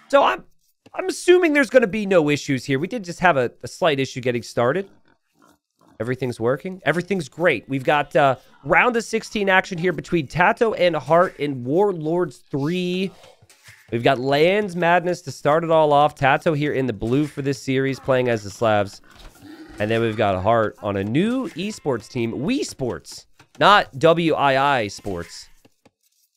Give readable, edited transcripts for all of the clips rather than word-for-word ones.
So I'm assuming there's going to be no issues here. We did just have a slight issue getting started. Everything's working. Everything's great. We've got round of 16 action here between TaToH and Hearttt in Warlords 3. We've got Lands Madness to start it all off. TaToH here in the blue for this series, playing as the Slavs. And then we've got Hearttt on a new esports team, Wii Sports, not WII Sports,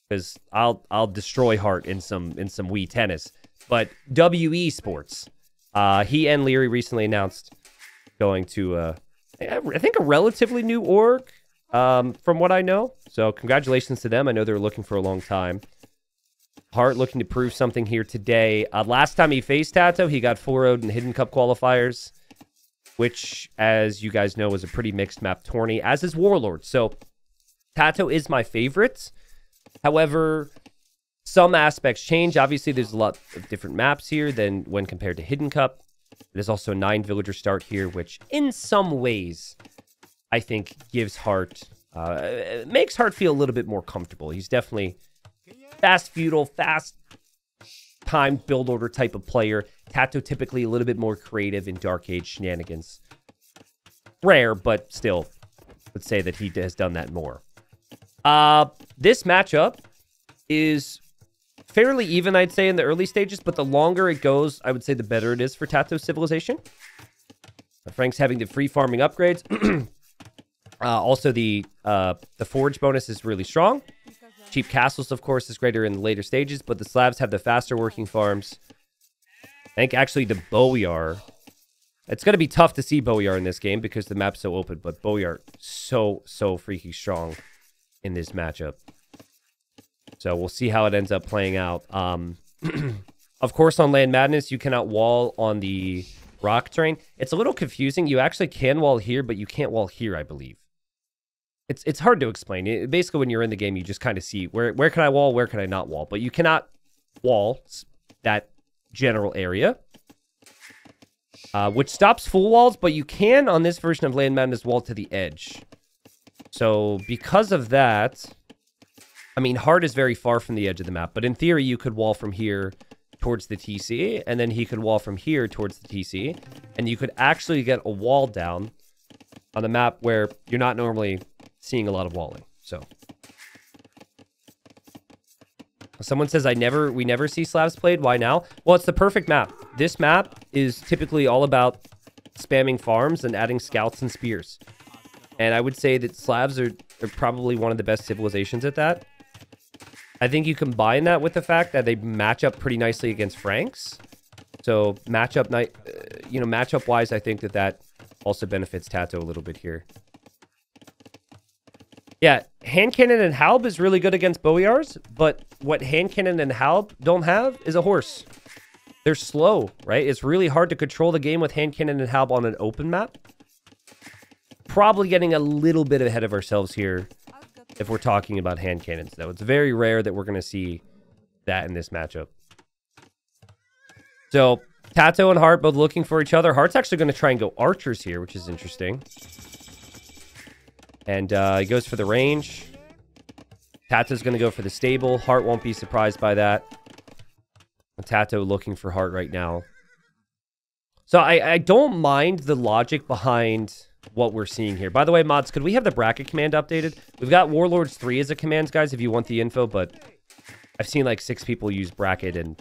because I'll destroy Hearttt in some Wii tennis. But WE Sports. He and Leary recently announced going to I think a relatively new org, from what I know. So congratulations to them. I know they were looking for a long time. Hearttt looking to prove something here today. Last time he faced TaToH, he got 4-0'd in Hidden Cup qualifiers, which, as you guys know, was a pretty mixed map tourney, as is Warlords. So TaToH is my favorite. However, some aspects change. Obviously, there's a lot of different maps here than when compared to Hidden Cup. There's also a 9 villager start here, which in some ways, I think gives Hearttt, makes Hearttt feel a little bit more comfortable. He's definitely fast feudal, fast timed build order type of player. TaToH typically a little bit more creative in Dark Age shenanigans. Rare, but still, let's say that he has done that more. This matchup is fairly even, I'd say, in the early stages, but the longer it goes, I would say the better it is for TaToH Civilization. Frank's having the free farming upgrades. Also, the forge bonus is really strong. Cheap castles, of course, is greater in the later stages, but the Slavs have the faster working farms. I think, actually, the Boyar... It's going to be tough to see Boyar in this game because the map's so open, but Boyar so freaking strong in this matchup. So we'll see how it ends up playing out. Of course, on Land Madness, you cannot wall on the rock terrain. It's a little confusing. You actually can wall here, but you can't wall here, I believe. It's hard to explain. Basically, when you're in the game, you just kind of see where can I wall, where can I not wall. But you cannot wall that general area, which stops full walls. But you can, on this version of Land Madness, wall to the edge. So because of that... I mean, Hearttt is very far from the edge of the map, but in theory, you could wall from here towards the TC, and then he could wall from here towards the TC, and you could actually get a wall down on the map where you're not normally seeing a lot of walling. So, someone says, we never see Slavs played. Why now? Well, it's the perfect map. This map is typically all about spamming farms and adding scouts and spears. And I would say that Slavs are probably one of the best civilizations at that. I think you combine that with the fact that they match up pretty nicely against Franks. So matchup-wise, I think that also benefits TaToH a little bit here. Yeah, hand cannon and halb is really good against Boyars, but what hand cannon and halb don't have is a horse. They're slow, right? It's really hard to control the game with hand cannon and halb on an open map. Probably getting a little bit ahead of ourselves here if we're talking about hand cannons, though. It's very rare that we're going to see that in this matchup. So, TaToH and Hearttt both looking for each other. Heartt's actually going to try and go archers here, which is interesting. And he goes for the range. TaToH's going to go for the stable. Hearttt won't be surprised by that. TaToH looking for Hearttt right now. So, I don't mind the logic behind... what we're seeing here. By the way, mods, could we have the bracket command updated? We've got Warlords 3 as a command, guys, if you want the info, but I've seen like 6 people use bracket, and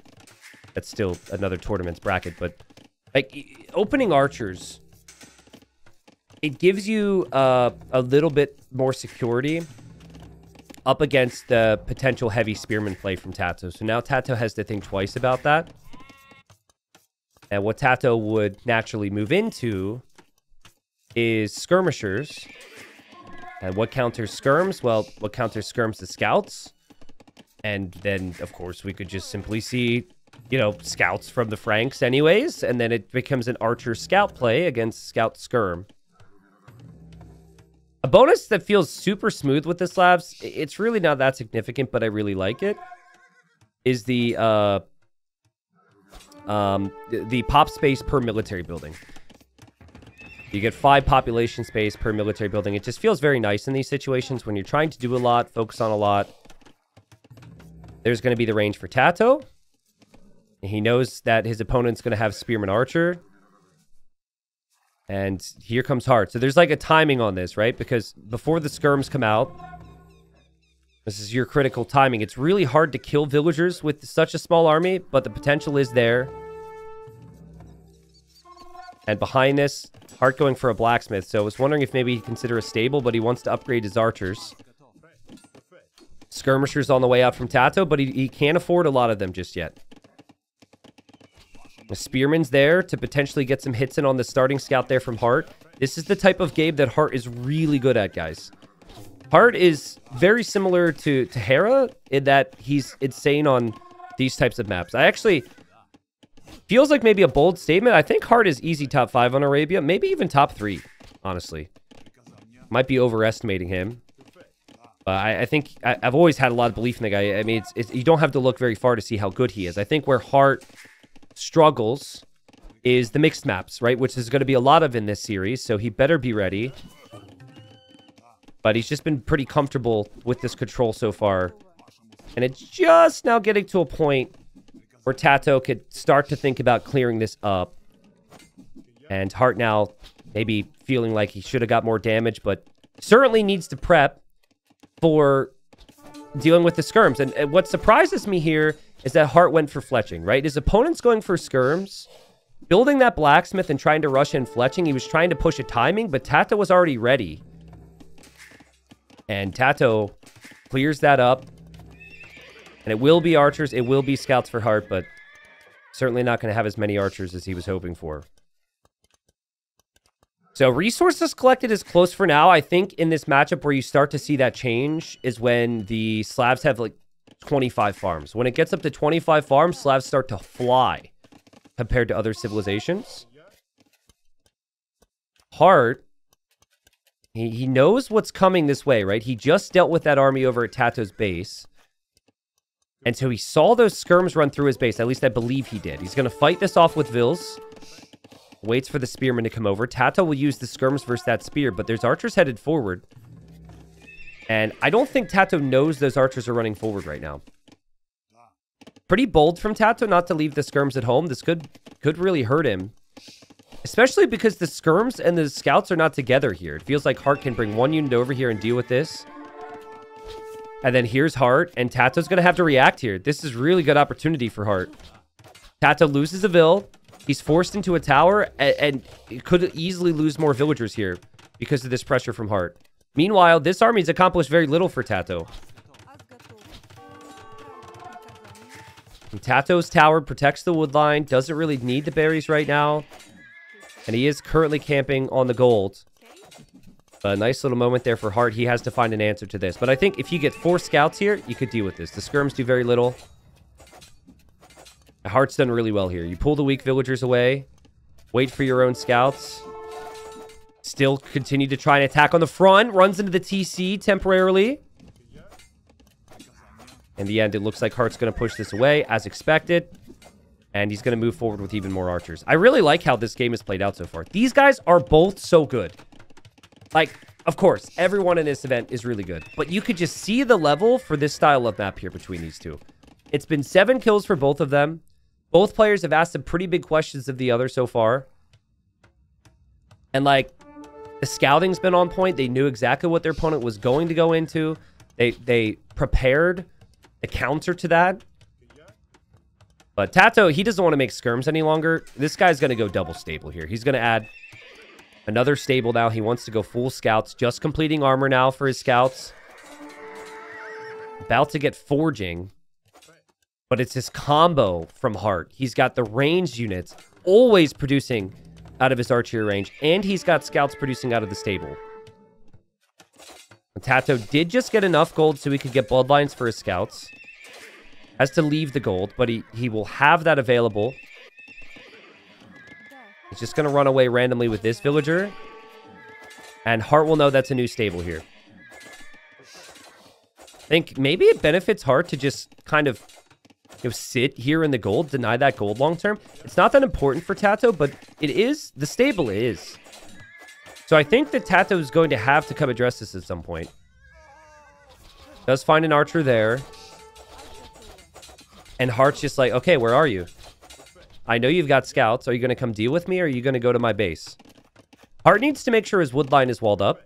that's still another tournament's bracket. But like opening archers, it gives you a little bit more security up against the potential heavy spearman play from TaToH. So now TaToH has to think twice about that. And what TaToH would naturally move into is skirmishers. And what counters skirms? Well, what counters skirms? The scouts. And then, of course, we could just simply see, scouts from the Franks anyways. And then it becomes an archer scout play against scout skirm. A bonus that feels super smooth with the Slavs, it's really not that significant, but I really like it, is the pop space per military building. You get 5 population space per military building. It just feels very nice in these situations when you're trying to do a lot, focus on a lot. There's going to be the range for TaToH. He knows that his opponent's going to have Spearman Archer. And here comes Hearttt. So there's like a timing on this, right? Because before the skirms come out, this is your critical timing. It's really hard to kill villagers with such a small army, but the potential is there. And behind this, Hearttt going for a blacksmith. So I was wondering if maybe he'd consider a stable, but he wants to upgrade his archers. Skirmishers on the way out from TaToH, but he can't afford a lot of them just yet. The Spearman's there to potentially get some hits in on the starting scout there from Hearttt. This is the type of game that Hearttt is really good at, guys. Hearttt is very similar to Hera in that he's insane on these types of maps. I actually... Feels like maybe a bold statement. I think Hearttt is easy top 5 on Arabia. Maybe even top 3, honestly. Might be overestimating him. I think I've always had a lot of belief in the guy. I mean, you don't have to look very far to see how good he is. I think where Hearttt struggles is the mixed maps, right? Which is going to be a lot of in this series, so he better be ready. But he's just been pretty comfortable with this control so far. And it's just now getting to a point where TaToH could start to think about clearing this up. And Hearttt now maybe feeling like he should have got more damage, but certainly needs to prep for dealing with the skirms. And what surprises me here is that Hearttt went for fletching, right? His opponent's going for skirms, building that blacksmith and trying to rush in fletching. He was trying to push a timing, but TaToH was already ready. And TaToH clears that up. And it will be archers, it will be scouts for Hearttt, but certainly not going to have as many archers as he was hoping for. So resources collected is close for now. I think in this matchup where you start to see that change is when the Slavs have like 25 farms. When it gets up to 25 farms, Slavs start to fly compared to other civilizations. Hearttt, he knows what's coming this way, right? He just dealt with that army over at TaToH's base. And so he saw those skirms run through his base. At least I believe he did. He's going to fight this off with Vils. Waits for the spearman to come over. TaToH will use the skirms versus that spear, but there's archers headed forward. And I don't think TaToH knows those archers are running forward right now. Pretty bold from TaToH not to leave the skirms at home. This could really hurt him. Especially because the skirms and the scouts are not together here. It feels like Hearttt can bring one unit over here and deal with this. And then here's Hearttt, and TaToH's going to have to react here. This is really good opportunity for Hearttt. TaToH loses a Vil. He's forced into a tower, and could easily lose more villagers here because of this pressure from Hearttt. Meanwhile, this army's accomplished very little for TaToH. TaToH's tower protects the wood line, doesn't really need the berries right now. And he is currently camping on the gold. A nice little moment there for Hearttt. He has to find an answer to this. But I think if you get 4 scouts here, you could deal with this. The skirms do very little. Heartt's done really well here. You pull the weak villagers away. Wait for your own scouts. Still continue to try and attack on the front. Runs into the TC temporarily. In the end, it looks like Heartt's going to push this away, as expected. And he's going to move forward with even more archers. I really like how this game has played out so far. These guys are both so good. Like, of course, everyone in this event is really good. But you could just see the level for this style of map here between these two. It's been 7 kills for both of them. Both players have asked some pretty big questions of the other so far. And, like, the scouting's been on point. They knew exactly what their opponent was going to go into. They prepared the counter to that. But TaToH, he doesn't want to make skirms any longer. This guy's going to go double stable here. He's going to add another stable now. He wants to go full scouts. Just completing armor now for his scouts. About to get forging. But it's his combo from Hearttt. He's got the ranged units always producing out of his archery range. And he's got scouts producing out of the stable. And TaToH did just get enough gold so he could get bloodlines for his scouts. Has to leave the gold, but he will have that available. He's just going to run away randomly with this villager. And Hearttt will know that's a new stable here. I think maybe it benefits Hearttt to just kind of sit here in the gold, deny that gold long term. It's not that important for TaToH, but it is. The stable is. So I think that TaToH is going to have to come address this at some point. Does find an archer there. And Heartt's just like, okay, where are you? I know you've got scouts. Are you going to come deal with me, or are you going to go to my base? Heartt needs to make sure his wood line is walled up.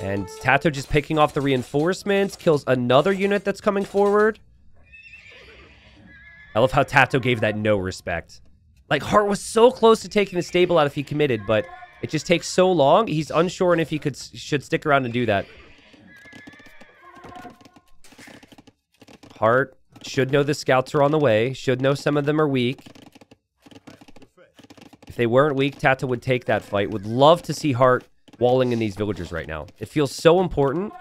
And TaToH just picking off the reinforcements. Kills another unit that's coming forward. I love how TaToH gave that no respect. Like, Heartt was so close to taking the stable out if he committed, but it just takes so long. He's unsure on if he should stick around and do that. Heartt should know the scouts are on the way. Should know some of them are weak. If they weren't weak, TaToH would take that fight. Would love to see Heartt walling in these villagers right now. It feels so important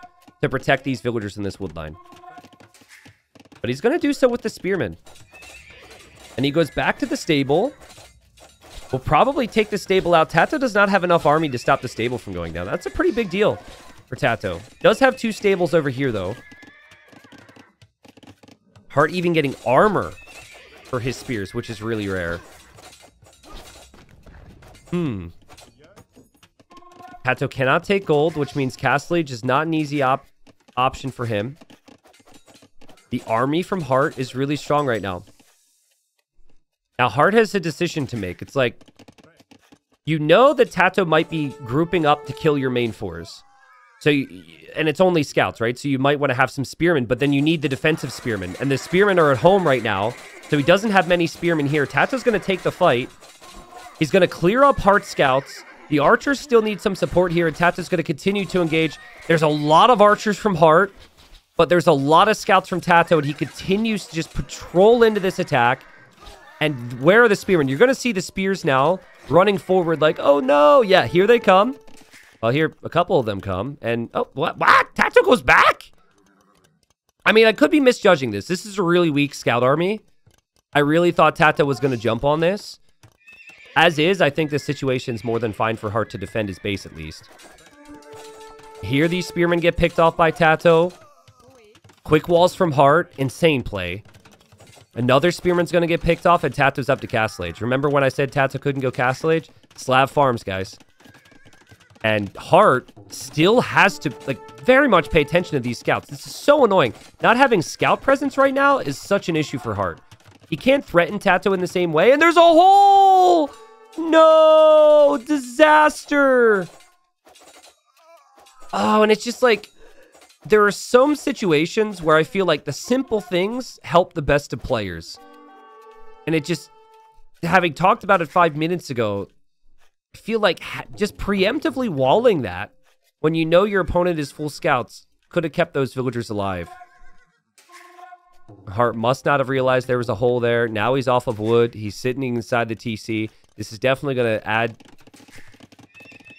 to protect these villagers in this wood line. But he's going to do so with the spearmen. And he goes back to the stable. We'll probably take the stable out. TaToH does not have enough army to stop the stable from going down. That's a pretty big deal for TaToH. Does have 2 stables over here, though. Heartt even getting armor for his spears, which is really rare. TaToH cannot take gold, which means Castle Age is not an easy option for him. The army from Heartt is really strong right now. Now, Heartt has a decision to make. It's like, you know that TaToH might be grouping up to kill your main fours. So, and it's only scouts, right? So you might want to have some spearmen, but then you need the defensive spearmen. And the spearmen are at home right now, so he doesn't have many spearmen here. TaToH's going to take the fight. He's going to clear up Heartt scouts. The archers still need some support here, and TaToH's going to continue to engage. There's a lot of archers from Heartt, but there's a lot of scouts from TaToH, and he continues to just patrol into this attack. And where are the spearmen? You're going to see the spears now running forward like, oh no, yeah, here they come. Well, here, a couple of them come, and, oh, what? TaToH goes back? I mean, I could be misjudging this. This is a really weak scout army. I really thought TaToH was going to jump on this. As is, I think this situation's more than fine for Heartt to defend his base, at least. Here, these spearmen get picked off by TaToH. Quick walls from Heartt. Insane play. Another spearman's going to get picked off, and TaToH's up to Castle Age. Remember when I said TaToH couldn't go Castle Age? Slav farms, guys. And Heartt still has to, like, very much pay attention to these scouts. This is so annoying. Not having scout presence right now is such an issue for Heartt. He can't threaten TaToH in the same way. And there's a hole! No! Disaster! Oh, and it's just like, there are some situations where I feel like the simple things help the best of players. And it just, having talked about it 5 minutes ago, I feel like just preemptively walling that when you know your opponent is full scouts could have kept those villagers alive. Heartt must not have realized there was a hole there. Now he's off of wood. He's sitting inside the TC. This is definitely going to add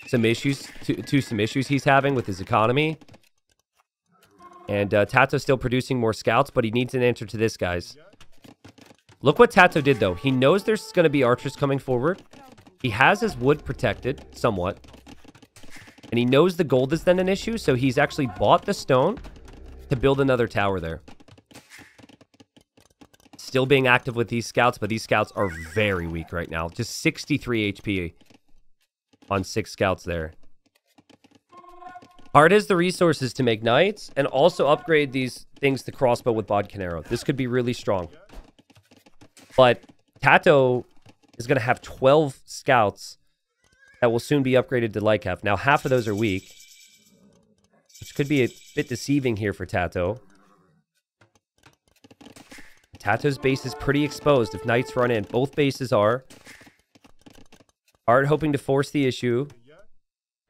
some issues to some issues he's having with his economy. And TaToH's still producing more scouts, but he needs an answer to this, guys. Look what TaToH did, though. He knows there's going to be archers coming forward. He has his wood protected, somewhat. And he knows the gold is then an issue, so he's actually bought the stone to build another tower there. Still being active with these scouts, but these scouts are very weak right now. Just 63 HP on 6 scouts there. Heartt has the resources to make knights and also upgrade these things to crossbow with bodkin arrow. This could be really strong. But TaToH is going to have 12 scouts that will soon be upgraded to Lycav. Now, half of those are weak, which could be a bit deceiving here for TaToH. TaToH's base is pretty exposed if knights run in. Both bases are. Heartt hoping to force the issue.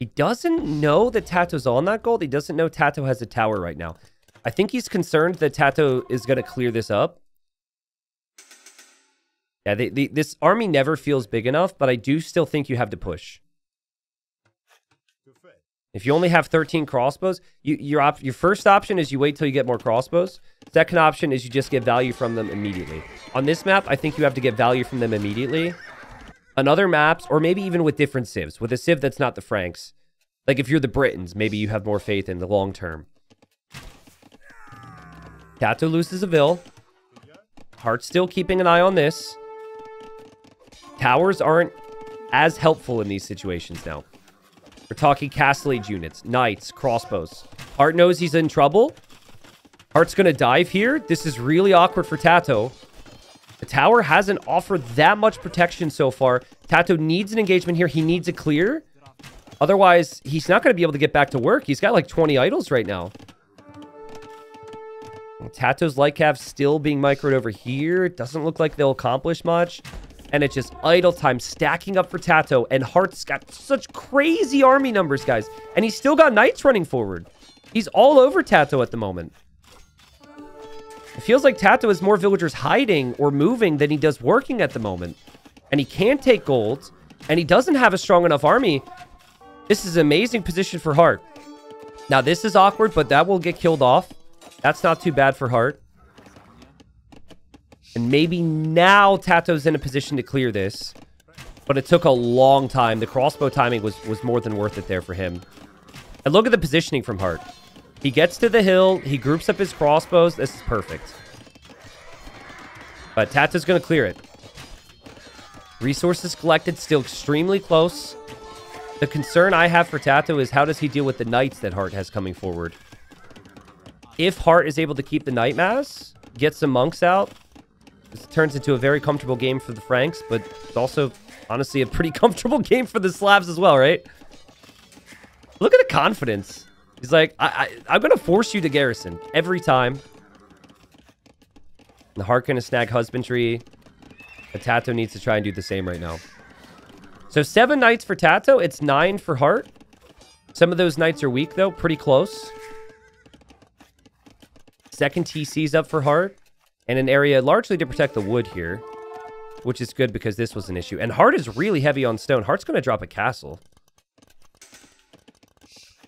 He doesn't know that TaToH's on that gold. He doesn't know TaToH has a tower right now. I think he's concerned that TaToH is going to clear this up. Yeah, this army never feels big enough, but I do still think you have to push. If you only have 13 crossbows, your first option is you wait till you get more crossbows. Second option is you just get value from them immediately. On this map, I think you have to get value from them immediately. On other maps, or maybe even with different civs, with a civ that's not the Franks. Like if you're the Britons, maybe you have more faith in the long term. TaToH loses a Vil. Heartt's still keeping an eye on this. Towers aren't as helpful in these situations now. We're talking Castle Age units, knights, crossbows. Heartt knows he's in trouble. Heartt's going to dive here. This is really awkward for TaToH. The tower hasn't offered that much protection so far. TaToH needs an engagement here. He needs a clear. Otherwise, he's not going to be able to get back to work. He's got like 20 idols right now. TaToH's Lightcav still being microed over here. It doesn't look like they'll accomplish much. And it's just idle time stacking up for TaToH. And Heartt's got such crazy army numbers, guys. And he's still got knights running forward. He's all over TaToH at the moment. It feels like TaToH has more villagers hiding or moving than he does working at the moment. And he can't take gold. And he doesn't have a strong enough army. This is an amazing position for Heartt. Now, this is awkward, but that will get killed off. That's not too bad for Heartt. And maybe now TaToH's in a position to clear this. But it took a long time. The crossbow timing was more than worth it there for him. And look at the positioning from Heartt. He gets to the hill. He groups up his crossbows. This is perfect. But TaToH's going to clear it. Resources collected, still extremely close. The concern I have for TaToH is how does he deal with the knights that Heartt has coming forward? If Heartt is able to keep the Knight Mass, get some monks out, this turns into a very comfortable game for the Franks, but it's also, honestly, a pretty comfortable game for the Slavs as well, right? Look at the confidence. He's like, I'm going to force you to garrison every time. The Heartt going to snag Husbandry. But TaToH needs to try and do the same right now. So 7 knights for TaToH. It's 9 for Heartt. Some of those knights are weak, though. Pretty close. Second TC's up for Heartt. And an area largely to protect the wood here. Which is good because this was an issue. And Heartt is really heavy on stone. Heartt's going to drop a castle.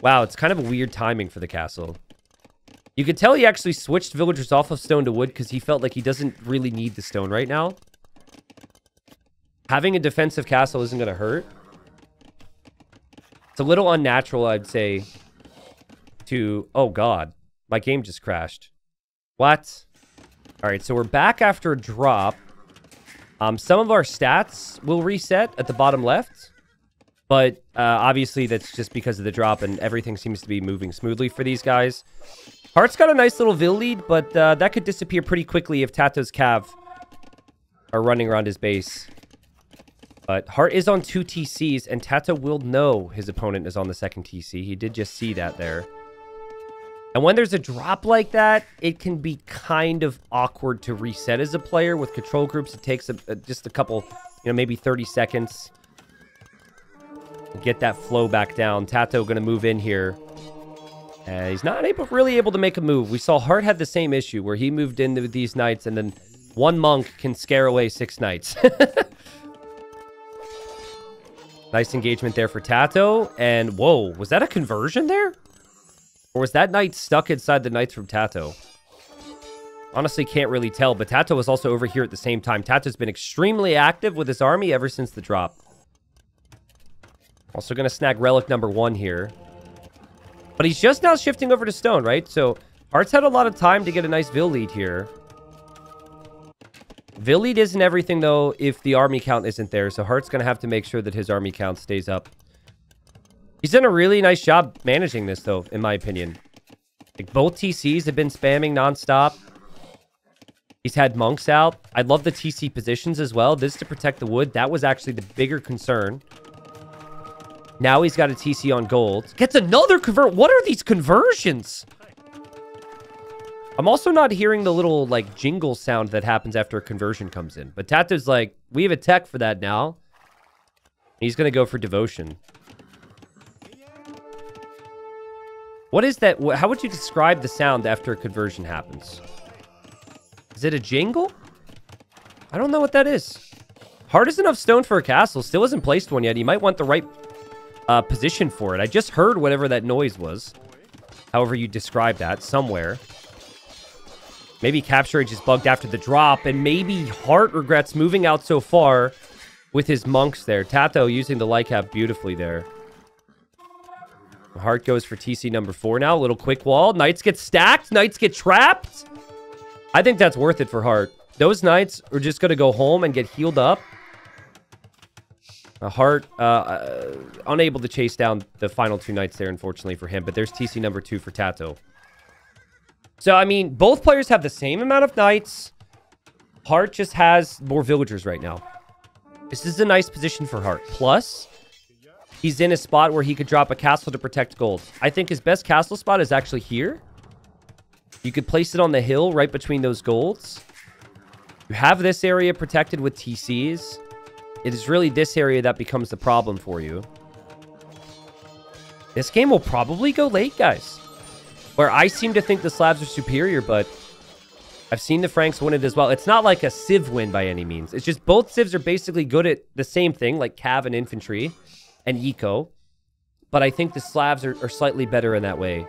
Wow, it's kind of a weird timing for the castle. You can tell he actually switched villagers off of stone to wood because he felt like he doesn't really need the stone right now. Having a defensive castle isn't going to hurt. It's a little unnatural, I'd say, to... Oh, God. My game just crashed. What? All right, so we're back after a drop. Some of our stats will reset at the bottom left. But obviously, that's just because of the drop, and everything seems to be moving smoothly for these guys. Heartt's got a nice little Vill lead, but that could disappear pretty quickly if TaToH's Cav are running around his base. But Heartt is on 2 TCs, and TaToH will know his opponent is on the second TC. He did just see that there. And when there's a drop like that, it can be kind of awkward to reset as a player. With control groups, it takes just a couple, maybe 30 seconds. Get that flow back down. TaToH going to move in here. He's not really able to make a move. We saw Heartt had the same issue where he moved into these knights, and then one monk can scare away 6 knights. Nice engagement there for TaToH. And, whoa, was that a conversion there? Or was that knight stuck inside the knights from TaToH? Honestly, can't really tell, but TaToH was also over here at the same time. TaToH's been extremely active with his army ever since the drop. Also going to snag relic number 1 here. But he's just now shifting over to stone, right? So Heartt's had a lot of time to get a nice Vill lead here. Vill lead isn't everything, though, if the army count isn't there. So Heartt's going to have to make sure that his army count stays up. He's done a really nice job managing this, though, in my opinion. Like, both TCs have been spamming nonstop. He's had monks out. I love the TC positions as well. This to protect the wood. That was actually the bigger concern. Now he's got a TC on gold. Gets another convert. What are these conversions? I'm also not hearing the little, like, jingle sound that happens after a conversion comes in. But TaToH's like, we have a tech for that now. He's going to go for devotion. What is that? How would you describe the sound after a conversion happens? Is it a jingle? I don't know what that is. Heartt is enough stone for a castle. Still hasn't placed one yet. He might want the right position for it. I just heard whatever that noise was. However you describe that, somewhere. Maybe capture it just bugged after the drop. And maybe Heartt regrets moving out so far with his monks there. TaToH using the Lightcav beautifully there. Heartt goes for TC number 4 now. A little quick wall. Knights get stacked. Knights get trapped. I think that's worth it for Heartt. Those knights are just going to go home and get healed up. Heartt unable to chase down the final 2 knights there, unfortunately, for him. But there's TC number 2 for TaToH. So, I mean, both players have the same amount of knights. Hearttt just has more villagers right now. This is a nice position for Hearttt. Plus, he's in a spot where he could drop a castle to protect gold. I think his best castle spot is actually here. You could place it on the hill right between those golds. You have this area protected with TCs. It is really this area that becomes the problem for you. This game will probably go late, guys. Where I seem to think the Slavs are superior, but I've seen the Franks win it as well. It's not like a Civ win by any means. It's just both Civs are basically good at the same thing, like Cav and Infantry and Eco. But I think the Slavs are slightly better in that way.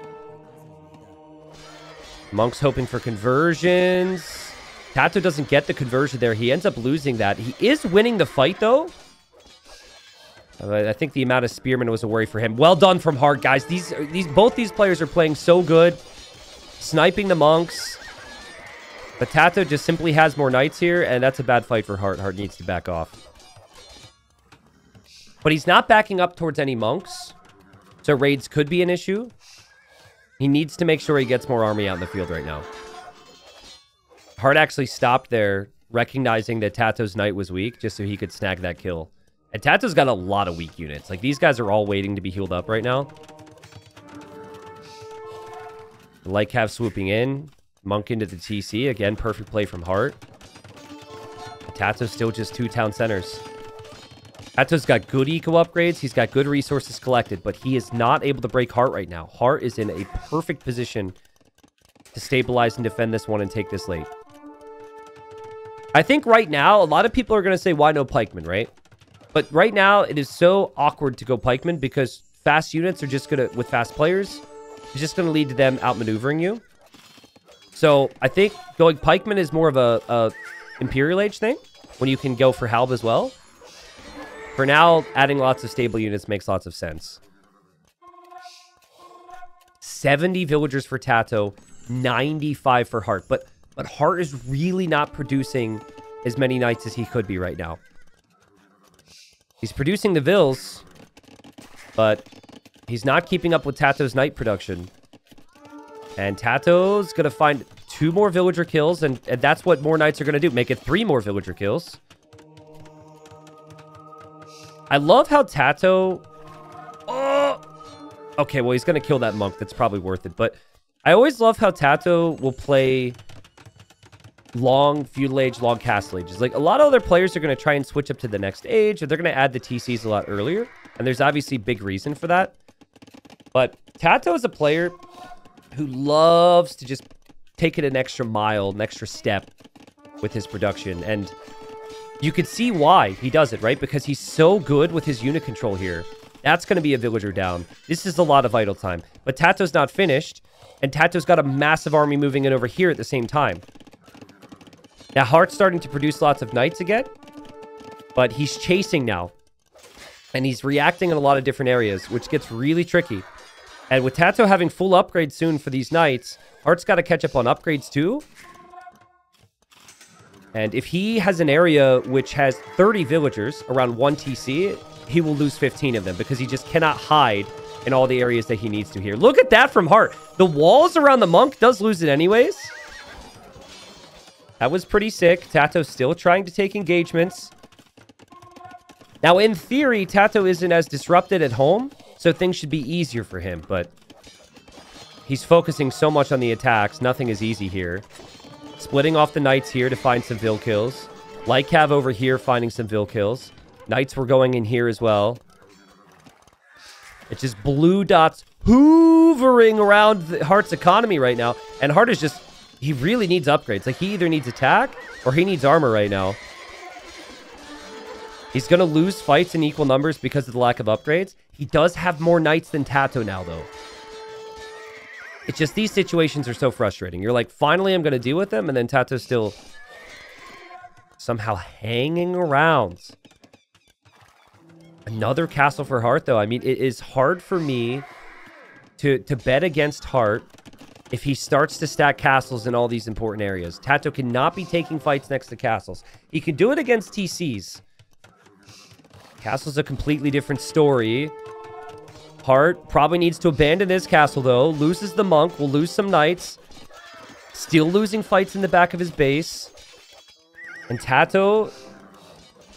Monk's hoping for conversions. TaToH doesn't get the conversion there. He ends up losing that. He is winning the fight, though. I think the amount of spearmen was a worry for him. Well done from Hearttt, guys. Both these players are playing so good. Sniping the monks. But TaToH just simply has more knights here, and that's a bad fight for Hearttt. Hearttt needs to back off. But he's not backing up towards any monks. So raids could be an issue. He needs to make sure he gets more army out in the field right now. Hearttt actually stopped there, recognizing that TaToH's knight was weak, just so he could snag that kill. And TaToH's got a lot of weak units. Like, these guys are all waiting to be healed up right now. Light Cav swooping in. Monk into the TC. Again, perfect play from Hearttt. TaToH's still just 2 town centers. TaToH's got good eco upgrades. He's got good resources collected, but he is not able to break Hearttt right now. Hearttt is in a perfect position to stabilize and defend this one and take this late. I think right now, a lot of people are going to say, why no pikemen, right? But right now, it is so awkward to go pikemen because fast units are just going to, with fast players, it's just going to lead to them outmaneuvering you. So I think going pikemen is more of a Imperial Age thing when you can go for Halb as well. For now, adding lots of stable units makes lots of sense. 70 villagers for TaToH, 95 for Hearttt. But Hearttt is really not producing as many knights as he could be right now. He's producing the vills, but he's not keeping up with TaToH's knight production. And TaToH's going to find 2 more villager kills, and that's what more knights are going to do. Make it 3 more villager kills. I love how TaToH... Oh! Okay, well, he's going to kill that monk. That's probably worth it. But I always love how TaToH will play long feudal age, long castle ages. Like, a lot of other players are going to try and switch up to the next age, or they're going to add the TCs a lot earlier. And there's obviously big reason for that. But TaToH is a player who loves to just take it an extra mile, an extra step with his production. And you could see why he does it, right? Because he's so good with his unit control here. That's going to be a villager down. This is a lot of idle time. But TaToH's not finished, and TaToH's got a massive army moving in over here at the same time. Now, Heartt's starting to produce lots of knights again, but he's chasing now. And he's reacting in a lot of different areas, which gets really tricky. And with TaToH having full upgrades soon for these knights, Heartt's got to catch up on upgrades too. And if he has an area which has 30 villagers around 1 TC, he will lose 15 of them because he just cannot hide in all the areas that he needs to here. Look at that from Hearttt. The walls around the monk does lose it anyways. That was pretty sick. TaToH still trying to take engagements. Now, in theory, TaToH isn't as disrupted at home, so things should be easier for him, but he's focusing so much on the attacks. Nothing is easy here. Splitting off the knights here to find some vill kills. Light Cav over here finding some vill kills. Knights were going in here as well. It's just blue dots hoovering around Heartt's economy right now, and Hearttt is just... He really needs upgrades. Like, he either needs attack or he needs armor right now. He's going to lose fights in equal numbers because of the lack of upgrades. He does have more knights than TaToH now, though. It's just these situations are so frustrating. You're like, finally, I'm going to deal with them, and then TaToH's still somehow hanging around. Another castle for Hearttt, though. I mean, it is hard for me to bet against Hearttt if he starts to stack castles in all these important areas. TaToH cannot be taking fights next to castles. He can do it against TCs. Castle's a completely different story. Hearttt probably needs to abandon this castle, though. Loses the monk. Will lose some knights. Still losing fights in the back of his base. And TaToH,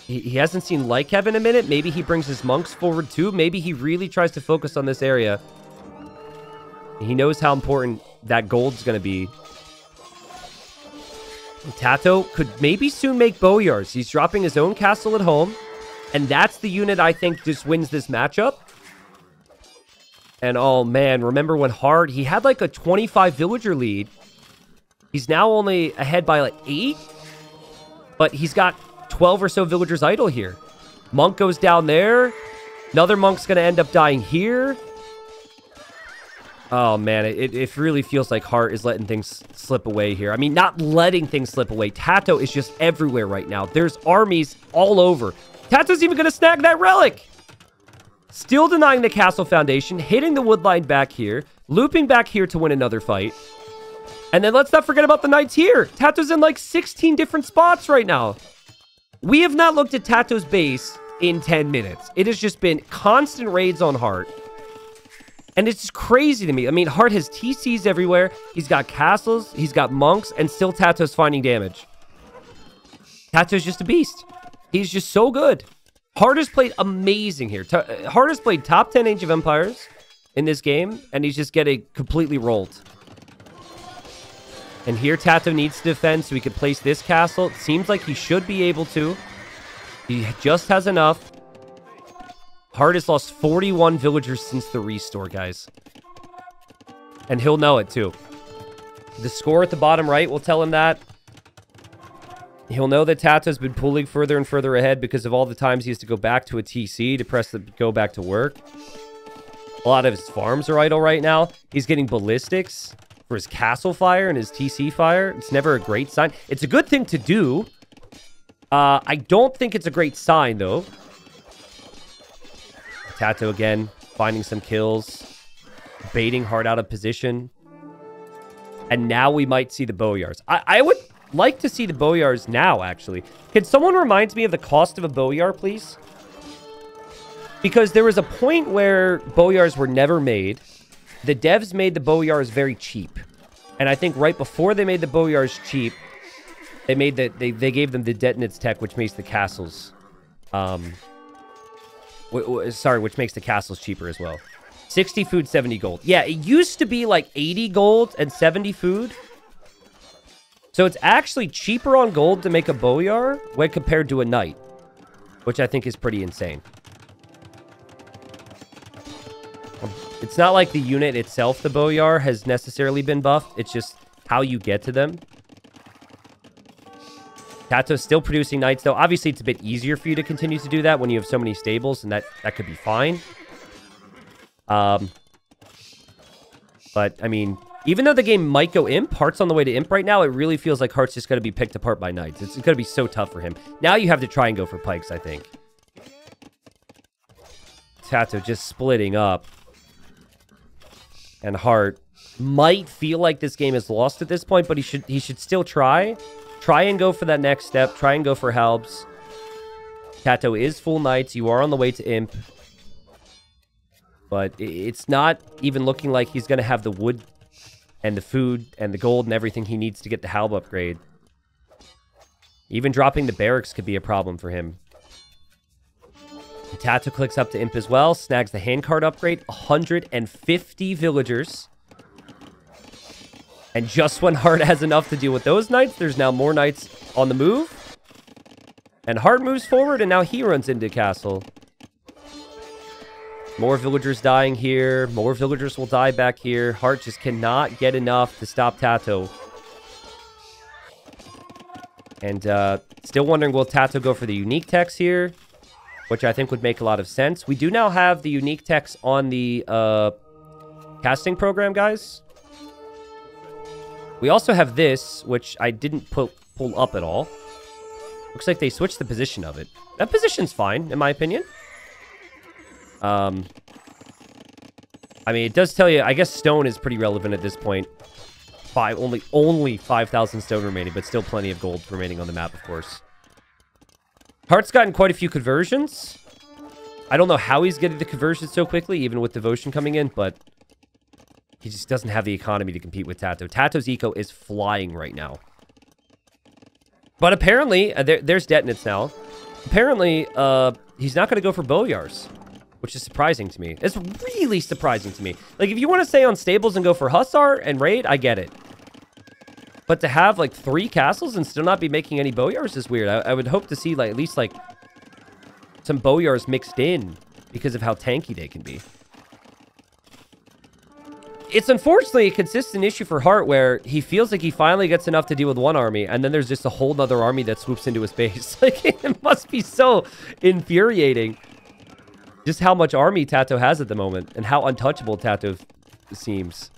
he hasn't seen Lykev in a minute. Maybe he brings his monks forward too. Maybe he really tries to focus on this area. He knows how important that gold's going to be. TaToH could maybe soon make Boyars. He's dropping his own castle at home. And that's the unit I think just wins this matchup. And oh man, remember when Hearttt, he had like a 25 villager lead. He's now only ahead by like 8. But he's got 12 or so villagers idle here. Monk goes down there. Another monk's going to end up dying here. Oh, man, it really feels like Hearttt is letting things slip away here. I mean, not letting things slip away. TaToH is just everywhere right now. There's armies all over. TaToH's even going to snag that relic. Still denying the castle foundation, hitting the wood line back here, looping back here to win another fight. And then let's not forget about the knights here. TaToH's in like 16 different spots right now. We have not looked at TaToH's base in 10 minutes. It has just been constant raids on Hearttt. And it's just crazy to me. I mean, Hearttt has TCs everywhere. He's got castles. He's got monks. And still TaToH's finding damage. TaToH's just a beast. He's just so good. Hearttt has played amazing here. Hearttt has played top 10 Age of Empires in this game. And he's just getting completely rolled. And here TaToH needs to defend so he can place this castle. It seems like he should be able to. He just has enough. Hearttt has lost 41 villagers since the restore, guys. And he'll know it, too. The score at the bottom right will tell him that. He'll know that TaToH's been pulling further and further ahead because of all the times he has to go back to a TC to press the go back to work. A lot of his farms are idle right now. He's getting ballistics for his castle fire and his TC fire. It's never a great sign. It's a good thing to do. I don't think it's a great sign, though. TaToH again, finding some kills. Baiting Hearttt out of position. And now we might see the Boyars. I would like to see the Boyars now, actually. Can someone remind me of the cost of a Boyar, please? Because there was a point where Boyars were never made. The devs made the Boyars very cheap. And I think right before they made the Boyars cheap, they made the, they gave them the detonates tech, which makes the castles... which makes the castles cheaper as well. 60 food, 70 gold. Yeah, it used to be like 80 gold and 70 food. So it's actually cheaper on gold to make a Boyar when compared to a knight, which I think is pretty insane. It's not like the unit itself, the Boyar, has necessarily been buffed. It's just how you get to them. TaToH's still producing knights, though. Obviously, it's a bit easier for you to continue to do that when you have so many stables, and that could be fine. But, I mean, even though the game might go imp, Heartt's on the way to imp right now, it really feels like Heartt's just going to be picked apart by knights. It's going to be so tough for him. Now you have to try and go for pikes, I think. TaToH just splitting up. And Hearttt might feel like this game is lost at this point, but he should still try. Try and go for that next step. Try and go for Halbs. TaToH is full knights. You are on the way to imp. But it's not even looking like he's going to have the wood and the food and the gold and everything he needs to get the Halb upgrade. Even dropping the barracks could be a problem for him. TaToH clicks up to imp as well. Snags the handcart upgrade. 150 villagers. And just when Hearttt has enough to deal with those knights, there's now more knights on the move. And Hearttt moves forward, and now he runs into castle. More villagers dying here. More villagers will die back here. Hearttt just cannot get enough to stop TaToH. And still wondering, will TaToH go for the unique techs here? Which I think would make a lot of sense. We do now have the unique techs on the casting program, guys. We also have this, which I didn't pull up at all. Looks like they switched the position of it. That position's fine, in my opinion. I mean, it does tell you, I guess stone is pretty relevant at this point. Only 5,000 stone remaining, but still plenty of gold remaining on the map, of course. Heartt's gotten quite a few conversions. I don't know how he's getting the conversions so quickly, even with devotion coming in, but He just doesn't have the economy to compete with TaToH. TaToH's eco is flying right now. But apparently, there's detonates now. Apparently, he's not going to go for Boyars, which is surprising to me. It's really surprising to me. Like, if you want to stay on stables and go for Hussar and Raid, I get it. But to have, like, 3 castles and still not be making any Boyars is weird. I would hope to see, like, at least, like, some Boyars mixed in because of how tanky they can be. It's unfortunately a consistent issue for Hearttt where he feels like he finally gets enough to deal with one army, and then there's just a whole nother army that swoops into his base. Like, it must be so infuriating just how much army TaToH has at the moment and how untouchable TaToH seems.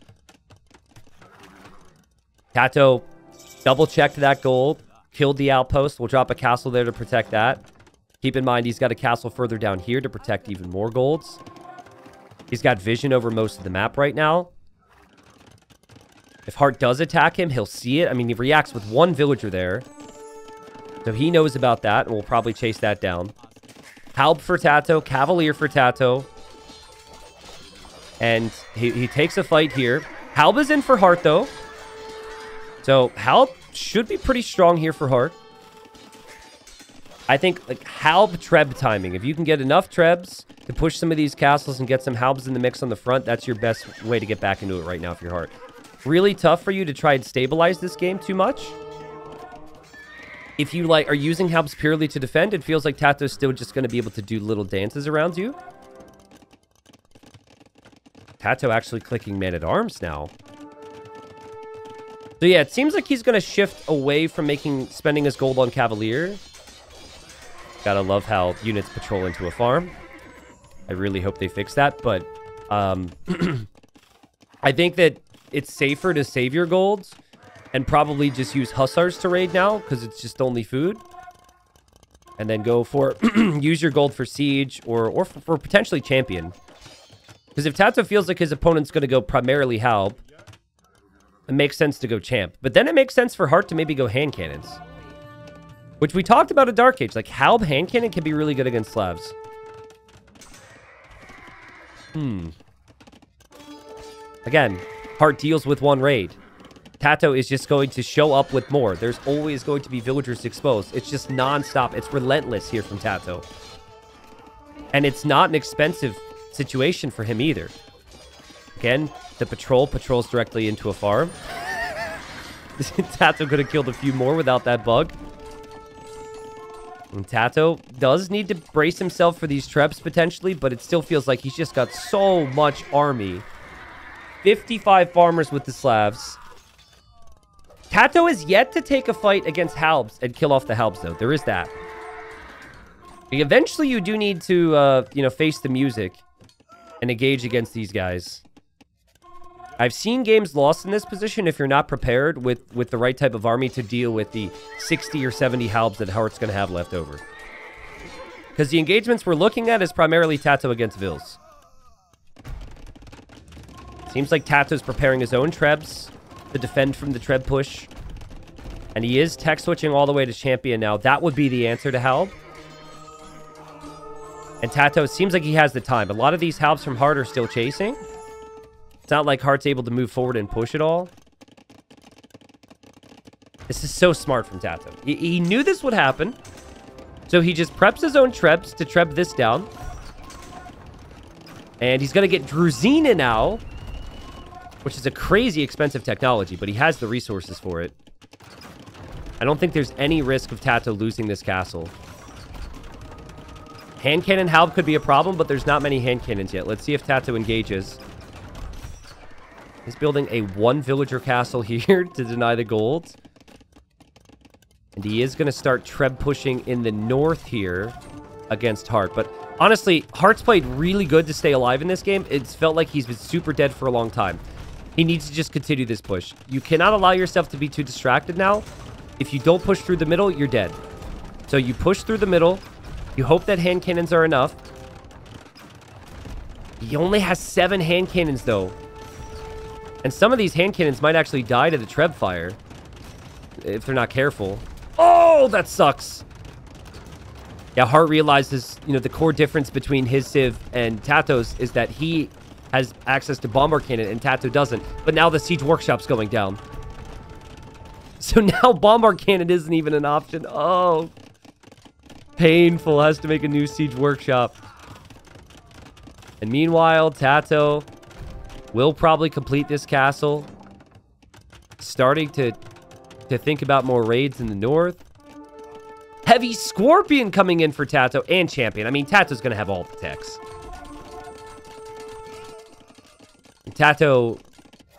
TaToH double-checked that gold, killed the outpost. We'll drop a castle there to protect that. Keep in mind, he's got a castle further down here to protect even more golds. He's got vision over most of the map right now. If Hearttt does attack him, he'll see it. I mean, he reacts with 1 villager there. So he knows about that, and we'll probably chase that down. Halb for TaToH, Cavalier for TaToH. And he takes a fight here. Halb is in for Hearttt, though. So Halb should be pretty strong here for Hearttt. I think, like, Halb Treb timing. If you can get enough Trebs to push some of these castles and get some Halbs in the mix on the front, that's your best way to get back into it right now if you're Hearttt. Really tough for you to try and stabilize this game too much. If you, like, are using Halbs purely to defend, it feels like TaToH's still just going to be able to do little dances around you. TaToH actually clicking Man-at-Arms now. So yeah, it seems like he's going to shift away from spending his gold on Cavalier. Gotta love how units patrol into a farm. I really hope they fix that, but I think that it's safer to save your golds and probably just use Hussars to raid now because it's just only food. And then go for use your gold for siege or for potentially champion. Because if TaToH feels like his opponent's going to go primarily Halb, it makes sense to go champ. But then it makes sense for Hearttt to maybe go hand cannons. Which we talked about at Dark Age. Like, Halb hand cannon can be really good against Slavs. Again, Hearttt deals with 1 raid. TaToH is just going to show up with more. There's always going to be villagers exposed. It's just non-stop. It's relentless here from TaToH. And it's not an expensive situation for him either. Again, the patrols directly into a farm. TaToH could have killed a few more without that bug. And TaToH does need to brace himself for these Trebs potentially, but it still feels like he's just got so much army. 55 farmers with the Slavs. TaToH is yet to take a fight against Halbs and kill off the Halbs, though. There is that. Eventually, you do need to, face the music and engage against these guys. I've seen games lost in this position if you're not prepared with the right type of army to deal with the 60 or 70 Halbs that Heartt's going to have left over. Because the engagements we're looking at is primarily TaToH against Vils. Seems like TaToH's preparing his own Trebs to defend from the Treb push. And he is tech switching all the way to champion now. That would be the answer to Halb. And TaToH seems like he has the time. A lot of these Halbs from Hearttt are still chasing. It's not like Heartt's able to move forward and push it all. This is so smart from TaToH. He knew this would happen. So he just preps his own Trebs to Treb this down. And he's going to get Druzina now, which is a crazy expensive technology, but he has the resources for it. I don't think there's any risk of TaToH losing this castle. Hand cannon Halb could be a problem, but there's not many hand cannons yet. Let's see if TaToH engages. He's building a 1 villager castle here to deny the gold. And he is going to start Treb pushing in the north here against Hearttt. But honestly, Heartt's played really good to stay alive in this game. It's felt like he's been super dead for a long time. He needs to just continue this push. You cannot allow yourself to be too distracted now. If you don't push through the middle, you're dead. So you push through the middle. You hope that hand cannons are enough. He only has 7 hand cannons, though. And some of these hand cannons might actually die to the Treb fire if they're not careful. Oh, that sucks. Yeah, Hearttt realizes, the core difference between his Civ and TaToH's is that he has access to Bomber Cannon and TaToH doesn't. But now the Siege Workshop's going down. So now Bomber Cannon isn't even an option. Oh. Painful. Has to make a new Siege Workshop. And meanwhile, TaToH will probably complete this castle. Starting to think about more raids in the north. Heavy Scorpion coming in for TaToH and Champion. I mean, TaToH's going to have all the techs. And TaToH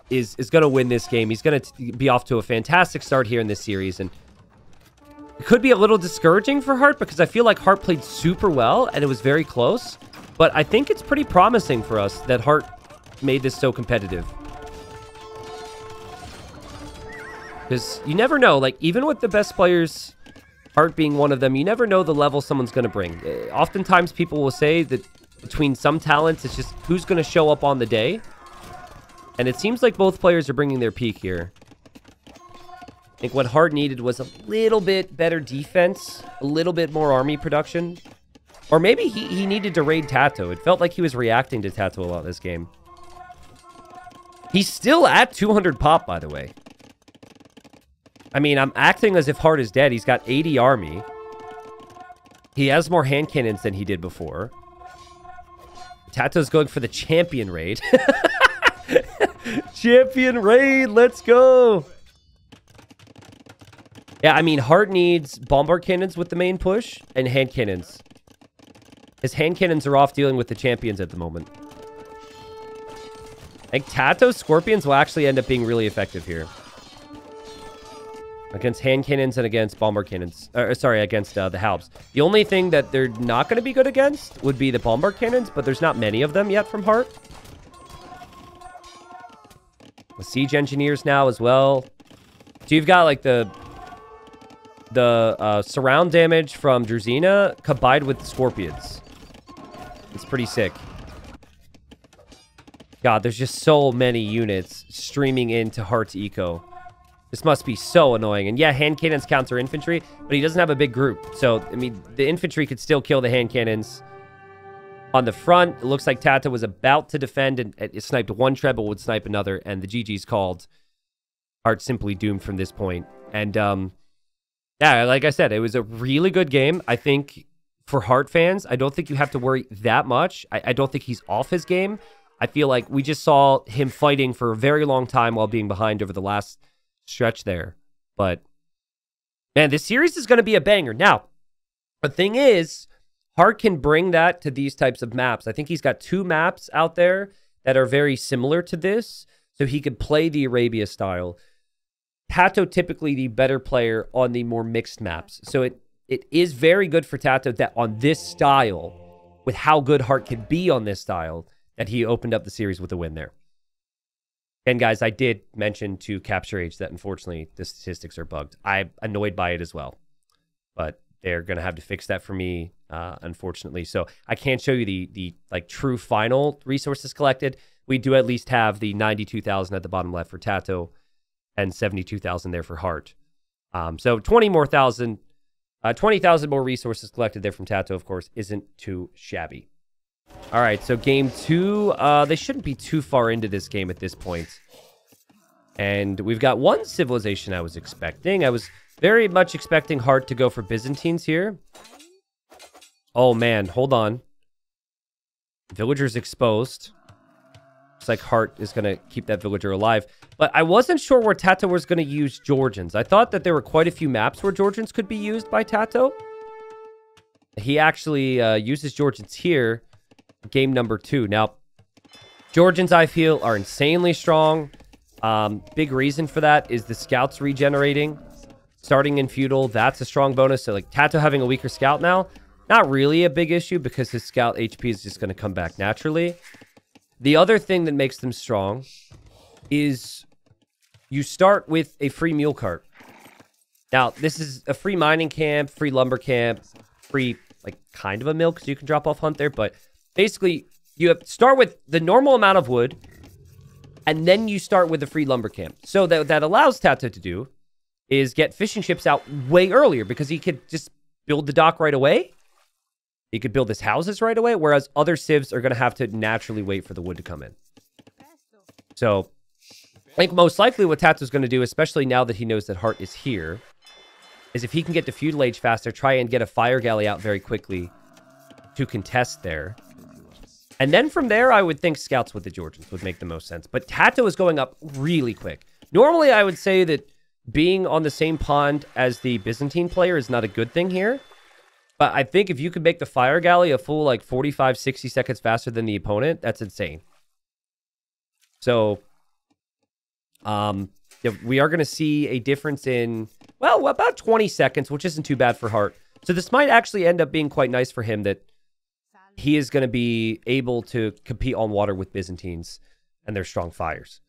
is going to win this game. He's going to be off to a fantastic start here in this series. And it could be a little discouraging for Hearttt because I feel like Hearttt played super well and it was very close. But I think it's pretty promising for us that Hearttt made this so competitive. Because you never know, like, even with the best players, Hearttt being one of them, you never know the level someone's going to bring. Oftentimes, people will say that between some talents, it's just who's going to show up on the day. And it seems like both players are bringing their peak here. I think what Hearttt needed was a little bit better defense, a little bit more army production. Or maybe he needed to raid TaToH. It felt like he was reacting to TaToH a lot this game. He's still at 200 pop, by the way. I mean, I'm acting as if Hearttt is dead. He's got 80 army. He has more hand cannons than he did before. TaToH's going for the champion raid. Champion raid, let's go. Yeah, I mean, Hearttt needs bombard cannons with the main push and hand cannons. His hand cannons are off dealing with the champions at the moment. I think TaToH Scorpions will actually end up being really effective here. Against hand cannons and against bomber cannons. Sorry, against the Halbs. The only thing that they're not going to be good against would be the bombard cannons, but there's not many of them yet from Hearttt. The siege engineers now as well. So you've got like the surround damage from Druzina combined with Scorpions. It's pretty sick. God, there's just so many units streaming into Heartt's eco. This must be so annoying. And yeah, hand cannons counter infantry, but he doesn't have a big group. So, I mean, the infantry could still kill the hand cannons. On the front, it looks like TaToH was about to defend and it sniped one treble, would snipe another, and the GG's called. Hearttt simply doomed from this point. And, yeah, like I said, it was a really good game. I think for Hearttt fans, I don't think you have to worry that much. I don't think he's off his game. I feel like we just saw him fighting for a very long time while being behind over the last stretch there. But, man, this series is going to be a banger. Now, the thing is, Hearttt can bring that to these types of maps. I think he's got 2 maps out there that are very similar to this, so he could play the Arabia style. TaToH typically the better player on the more mixed maps. So it is very good for TaToH that on this style, with how good Hearttt can be on this style, that he opened up the series with a win there. And guys, I did mention to Capture Age that unfortunately the statistics are bugged. I'm annoyed by it as well. But they're going to have to fix that for me, unfortunately. So I can't show you the like true final resources collected. We do at least have the 92,000 at the bottom left for TaToH and 72,000 there for Hearttt. So 20,000 more resources collected there from TaToH, of course, isn't too shabby. All right, so game 2, they shouldn't be too far into this game at this point. And we've got one civilization I was expecting. I was very much expecting Hearttt to go for Byzantines here. Oh, man, hold on. Villagers exposed. Looks like Hearttt is going to keep that villager alive. But I wasn't sure where TaToH was going to use Georgians. I thought that there were quite a few maps where Georgians could be used by TaToH. He actually uses Georgians here. Game number 2. Now, Georgians, I feel, are insanely strong. Big reason for that is the scouts regenerating. Starting in feudal, that's a strong bonus. So, like, TaToH having a weaker scout now, not really a big issue because his scout HP is just going to come back naturally. The other thing that makes them strong is you start with a free mule cart. Now, this is a free mining camp, free lumber camp, free, like, kind of a mill because you can drop off hunt there, but basically, you start with the normal amount of wood, and then you start with the free lumber camp. So that allows TaToH to do is get fishing ships out way earlier because he could just build the dock right away. He could build his houses right away, whereas other civs are going to have to naturally wait for the wood to come in. So, I think most likely what TaToH's going to do, especially now that he knows that Hearttt is here, is if he can get to feudal age faster, try and get a fire galley out very quickly to contest there. And then from there, I would think scouts with the Georgians would make the most sense. But TaToH is going up really quick. Normally, I would say that being on the same pond as the Byzantine player is not a good thing here. But I think if you could make the fire galley a full, like, 45, 60 seconds faster than the opponent, that's insane. So, we are going to see a difference in, well, about 20 seconds, which isn't too bad for Hearttt. So this might actually end up being quite nice for him that he is going to be able to compete on water with Byzantines and their strong fires.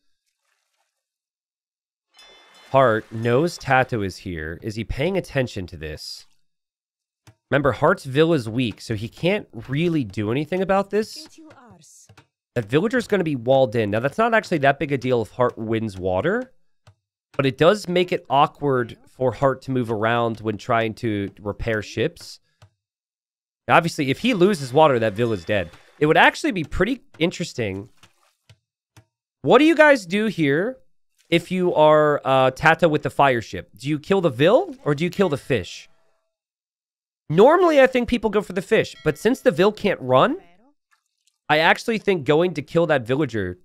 Hearttt knows TaToH is here. Is he paying attention to this? Remember, Heartt's villa is weak, so he can't really do anything about this. That villager's going to be walled in. Now, that's not actually that big a deal if Hearttt wins water, but it does make it awkward for Hearttt to move around when trying to repair ships. Now, obviously, if he loses water, that villa's dead. It would actually be pretty interesting. What do you guys do here if you are TaToH with the fire ship? Do you kill the vill or do you kill the fish? Normally, I think people go for the fish, but since the vill can't run, I actually think going to kill that villager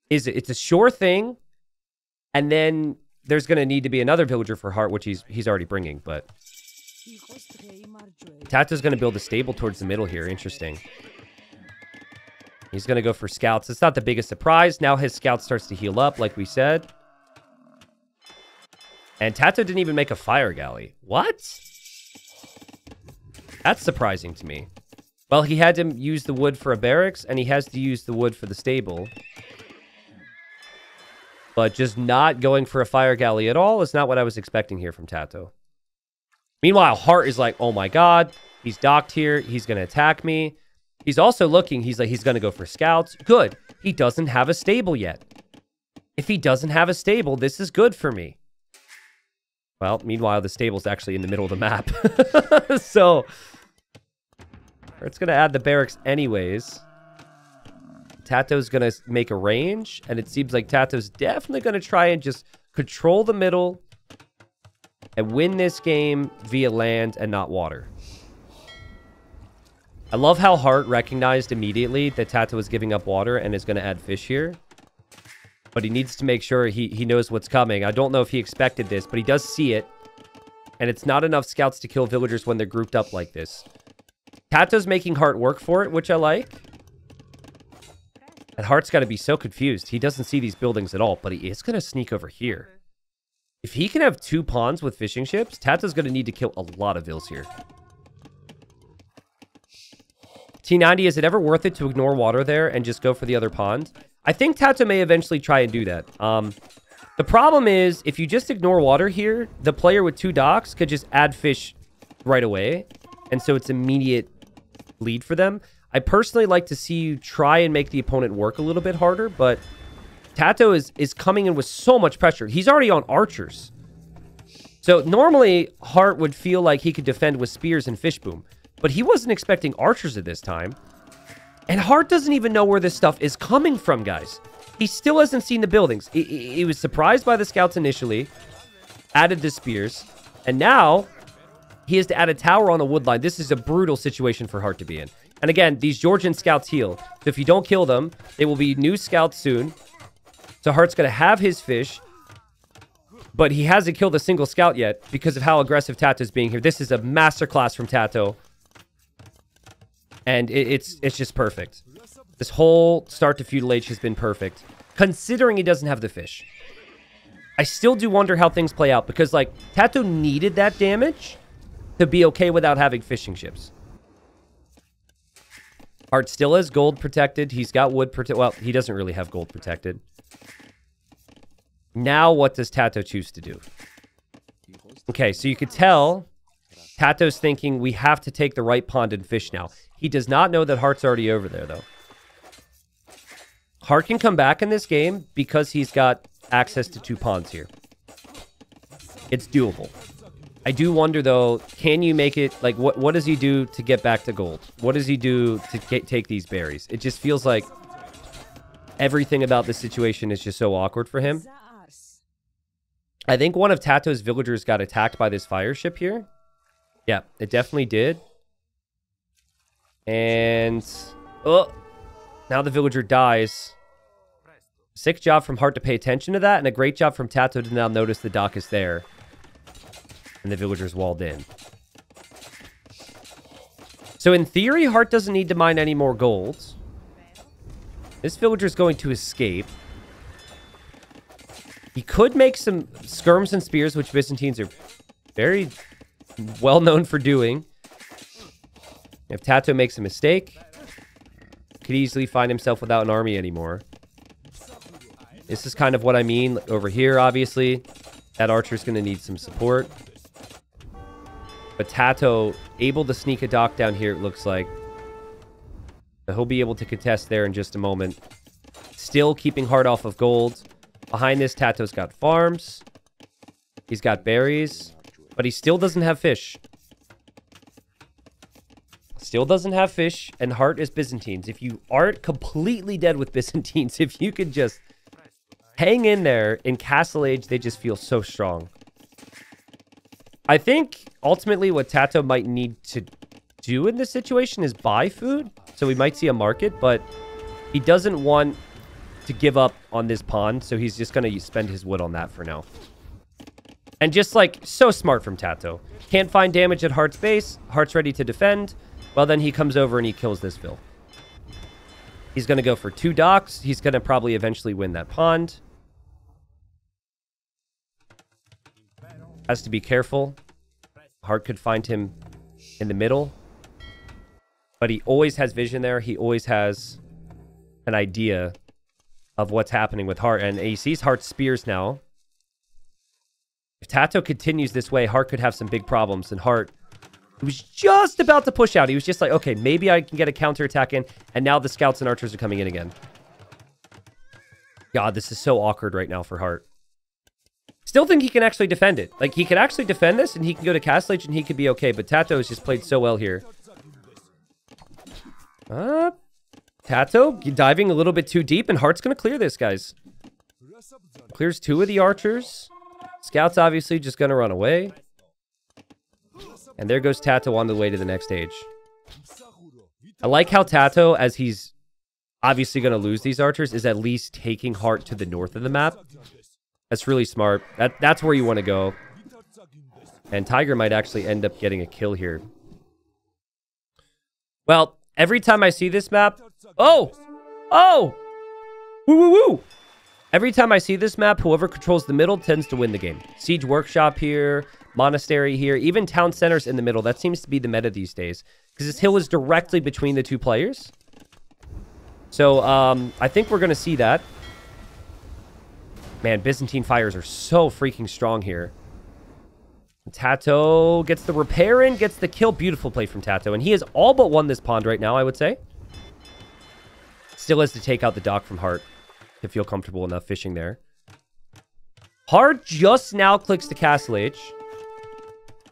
it's a sure thing, and then there's going to need to be another villager for Hearttt, which he's already bringing, but TaToH's going to build a stable towards the middle here. Interesting. He's going to go for scouts. It's not the biggest surprise. Now his scout starts to heal up, like we said. And TaToH didn't even make a fire galley. What? That's surprising to me. Well, he had to use the wood for a barracks, and he has to use the wood for the stable. But just not going for a fire galley at all is not what I was expecting here from TaToH. Meanwhile, Hearttt is like, oh my god, he's docked here, he's going to attack me. He's also looking, he's like, he's going to go for scouts. Good. He doesn't have a stable yet. If he doesn't have a stable, this is good for me. Well, meanwhile, the stable's actually in the middle of the map. So, it's going to add the barracks anyways. TaToH's going to make a range, and it seems like TaToH's definitely going to try and just control the middle and win this game via land and not water. I love how Hearttt recognized immediately that TaToH was giving up water and is going to add fish here. But he needs to make sure he knows what's coming. I don't know if he expected this, but he does see it. And it's not enough scouts to kill villagers when they're grouped up like this. TaToH's making Hearttt work for it, which I like. And Heartt's got to be so confused. He doesn't see these buildings at all, but he is going to sneak over here. If he can have 2 pawns with fishing ships, TaToH's going to need to kill a lot of vills here. T90, is it ever worth it to ignore water there and just go for the other pond? I think TaToH may eventually try and do that. The problem is, if you just ignore water here, the player with 2 docks could just add fish right away. And so it's immediate lead for them. I personally like to see you try and make the opponent work a little bit harder, but TaToH is coming in with so much pressure. He's already on archers. So normally, Hearttt would feel like he could defend with spears and fish boom, but he wasn't expecting archers at this time. And Hearttt doesn't even know where this stuff is coming from, guys. He still hasn't seen the buildings. He was surprised by the scouts initially, added the spears, and now he has to add a tower on a wood line. This is a brutal situation for Hearttt to be in. And again, these Georgian scouts heal. So if you don't kill them, they will be new scouts soon. So Heartt's going to have his fish, but he hasn't killed a single scout yet because of how aggressive TaToH's being here. This is a masterclass from TaToH. And it's just perfect. This whole start to feudal age has been perfect, considering he doesn't have the fish. I still do wonder how things play out, because, like, TaToH needed that damage to be okay without having fishing ships. Hearttt still has gold protected. He's got wood protected. Well, he doesn't really have gold protected. Now, what does TaToH choose to do? Okay, so you could tell TaToH's thinking we have to take the right pond and fish now. He does not know that Heartt's already over there, though. Hearttt can come back in this game because he's got access to 2 ponds here. It's doable. I do wonder, though, can you make it... Like, what does he do to get back to gold? What does he do to take these berries? It just feels like everything about this situation is just so awkward for him. I think one of TaToH's villagers got attacked by this fire ship here. Yeah, it definitely did. And... Oh! Now the villager dies. Sick job from Hearttt to pay attention to that, and a great job from TaToH to now notice the dock is there. And the villager's walled in. So in theory, Hearttt doesn't need to mine any more gold. This villager's going to escape. He could make some skirms and spears, which Byzantines are very well known for doing. If TaToH makes a mistake, could easily find himself without an army anymore. This is kind of what I mean over here, obviously. That archer's going to need some support. But TaToH able to sneak a dock down here, it looks like. He'll be able to contest there in just a moment. Still keeping Hearttt off of gold. Behind this, TaToH's got farms. He's got berries. But he still doesn't have fish. Still doesn't have fish. And Hearttt is Byzantines. If you aren't completely dead with Byzantines, if you could just hang in there in Castle Age, they just feel so strong. I think, ultimately, what TaToH might need to do in this situation is buy food. So we might see a market, but he doesn't want to give up on this pond, so he's just going to spend his wood on that for now. And just, like, so smart from TaToH. Can't find damage at Heartt's base. Heartt's ready to defend. Well, then he comes over and he kills this vill. He's going to go for 2 docks. He's going to probably eventually win that pond. Has to be careful. Hearttt could find him in the middle. But he always has vision there. He always has an idea of what's happening with Hearttt. And he sees Heartt's spears now. If TaToH continues this way, Hearttt could have some big problems. And Hearttt, he was just about to push out. He was just like, okay, maybe I can get a counterattack in. And now the scouts and archers are coming in again. God, this is so awkward right now for Hearttt. Still think he can actually defend it. Like, he could actually defend this, and he can go to Castle Age, and he could be okay. But TaToH has just played so well here. TaToH diving a little bit too deep, and Heartt's going to clear this, guys. Clears 2 of the archers. Scout's obviously just going to run away. And there goes TaToH on the way to the next stage. I like how TaToH, as he's obviously going to lose these archers, is at least taking Hearttt to the north of the map. That's really smart. That's where you want to go. And Tiger might actually end up getting a kill here. Well, every time I see this map... Oh! Oh! Woo, woo, woo! Every time I see this map, whoever controls the middle tends to win the game. Siege Workshop here, Monastery here, even Town Centers in the middle. That seems to be the meta these days. Because this hill is directly between the 2 players. So, I think we're going to see that. Man, Byzantine fires are so freaking strong here. TaToH gets the repair in, gets the kill. Beautiful play from TaToH. And he has all but won this pond right now, I would say. Still has to take out the dock from Hearttt to feel comfortable enough fishing there. Hearttt just now clicks to Castle Age.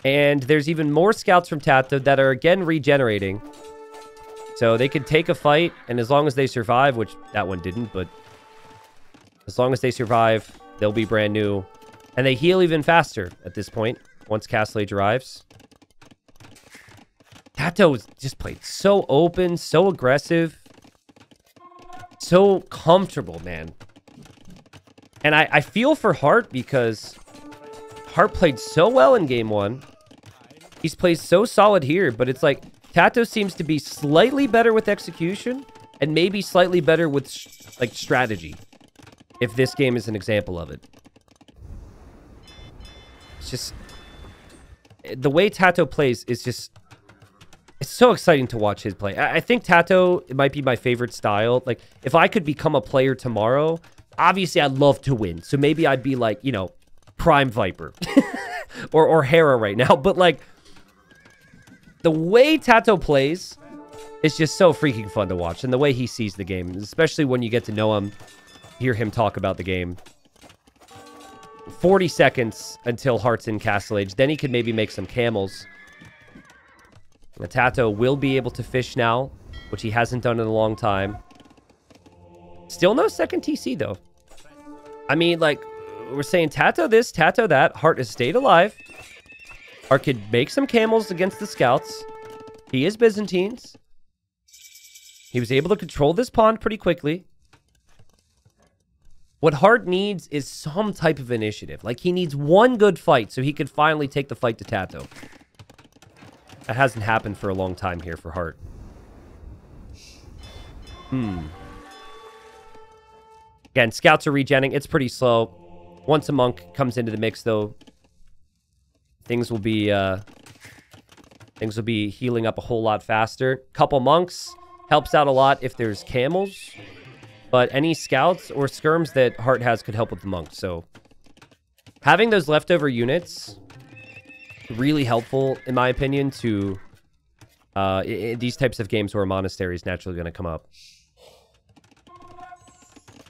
And there's even more scouts from TaToH that are again regenerating. So they could take a fight, and as long as they survive, which that one didn't, but as long as they survive, they'll be brand new. And they heal even faster at this point, once Castle Age arrives. TaToH just played so open, so aggressive, so comfortable, man. And I feel for Hearttt because Hearttt played so well in game 1. He's played so solid here, but it's like TaToH seems to be slightly better with execution and maybe slightly better with like strategy. If this game is an example of it. It's just... The way TaToH plays is just... It's so exciting to watch his play. I think TaToH, it might be my favorite style. Like, if I could become a player tomorrow, obviously I'd love to win. So maybe I'd be like, you know, Prime Viper. or Hera right now. But like, the way TaToH plays is just so freaking fun to watch. And the way he sees the game, especially when you get to know him, hear him talk about the game. 40 seconds until Heartt's in Castle Age. Then he could maybe make some camels. The TaToH will be able to fish now, which he hasn't done in a long time. Still no second TC, though. I mean, like, we're saying TaToH this, TaToH that. Heartt has stayed alive. Heartt could make some camels against the scouts. He is Byzantines. He was able to control this pond pretty quickly. What Heartt needs is some type of initiative. Like, he needs one good fight so he could finally take the fight to TaToH. That hasn't happened for a long time here for Heartt. Again, scouts are regenning. It's pretty slow. Once a monk comes into the mix, though, things will be healing up a whole lot faster. Couple monks helps out a lot if there's camels. But any scouts or skirms that Heartt has could help with the monks. So having those leftover units, really helpful, in my opinion, to in these types of games where a monastery is naturally going to come up.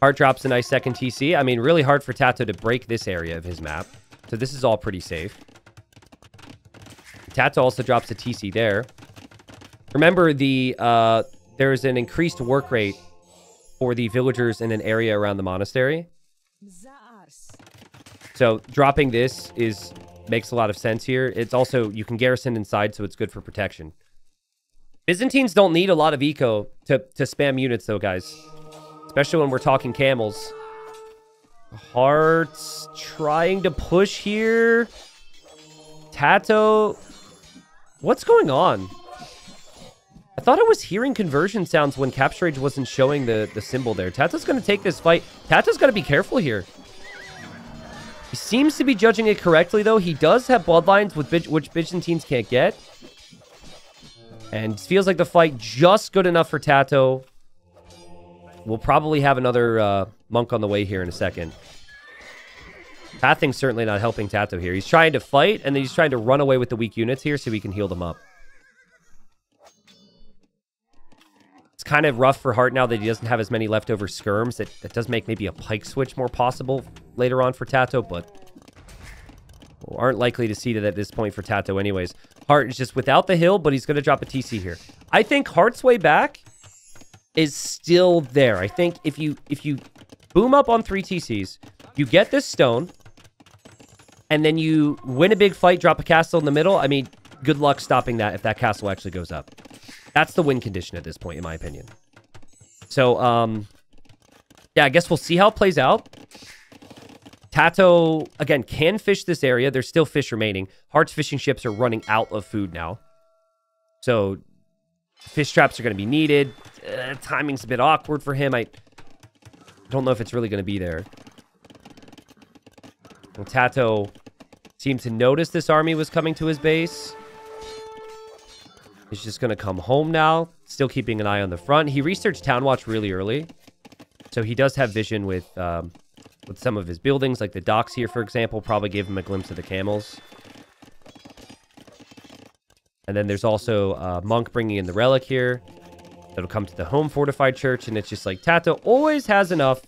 Heartt drops a nice second TC. I mean, really hard for TaToH to break this area of his map. So this is all pretty safe. TaToH also drops a TC there. Remember, there's an increased work rate for the villagers in an area around the monastery. So dropping this makes a lot of sense here. It's also, you can garrison inside, so it's good for protection. Byzantines don't need a lot of eco to spam units, though, guys. Especially when we're talking camels. Heartt's trying to push here. TaToH. What's going on? I thought I was hearing conversion sounds when Capture Age wasn't showing the symbol there. TaToH's going to take this fight. TaToH's got to be careful here. He seems to be judging it correctly, though. He does have bloodlines which Byzantines can't get. And feels like the fight just good enough for TaToH. We'll probably have another monk on the way here in a second. Pathing's certainly not helping TaToH here. He's trying to fight, and then he's trying to run away with the weak units here so he can heal them up. It's kind of rough for Heartt now that he doesn't have as many leftover skirms. That does make maybe a pike switch more possible later on for TaToH, but we aren't likely to see that at this point for TaToH anyways. Heartt is just without the hill, but he's going to drop a TC here. I think Heartt's way back is still there. I think if you boom up on 3 TCs, you get this stone, and then you win a big fight, drop a castle in the middle. I mean, good luck stopping that if that castle actually goes up. That's the win condition at this point, in my opinion. So, yeah, I guess we'll see how it plays out. TaToH, again, can fish this area. There's still fish remaining. Heartt's fishing ships are running out of food now. So, fish traps are going to be needed. Timing's a bit awkward for him. I don't know if it's really going to be there. Well, TaToH seemed to notice this army was coming to his base. He's just going to come home now. Still keeping an eye on the front. He researched Town Watch really early. So he does have vision with some of his buildings. Like the docks here, for example, probably gave him a glimpse of the camels. And then there's also Monk bringing in the relic here. That'll come to the home fortified church. And it's just like TaToH always has enough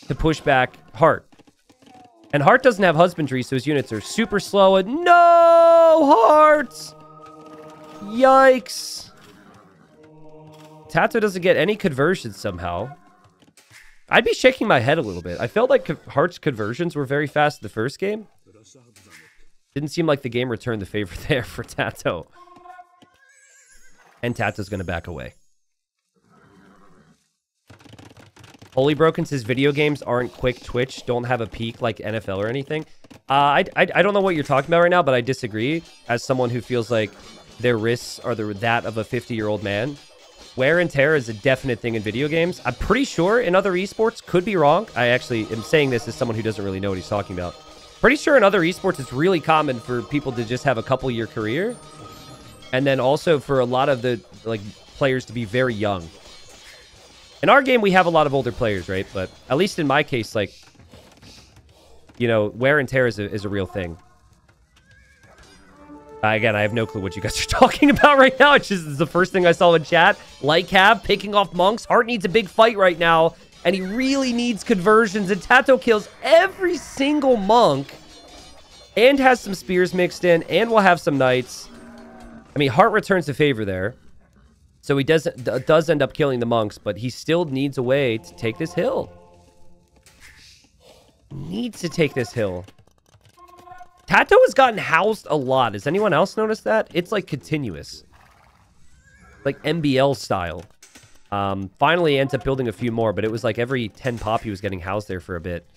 to push back Heartt. And Heartt doesn't have husbandry, so his units are super slow. And no, Heartt! Yikes. TaToH doesn't get any conversions somehow. I'd be shaking my head a little bit. I felt like Heartt's conversions were very fast in the first game. Didn't seem like the game returned the favor there for TaToH. And TaToH's going to back away. Holy Broken says video games aren't quick twitch, don't have a peak like NFL or anything. I don't know what you're talking about right now, but I disagree. As someone who feels like their wrists are that of a 50-year-old man. Wear and tear is a definite thing in video games. I'm pretty sure in other esports, could be wrong. I actually am saying this as someone who doesn't really know what he's talking about. Pretty sure in other esports, it's really common for people to just have a couple-year career. And then also for a lot of the players to be very young. In our game, we have a lot of older players, right? But at least in my case, wear and tear is a real thing. Again, I have no clue what you guys are talking about right now. It's just the first thing I saw in chat. Lycab picking off monks. Heartt needs a big fight right now. And he really needs conversions. And TaToH kills every single monk. And has some spears mixed in. And will have some knights. I mean, Hearttt returns the favor there. So he does end up killing the monks. But he still needs a way to take this hill. Needs to take this hill. TaToH has gotten housed a lot. Has anyone else noticed that? It's like continuous. Like MBL style. Finally ends up building a few more, but it was like every 10 pop he was getting housed there for a bit.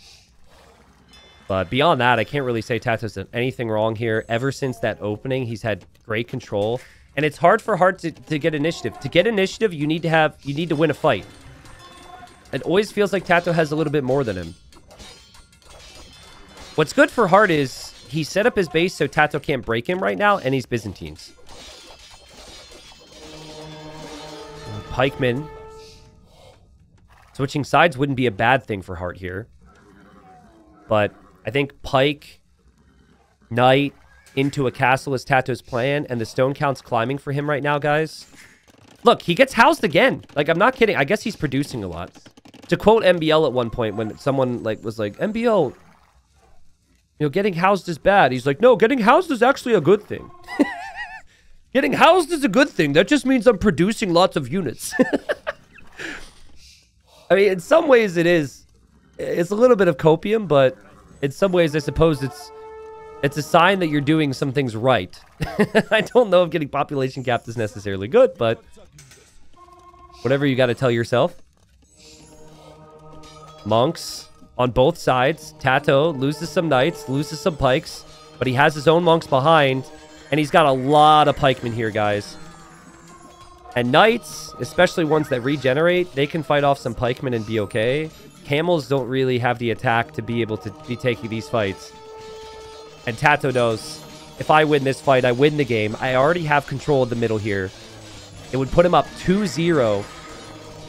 But beyond that, I can't really say TaToH's done anything wrong here. Ever since that opening, he's had great control. And it's hard for Hearttt to get initiative. To get initiative, you need to win a fight. It always feels like TaToH has a little bit more than him. What's good for Hearttt is he set up his base so TaToH can't break him right now, and he's Byzantines. Pikemen. Switching sides wouldn't be a bad thing for Hearttt here. But I think Pike, Knight, into a castle is TaToH's plan, and the stone count's climbing for him right now, guys. Look, he gets housed again. Like, I'm not kidding. I guess he's producing a lot. To quote MBL at one point, when someone was like, MBL... getting housed is bad. He's like, no, getting housed is actually a good thing. Getting housed is a good thing. That just means I'm producing lots of units. I mean, in some ways it is. It's a little bit of copium, but in some ways I suppose it's a sign that you're doing some things right. I don't know if getting population capped is necessarily good, but whatever you got to tell yourself. Monks. On both sides, TaToH loses some knights, loses some pikes, but he has his own monks behind, and he's got a lot of pikemen here, guys. And knights, especially ones that regenerate, they can fight off some pikemen and be okay. Camels don't really have the attack to be able to be taking these fights. And TaToH knows, if I win this fight, I win the game. I already have control of the middle here. It would put him up 2-0,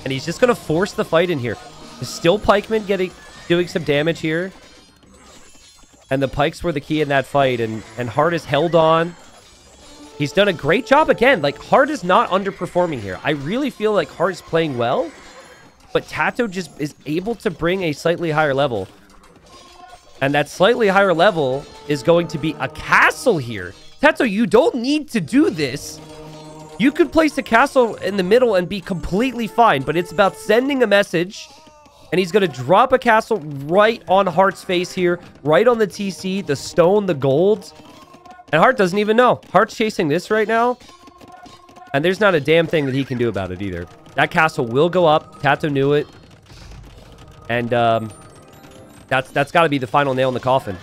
and he's just going to force the fight in here. There's still pikemen doing some damage here. And the pikes were the key in that fight. And Hearttt is held on. He's done a great job again. Like, Hearttt is not underperforming here. I really feel like Hearttt is playing well. But TaToH just is able to bring a slightly higher level. And that slightly higher level is going to be a castle here. TaToH, you don't need to do this. You could place a castle in the middle and be completely fine. But it's about sending a message. And he's going to drop a castle right on Heartt's face here. Right on the TC, the stone, the gold. And Hearttt doesn't even know. Heartt's chasing this right now. And there's not a damn thing that he can do about it either. That castle will go up. TaToH knew it. And that's got to be the final nail in the coffin.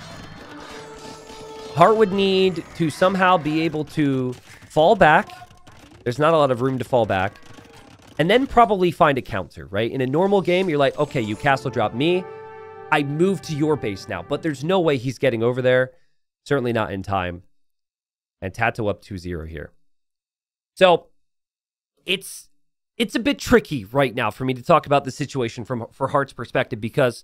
Hearttt would need to somehow be able to fall back. There's not a lot of room to fall back. And then probably find a counter, right? In a normal game, you're like, okay, you castle drop me. I move to your base now. But there's no way he's getting over there. Certainly not in time. And TaToH up 2-0 here. So, it's a bit tricky right now for me to talk about the situation for Heartt's perspective, because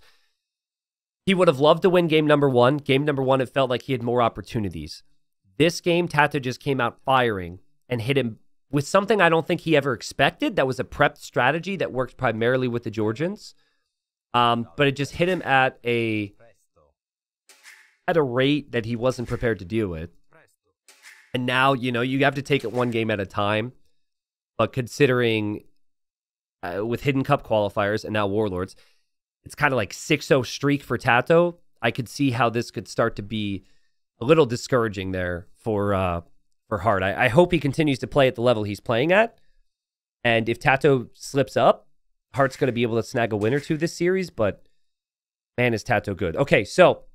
he would have loved to win game number one. Game number one, it felt like he had more opportunities. This game, TaToH just came out firing and hit him with something I don't think he ever expected. That was a prepped strategy that worked primarily with the Georgians. But it just hit him at a rate that he wasn't prepared to deal with. And now, you have to take it one game at a time. But considering with Hidden Cup qualifiers and now Warlords, it's kind of like 6-0 streak for TaToH. I could see how this could start to be a little discouraging there for Hearttt. I hope he continues to play at the level he's playing at. And if TaToH slips up, Heartt's going to be able to snag a win or two this series. But man, is TaToH good. Okay, so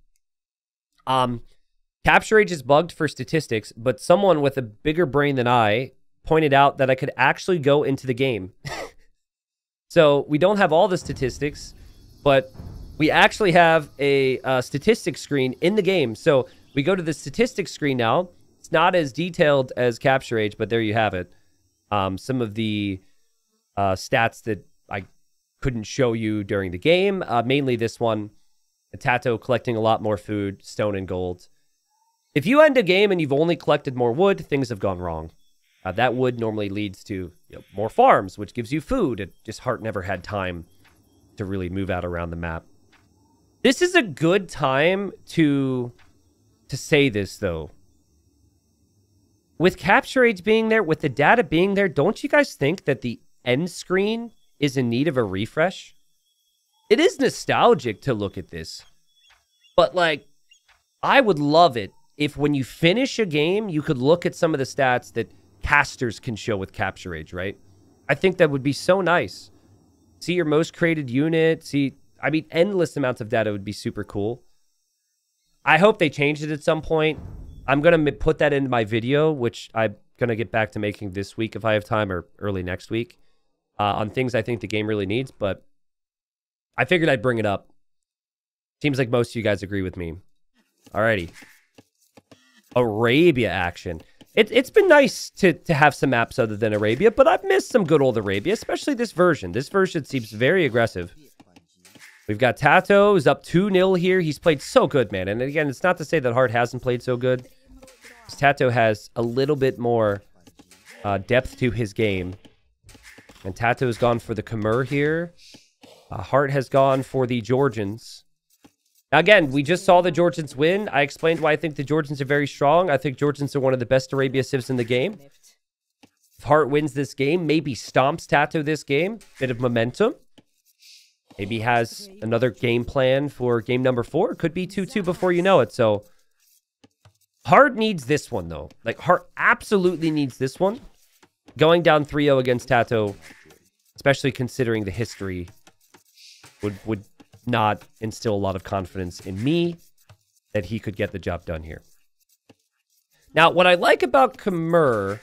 capture age is bugged for statistics, but someone with a bigger brain than I pointed out that I could actually go into the game. So we don't have all the statistics, but we actually have a statistics screen in the game. So we go to the statistics screen now. It's not as detailed as capture age, but there you have it. Some of the stats that I couldn't show you during the game. Mainly this one. TaToH collecting a lot more food, stone and gold. If you end a game and you've only collected more wood, things have gone wrong. That wood normally leads to more farms, which gives you food. It just Hearttt never had time to really move out around the map. This is a good time to say this, though. With capture rates being there, with the data being there, don't you guys think that the end screen is in need of a refresh? It is nostalgic to look at this. But, like, I would love it if when you finish a game, you could look at some of the stats that casters can show with capture rates, right? I think that would be so nice. See your most created unit. See, I mean, endless amounts of data would be super cool. I hope they change it at some point. I'm going to put that into my video, which I'm going to get back to making this week if I have time, or early next week, on things I think the game really needs. But I figured I'd bring it up. Seems like most of you guys agree with me. Alrighty. Arabia action. It's been nice to have some maps other than Arabia, but I've missed some good old Arabia, especially this version. This version seems very aggressive. We've got TaToH, who's up 2-0 here. He's played so good, man. And again, it's not to say that Hearttt hasn't played so good. TaToH has a little bit more depth to his game. And TaToH has gone for the Khmer here. Hearttt has gone for the Georgians. Now, again, we just saw the Georgians win. I explained why I think the Georgians are very strong. I think Georgians are one of the best Arabia civs in the game. If Hearttt wins this game, maybe stomps TaToH this game. Bit of momentum. Maybe has another game plan for game number 4. Could be 2-2 before you know it. So, Hearttt needs this one, though. Like, Hearttt absolutely needs this one. Going down 3-0 against TaToH, especially considering the history, would not instill a lot of confidence in me that he could get the job done here. Now, what I like about Khmer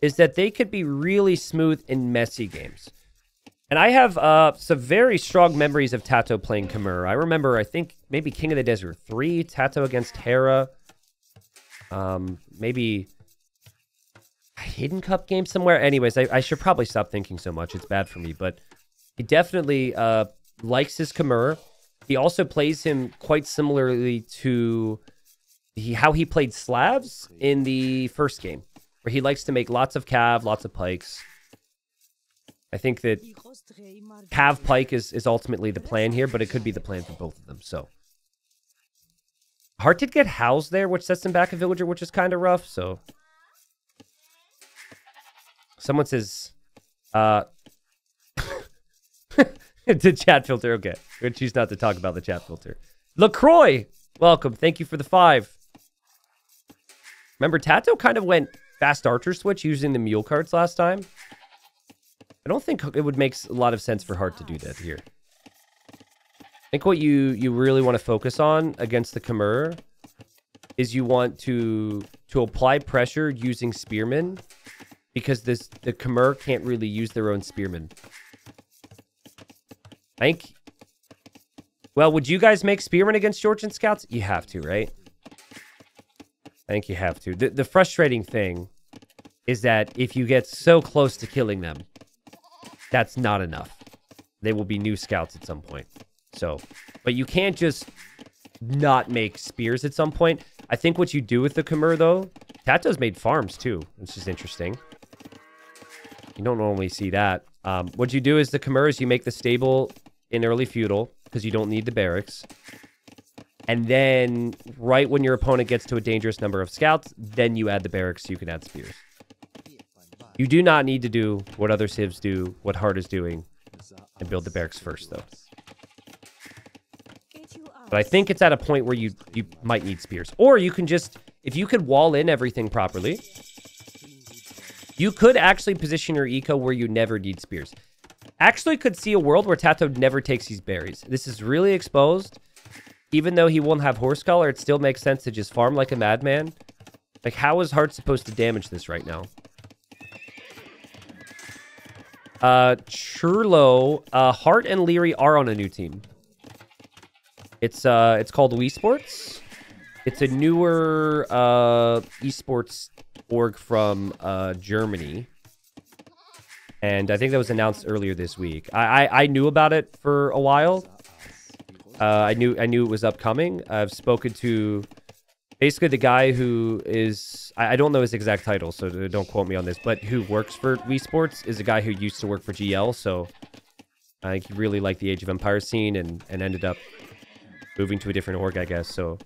is that they could be really smooth in messy games. And I have some very strong memories of TaToH playing Khmer. I remember, I think, maybe King of the Desert 3, TaToH against Hera. Maybe a Hidden Cup game somewhere. Anyways, I should probably stop thinking so much. It's bad for me. But he definitely likes his Khmer. He also plays him quite similarly to how he played Slavs in the first game, where he likes to make lots of Cav, lots of Pikes. I think that Cav Pike is ultimately the plan here, but it could be the plan for both of them. So Hearttt did get housed there, which sets him back a villager, which is kind of rough. So someone says, the chat filter. Okay, we're going to choose not to talk about the chat filter. LaCroix, welcome. Thank you for the 5. Remember, TaToH kind of went fast archer switch using the mule cards last time. I don't think it would make a lot of sense for Hearttt to do that here. I think what you really want to focus on against the Khmer is you want to apply pressure using spearmen, because the Khmer can't really use their own spearmen. I think... Well, would you guys make spearmen against Georgian scouts? You have to, right? I think you have to. The frustrating thing is that if you get so close to killing them, that's not enough. They will be new scouts at some point. So, but you can't just not make spears at some point. I think what you do with the Khmer, though, TaToH's made farms too, which is interesting. You don't normally see that. What you do is the Khmer is you make the stable in early feudal, because you don't need the barracks. And then, right when your opponent gets to a dangerous number of scouts, then you add the barracks so you can add spears. You do not need to do what other civs do, what Hearttt is doing, and build the barracks first, though. But I think it's at a point where you might need spears. Or you can just, if you could wall in everything properly, you could actually position your eco where you never need spears. Actually could see a world where TaToH never takes these berries. This is really exposed. Even though he won't have Horse Collar, it still makes sense to just farm like a madman. Like, how is Hearttt supposed to damage this right now? Churlo, Hearttt and Leary are on a new team. It's called Wii Sports. It's a newer esports org from Germany. And I think that was announced earlier this week. I knew about it for a while. I knew it was upcoming. I've spoken to basically the guy who is, I don't know his exact title, so don't quote me on this, but who works for Wii Sports is a guy who used to work for GL, so I think he really liked the Age of Empires scene and ended up moving to a different org, I guess. So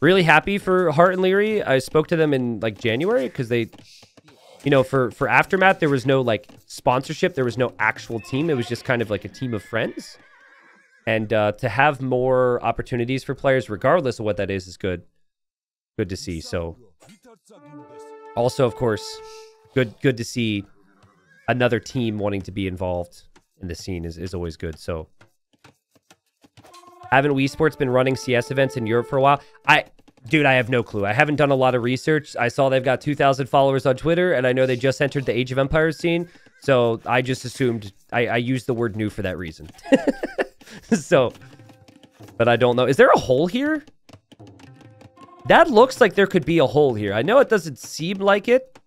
really happy for Hearttt and Leary. I spoke to them in like January because they, you know, for Aftermath, there was no like sponsorship. There was no actual team. It was just kind of like a team of friends. And to have more opportunities for players, regardless of what that is good. Good to see. So also, of course, good to see another team wanting to be involved in the scene is always good. So haven't Wii Sports been running CS events in Europe for a while? Dude, I have no clue. I haven't done a lot of research. I saw they've got 2,000 followers on Twitter, and I know they just entered the Age of Empires scene. So I just assumed I used the word new for that reason. So, but I don't know. Is there a hole here? That looks like there could be a hole here. I know it doesn't seem like it,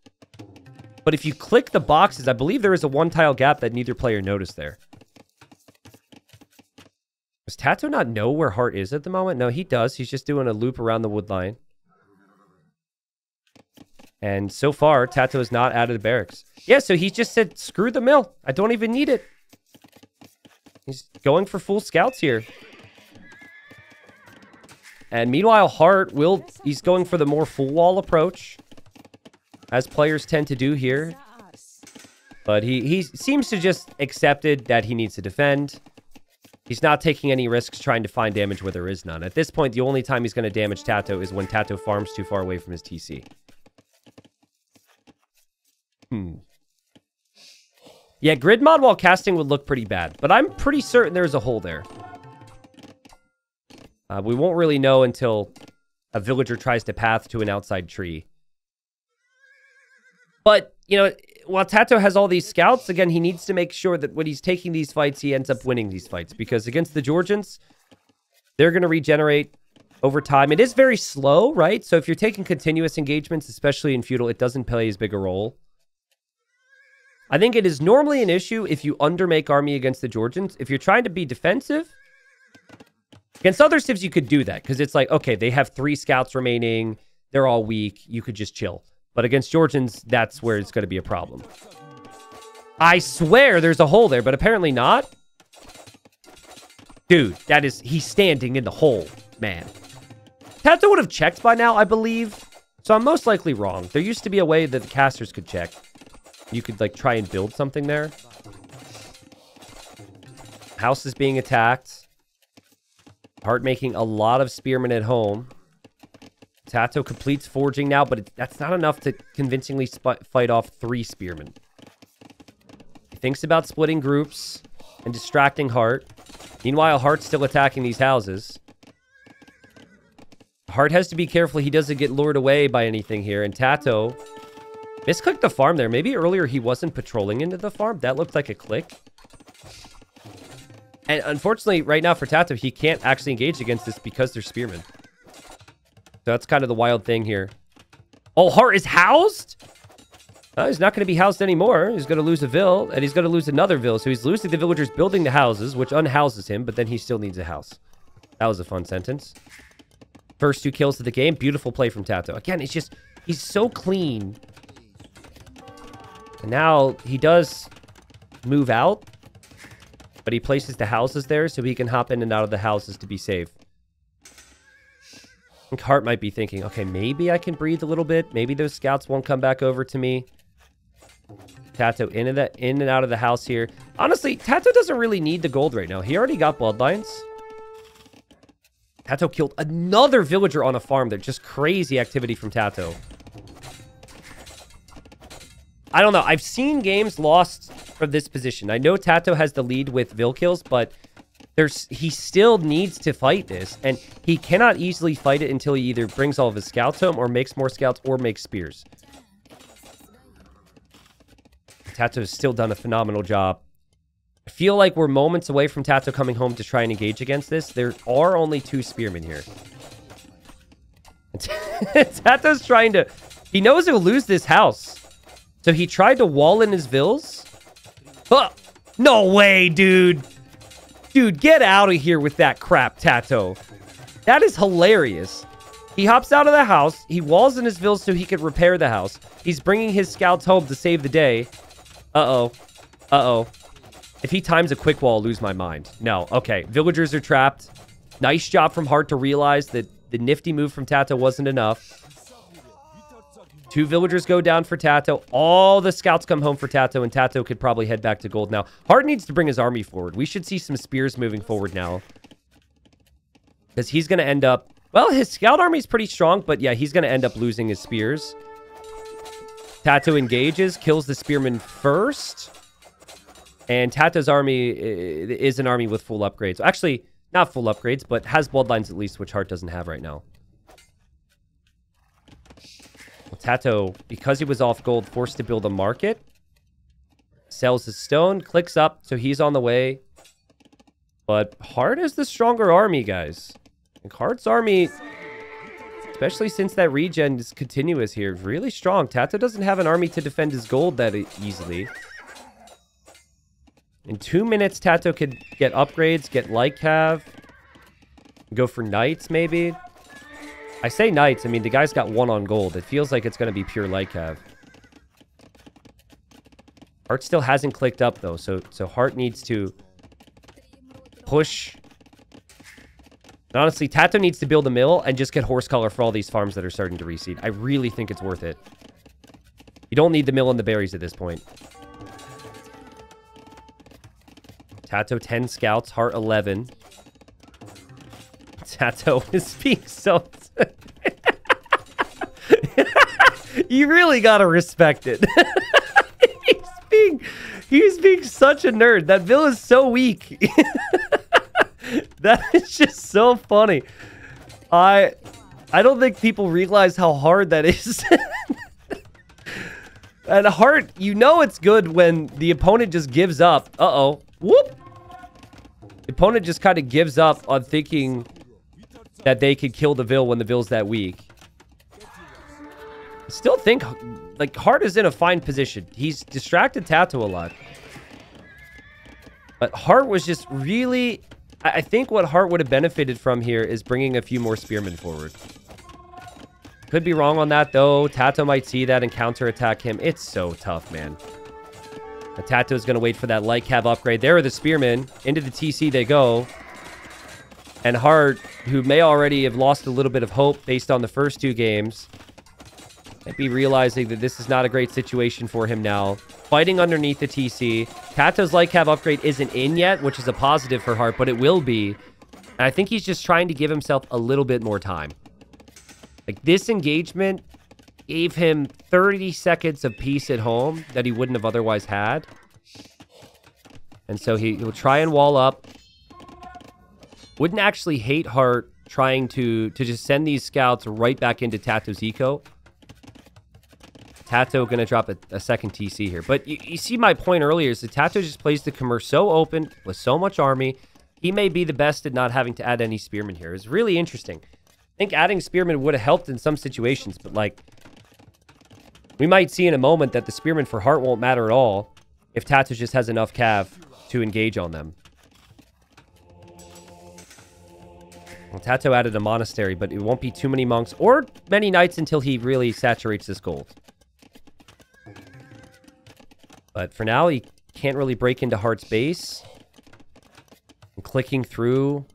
but if you click the boxes, I believe there is a one-tile gap that neither player noticed there. Does TaToH not know where Hearttt is at the moment? No, he does. He's just doing a loop around the wood line. And so far, TaToH is not out of the barracks. Yeah, so he just said, screw the mill. I don't even need it. He's going for full scouts here. And meanwhile, Hearttt he's going for the more full wall approach, as players tend to do here. But he seems to just accepted that he needs to defend. He's not taking any risks trying to find damage where there is none. At this point, the only time he's going to damage TaToH is when TaToH farms too far away from his TC. Yeah, grid mod while casting would look pretty bad, but I'm pretty certain there's a hole there. We won't really know until a villager tries to path to an outside tree. But, you know, while TaToH has all these scouts, again, he needs to make sure that when he's taking these fights, he ends up winning these fights. Because against the Georgians, they're going to regenerate over time. It is very slow, right? So if you're taking continuous engagements, especially in Feudal, it doesn't play as big a role. I think it is normally an issue if you undermake army against the Georgians. If you're trying to be defensive, against other civs, you could do that. Because it's like, okay, they have 3 scouts remaining. They're all weak. You could just chill. But against Georgians, that's where it's going to be a problem. I swear there's a hole there, but apparently not. Dude, he's standing in the hole, man. TaToH would have checked by now, I believe. So I'm most likely wrong. There used to be a way that the casters could check. You could, like, try and build something there. House is being attacked. Hearttt making a lot of spearmen at home. TaToH completes forging now, but that's not enough to convincingly fight off 3 spearmen. He thinks about splitting groups and distracting Hearttt. Meanwhile, Heartt's still attacking these houses. Hearttt has to be careful he doesn't get lured away by anything here, and TaToH misclicked the farm there. Maybe earlier he wasn't patrolling into the farm. That looked like a click. And unfortunately, right now for TaToH, he can't actually engage against this because they're spearmen. So that's kind of the wild thing here. Oh, Hearttt is housed? He's not going to be housed anymore. He's going to lose a vill, and he's going to lose another vill. So he's losing the villagers building the houses, which unhouses him, but then he still needs a house. That was a fun sentence. First 2 kills of the game. Beautiful play from TaToH. Again, he's so clean. And now he does move out, but he places the houses there so he can hop in and out of the houses to be safe. I think Hearttt might be thinking, okay, maybe I can breathe a little bit. Maybe those scouts won't come back over to me. TaToH in and out of the house here. Honestly, TaToH doesn't really need the gold right now. He already got bloodlines. TaToH killed another villager on a farm there. Just crazy activity from TaToH. I don't know. I've seen games lost from this position. I know TaToH has the lead with vill kills, but he still needs to fight this, and he cannot easily fight it until he either brings all of his scouts home or makes more scouts or makes spears. TaToH has still done a phenomenal job. I feel like we're moments away from TaToH coming home to try and engage against this. There are only 2 spearmen here. TaToH's trying to... He knows he'll lose this house. So he tried to wall in his vills. Oh, no way, dude. Dude, get out of here with that crap, TaToH. That is hilarious. He hops out of the house. He walls in his vills so he could repair the house. He's bringing his scouts home to save the day. Uh-oh. Uh-oh. If he times a quick wall, I'll lose my mind. No. Okay. Villagers are trapped. Nice job from Hearttt to realize that the nifty move from TaToH wasn't enough. 2 villagers go down for TaToH. All the scouts come home for TaToH, and TaToH could probably head back to gold now. Hearttt needs to bring his army forward. We should see some spears moving forward now. Because he's going to end up... Well, his scout army is pretty strong, but yeah, he's going to end up losing his spears. TaToH engages, kills the spearman first. And TaToH's army is an army with full upgrades. Actually, not full upgrades, but has bloodlines at least, which Hearttt doesn't have right now. Well, TaToH, because he was off gold, forced to build a market. Sells his stone, clicks up, so he's on the way. But Hearttt is the stronger army, guys. And Heartt's army, especially since that regen is continuous here, really strong. TaToH doesn't have an army to defend his gold that easily. In 2 minutes, TaToH could get upgrades, get light cav, go for knights, maybe. I say knights, I mean, the guy's got 1 on gold. It feels like it's going to be pure light cav. Hearttt still hasn't clicked up, though, so Hearttt needs to push. And honestly, TaToH needs to build a mill and just get horse color for all these farms that are starting to reseed. I really think it's worth it. You don't need the mill and the berries at this point. TaToH 10 scouts, Hearttt 11. TaToH is being so... You really gotta respect it. He's being such a nerd. That bill is so weak. That is just so funny. I don't think people realize how hard that is. And Hearttt, you know it's good when the opponent just gives up. Uh-oh. Whoop! The opponent just kind of gives up on thinking that they could kill the Vil when the Vil's that weak. I still think, like, Hearttt is in a fine position. He's distracted TaToH a lot. But Hearttt was just really... I think what Hearttt would have benefited from here is bringing a few more spearmen forward. Could be wrong on that, though. TaToH might see that and counterattack him. It's so tough, man. TaToH is going to wait for that light cav upgrade. There are the spearmen. Into the TC they go. And Hearttt, who may already have lost a little bit of hope based on the first 2 games, might be realizing that this is not a great situation for him now. Fighting underneath the TC. TaToH's light cav upgrade isn't in yet, which is a positive for Hearttt, but it will be. And I think he's just trying to give himself a little bit more time. Like, this engagement gave him 30 seconds of peace at home that he wouldn't have otherwise had. And so he'll try and wall up. Wouldn't actually hate Hearttt trying to just send these scouts right back into TaToH's eco. TaToH going to drop a second TC here. But you see my point earlier is that TaToH just plays the commerce so open with so much army. He may be the best at not having to add any spearmen here. It's really interesting. I think adding spearmen would have helped in some situations, but like, we might see in a moment that the spearmen for Hearttt won't matter at all if TaToH just has enough cav to engage on them. Well, TaToH added a monastery, but it won't be too many monks or many knights until he really saturates this gold. But for now, he can't really break into Heartt's base. And clicking through.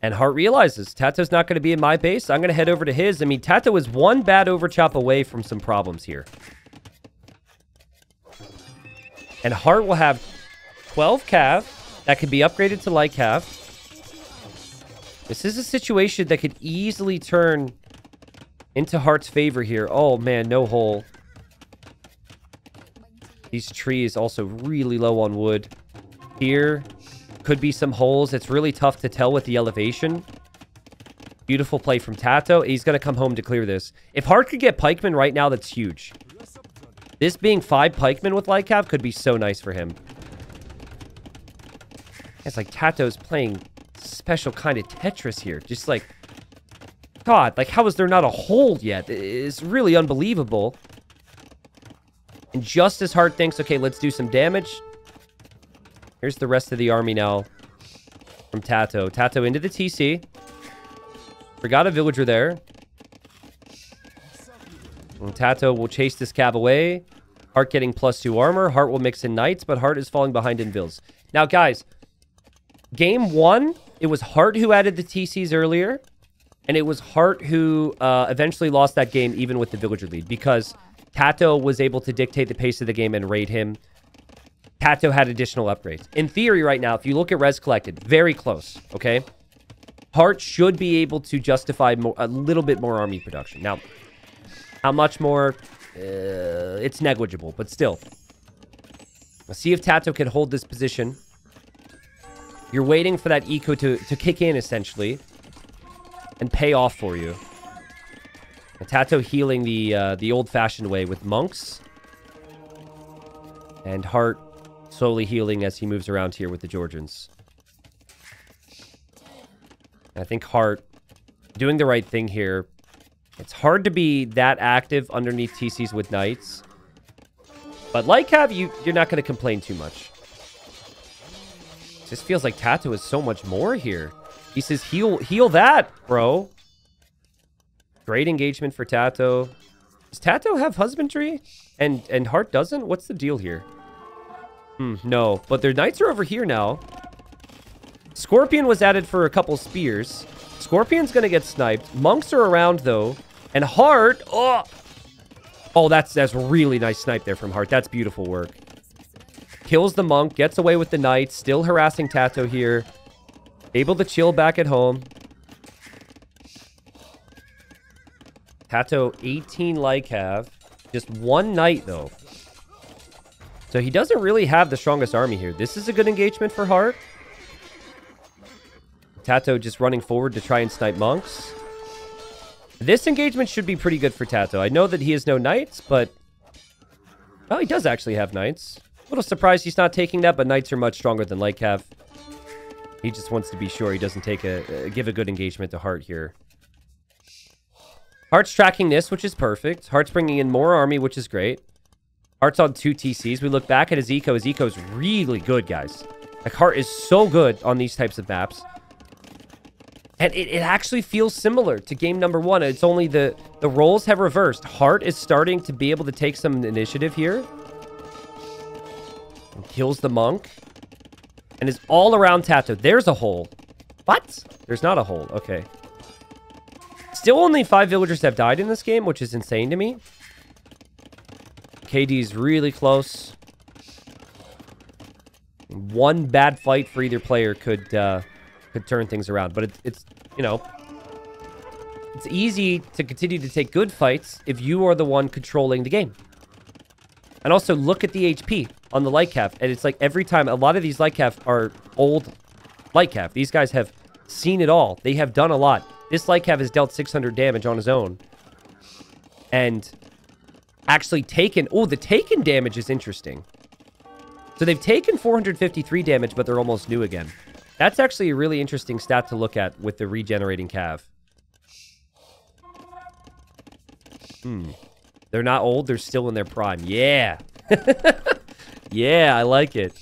And Hearttt realizes, TaToH's not going to be in my base. I'm going to head over to his. I mean, TaToH is 1 bad overchop away from some problems here. And Hearttt will have 12 cav that could be upgraded to light cav. This is a situation that could easily turn into Heartt's favor here. Oh, man, no hole. These trees also really low on wood. Here could be some holes. It's really tough to tell with the elevation. Beautiful play from TaToH. He's going to come home to clear this. If Hearttt could get pikemen right now, that's huge. This being 5 pikemen with light cav could be so nice for him. It's like TaToH's playing special kind of Tetris here. Just like, God, like how is there not a hole yet? It's really unbelievable. And just as Hearttt thinks, okay, let's do some damage. Here's the rest of the army now from TaToH. TaToH into the TC. Forgot a villager there. And TaToH will chase this cav away. Hearttt getting +2 armor. Hearttt will mix in Knights, but Hearttt is falling behind in Vils. Now, guys, game 1, it was Hearttt who added the TCs earlier, and it was Hearttt who eventually lost that game even with the villager lead because TaToH was able to dictate the pace of the game and raid him. TaToH had additional upgrades. In theory right now, if you look at res collected, very close, okay? Hearttt should be able to justify a little bit more army production. Now, how much more? It's negligible, but still. Let's see if TaToH can hold this position. You're waiting for that eco to kick in, essentially, and pay off for you. TaToH healing the old-fashioned way with monks. And Hearttt slowly healing as he moves around here with the Georgians. I think Hearttt doing the right thing here. It's hard to be that active underneath TCs with Knights. But like Cav, you're not going to complain too much. It just feels like TaToH is so much more here. He says, heal that, bro. Great engagement for TaToH. Does TaToH have husbandry? And Hearttt doesn't? What's the deal here? No. But their Knights are over here now. Scorpion was added for a couple spears. Scorpion's going to get sniped. Monks are around, though. And Hearttt... Oh, that's really nice snipe there from Hearttt. That's beautiful work. Kills the monk. Gets away with the Knights. Still harassing TaToH here. Able to chill back at home. TaToH, 18 Lycav. Just one Knight, though. So he doesn't really have the strongest army here. This is a good engagement for Hearttt. TaToH just running forward to try and snipe monks. This engagement should be pretty good for TaToH. I know that he has no Knights, but... Well, he does actually have Knights. A little surprised he's not taking that, but Knights are much stronger than Lycav. He just wants to be sure he doesn't take give a good engagement to Hearttt here. Heartt's tracking this, which is perfect. Heartt's bringing in more army, which is great. Heartt's on 2 TCs. We look back at his eco. His eco is really good, guys. Like, Hearttt is so good on these types of maps. And it actually feels similar to game number 1. It's only the roles have reversed. Hearttt is starting to be able to take some initiative here. And kills the monk. And is all around TaToH. There's a hole. What? There's not a hole. Okay. Still only 5 villagers have died in this game, which is insane to me. KD's really close. One bad fight for either player could turn things around. But it's, you know, it's easy to continue to take good fights if you are the one controlling the game. And also look at the HP on the Lycav. And it's like every time, a lot of these Lycav are old Lycav. These guys have seen it all. They have done a lot. This Lycav has dealt 600 damage on his own. And actually taken... Oh, the taken damage is interesting. So they've taken 453 damage, but they're almost new again. That's actually a really interesting stat to look at with the regenerating Cav. They're not old. They're still in their prime. Yeah. Yeah, I like it.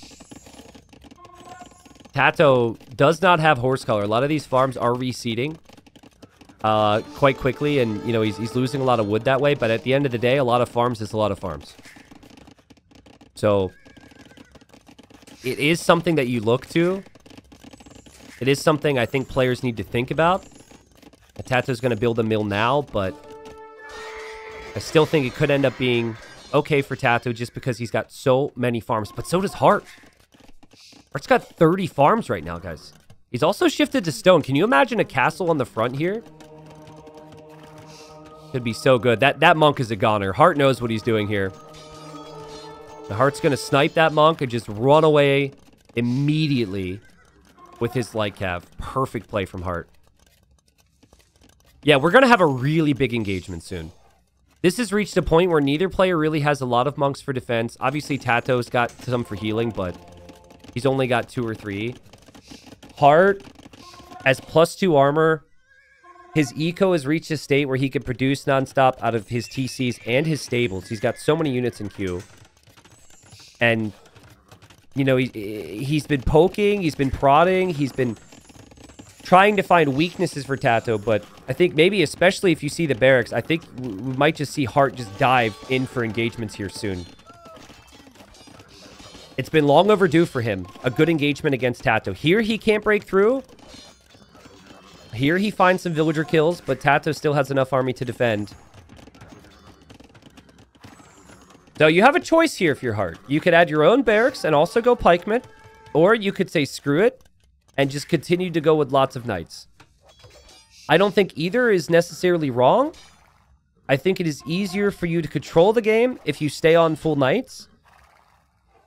TaToH does not have horse color. A lot of these farms are reseeding quite quickly, and you know he's losing a lot of wood that way. But at the end of the day, a lot of farms is a lot of farms. So it is something that you look to. It is something I think players need to think about. TaToH's going to build a mill now, but I still think it could end up being okay for TaToH just because he's got so many farms. But so does Hearttt. Heartt's got 30 farms right now, guys. He's also shifted to stone. Can you imagine a castle on the front here? Could be so good. That monk is a goner. Hearttt knows what he's doing here. The Heartt's going to snipe that monk and just run away immediately with his Lycav. Perfect play from Hearttt. Yeah, we're going to have a really big engagement soon. This has reached a point where neither player really has a lot of monks for defense. Obviously, TaToH's got some for healing, but he's only got 2 or 3. Hearttt has +2 armor. His eco has reached a state where he can produce nonstop out of his TCs and his stables. He's got so many units in queue. And, you know, he's been poking, he's been prodding, he's been trying to find weaknesses for TaToH, but I think maybe, especially if you see the barracks, I think we might just see Hearttt just dive in for engagements here soon. It's been long overdue for him. A good engagement against TaToH. Here, he can't break through. Here, he finds some villager kills, but TaToH still has enough army to defend. So you have a choice here if you're Hearttt. You could add your own barracks and also go pikemen. Or you could say screw it and just continue to go with lots of knights. I don't think either is necessarily wrong. I think it is easier for you to control the game if you stay on full knights.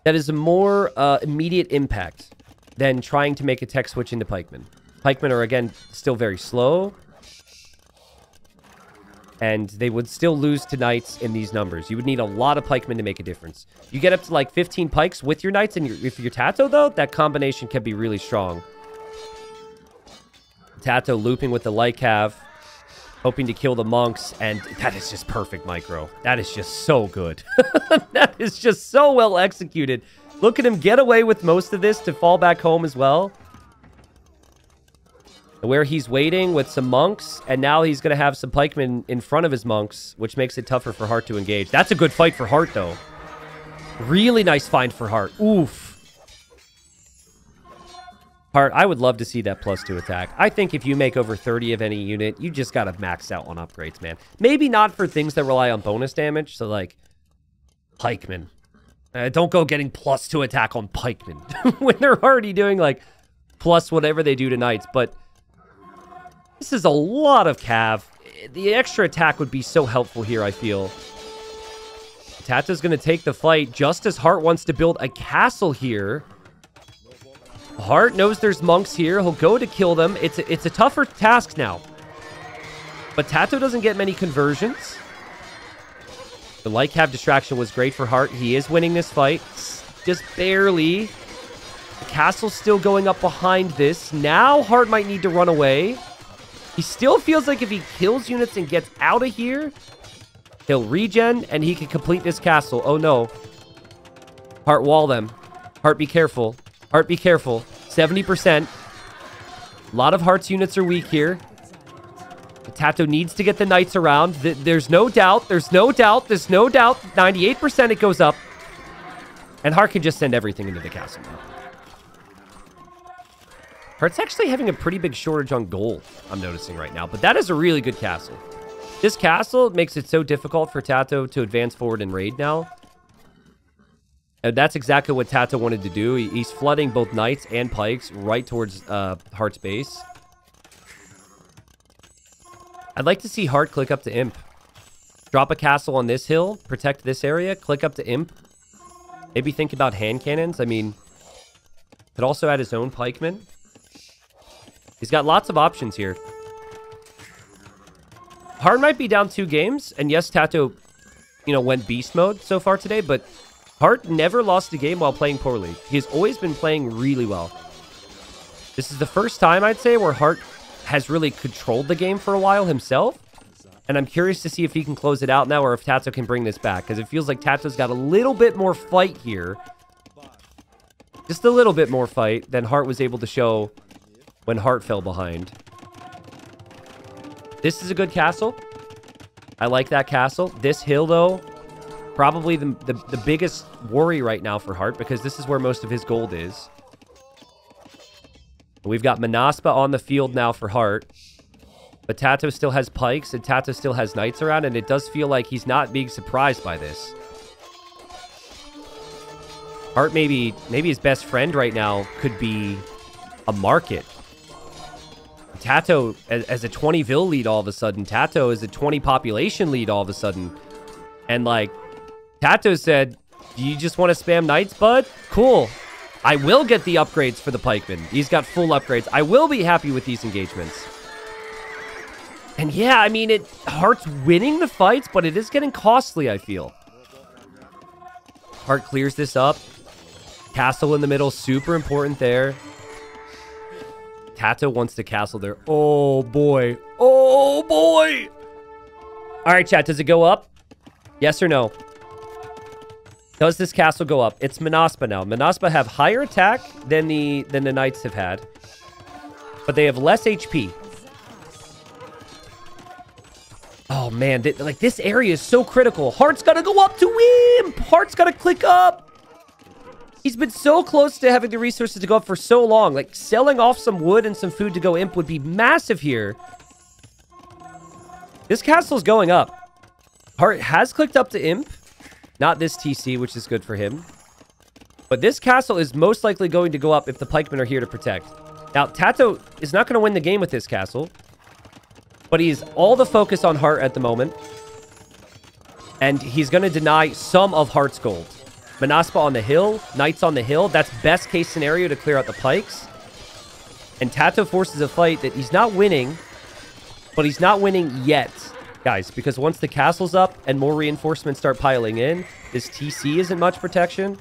That is a more immediate impact than trying to make a tech switch into pikemen. Pikemen are, again, still very slow. And they would still lose to knights in these numbers. You would need a lot of pikemen to make a difference. You get up to like 15 pikes with your knights, and if you're TaToH, though, that combination can be really strong. TaToH looping with the light cav, hoping to kill the monks, and that is just perfect micro. That is just so good. That is just so well executed. Look at him get away with most of this to fall back home as well. Where he's waiting with some monks, and now he's going to have some pikemen in front of his monks, which makes it tougher for Hearttt to engage. That's a good fight for Hearttt, though. Really nice find for Hearttt. Oof. Hearttt, I would love to see that +2 attack. I think if you make over 30 of any unit, you just got to max out on upgrades, man. Maybe not for things that rely on bonus damage, so like pikemen. Don't go getting +2 attack on pikemen when they're already doing like plus whatever they do to knights, but this is a lot of cav. The extra attack would be so helpful here, I feel. TaToH's going to take the fight just as Hearttt wants to build a castle here. Hearttt knows there's monks here. He'll go to kill them. It's a tougher task now. But TaToH doesn't get many conversions. The light cav distraction was great for Hearttt. He is winning this fight. Just barely. The castle's still going up behind this. Now Hearttt might need to run away. He still feels like if he kills units and gets out of here, he'll regen and he can complete this castle. Oh no. Hearttt wall them. Hearttt be careful. Hearttt be careful. 70%. A lot of Heartt's units are weak here. TaToH needs to get the knights around. There's no doubt. There's no doubt. There's no doubt. 98% it goes up. And Hearttt can just send everything into the castle now. Heartt's actually having a pretty big shortage on gold, I'm noticing right now. But that is a really good castle. This castle makes it so difficult for TaToH to advance forward and raid now. And that's exactly what TaToH wanted to do. He's flooding both knights and pikes right towards Heartt's base. I'd like to see Hearttt click up to Imp. Drop a castle on this hill, protect this area, click up to Imp. Maybe think about hand cannons. I mean, could also add his own pikemen. He's got lots of options here. Hearttt might be down 2 games, and yes, TaToH, went beast mode so far today, but Hearttt never lost a game while playing poorly. He's always been playing really well. This is the first time, I'd say, where Hearttt has really controlled the game for a while himself, and I'm curious to see if he can close it out now or if TaToH can bring this back, because it feels like TaToH's got a little bit more fight here. Just a little bit more fight than Hearttt was able to show when Hearttt fell behind. This is a good castle. I like that castle. This hill, though, probably the biggest worry right now for Hearttt, because this is where most of his gold is. We've got Manaspa on the field now for Hearttt. But TaToH still has pikes, and TaToH still has knights around, and it does feel like he's not being surprised by this. Hearttt, maybe his best friend right now could be a market. TaToH as a 20 vill lead all of a sudden. TaToH is a 20 population lead all of a sudden. And like, TaToH said, do you just want to spam knights, bud? Cool. I will get the upgrades for the pikemen. He's got full upgrades. I will be happy with these engagements. And yeah, I mean, Heartt's winning the fights, but it is getting costly, I feel. Hearttt clears this up. Castle in the middle, super important there. TaToH wants to castle there. Oh, boy. Oh, boy. All right, chat. Does it go up? Yes or no? Does this castle go up? It's Manaspa now. Manaspa have higher attack than the knights have had. But they have less HP. Oh, man. This area is so critical. Heartt's got to go up to win. Heartt's got to click up. He's been so close to having the resources to go up for so long. Like, selling off some wood and some food to go imp would be massive here. This castle's going up. Hearttt has clicked up to imp. Not this TC, which is good for him. But this castle is most likely going to go up if the pikemen are here to protect. Now, TaToH is not going to win the game with this castle. But he's all the focus on Hearttt at the moment. And he's going to deny some of Heartt's gold. Manaspa on the hill, knights on the hill. That's best case scenario to clear out the pikes. And TaToH forces a fight that he's not winning. But he's not winning yet, guys. Because once the castle's up and more reinforcements start piling in, this TC isn't much protection.